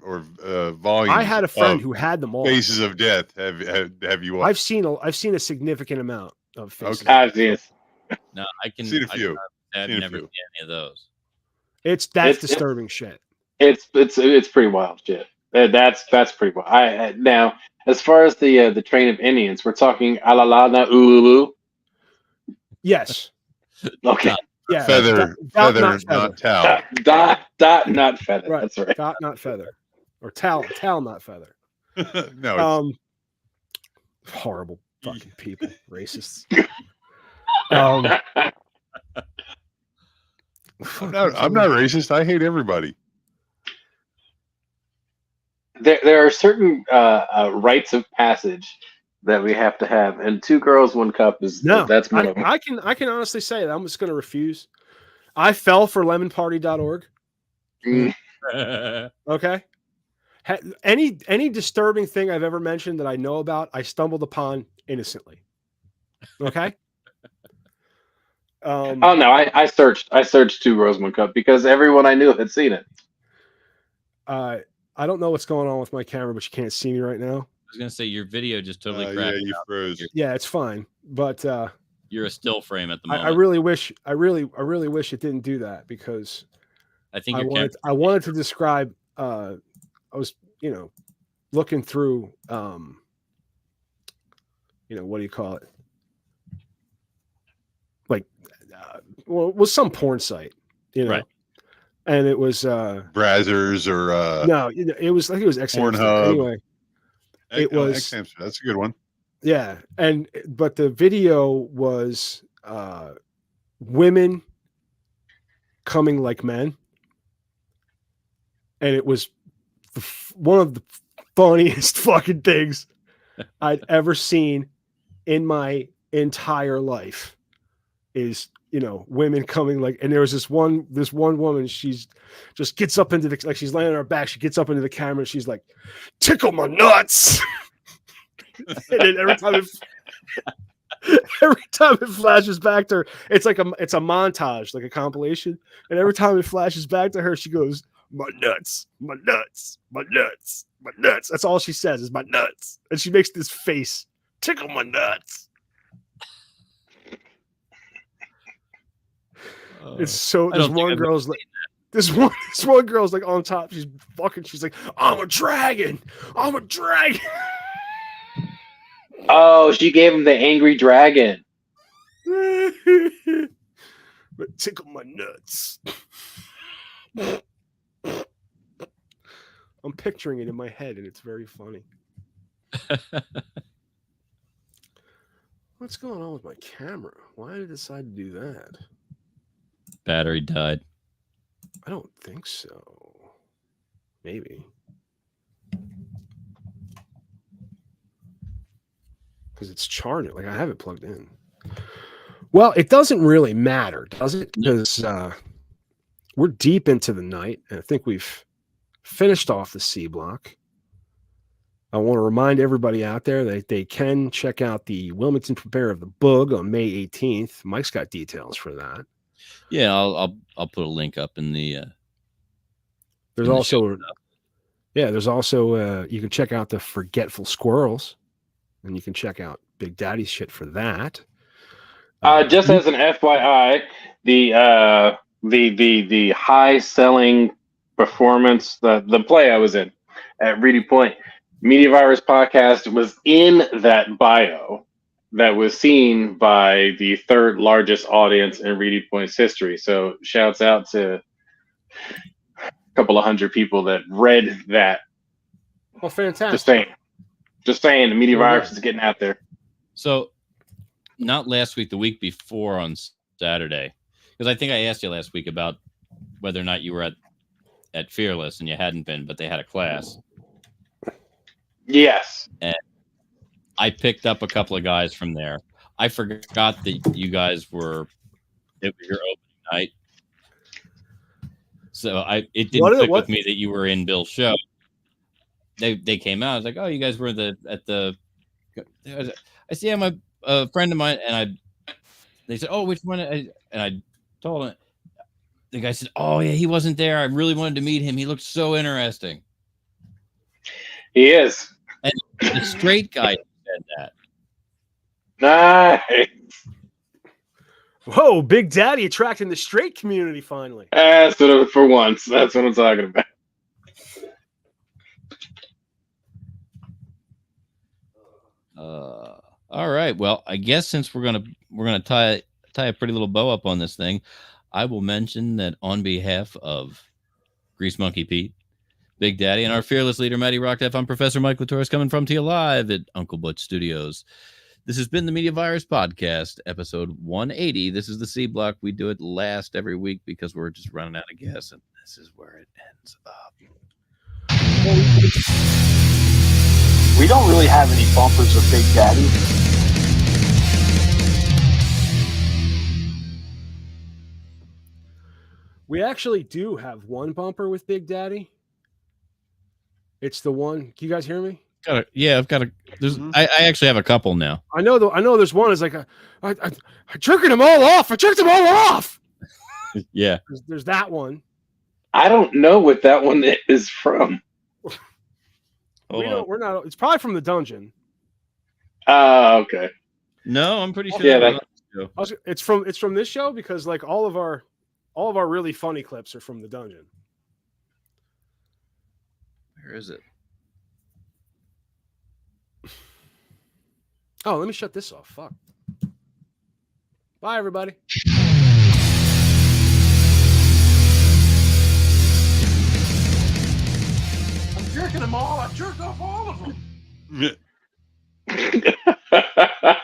volumes? I had a friend who had them all. Faces of Death. Have you watched? I've seen a significant amount of Faces. Yes. No, I can. Seen a few. I've never seen any of those. That's disturbing shit. It's pretty wild shit. That's pretty wild. Now, as far as the train of Indians, we're talking alalana ululu. Yes. Okay. Yeah. Feather, not towel. Dot, not feather. Right. That's right. Dot, not feather, or towel, not feather. No. Horrible fucking people, racists. I'm not racist. I hate everybody. There are certain rites of passage that we have to have, and 2 girls, 1 cup that's one of them. I can honestly say that I'm just going to refuse. I fell for lemonparty.org. Okay. Any disturbing thing I've ever mentioned that I know about, I stumbled upon innocently. Okay. Oh no, I searched 2 girls, 1 cup because everyone I knew had seen it. I don't know what's going on with my camera, but you can't see me right now. I was gonna say your video just totally crashed. Yeah, you froze. Yeah, it's fine, but you're a still frame at the moment. I really wish it didn't do that, because I think I wanted to describe. I was looking through what do you call it? Like, well, it was some porn site, right? And it was Brazzers or no, it was like it was Pornhub. Anyway, it was X-Hamster. That's a good one. Yeah, but the video was women coming like men, and it was one of the funniest fucking things I'd ever seen in my entire life. Is women coming like, and there was this one woman, she's just gets up into the, like, she's laying on her back, she gets up into the camera and she's like, tickle my nuts. And then every time it flashes back to her, it's a montage, like a compilation, and every time it flashes back to her, she goes, my nuts, my nuts, my nuts, my nuts. That's all she says is my nuts, and she makes this face, tickle my nuts. It's so, this one girl's like on top, she's like, I'm a dragon. Oh, she gave him the angry dragon. But tickle my nuts. I'm picturing it in my head, and it's very funny. What's going on with my camera? Why did I decide to do that? Battery died. I don't think so. Maybe. Because it's charging. Like, I have it plugged in. Well, it doesn't really matter, does it? Because we're deep into the night, and I think we've finished off the C block. I want to remind everybody out there that they can check out the Wilmington Prepare of the Boog on May 18th. Mike's got details for that. Yeah, I'll put a link up in the. There's also you can check out the Forgetful Squirrels, and you can check out Big Daddy shit for that. Just as an FYI, the high selling performance, the play I was in at Reedy Point, Media Virus Podcast was in that bio that was seen by the third largest audience in Reedy Point's history. So shouts out to a couple of hundred people that read that. Well, fantastic. Just saying, the Media Virus is getting out there. So, not last week, the week before on Saturday, because I think I asked you last week about whether or not you were at Fearless, and you hadn't been, but they had a class. Yes. And I picked up a couple of guys from there. I forgot that you guys it was your opening night. So it didn't click with me that you were in Bill's show. They came out. I was like, oh, you guys were at the. I see I'm a friend of mine, and they said, oh, which one? And I told him. The guy said, oh yeah, he wasn't there. I really wanted to meet him. He looked so interesting. He is. And the straight guy said that. Nice. Whoa, Big Daddy attracting the straight community finally. That's what, for once. That's what I'm talking about. All right. Well, I guess since we're gonna tie a pretty little bow up on this thing, I will mention that on behalf of Grease Monkey Pete, Big Daddy, and our fearless leader, Matty Rock F, I'm Professor Mike Latoris coming from to you live at Uncle Butch Studios. This has been the Media Virus Podcast, episode 180. This is the C block. We do it last every week because we're just running out of gas, and this is where it ends up. We don't really have any bumpers with Big Daddy. We actually do have one bumper with Big Daddy. It's the one. Can you guys hear me? I've got a. I actually have a couple now. I know there's one. It's like I jerking them all off. I jerked them all off. Yeah. There's that one. I don't know what that one is from. We're not. It's probably from the dungeon. Okay. No, I'm pretty sure. Yeah, it's from this show because like all of our really funny clips are from the dungeon. Where is it? Oh, let me shut this off. Fuck. Bye, everybody. I'm jerking them all. I jerked off all of them.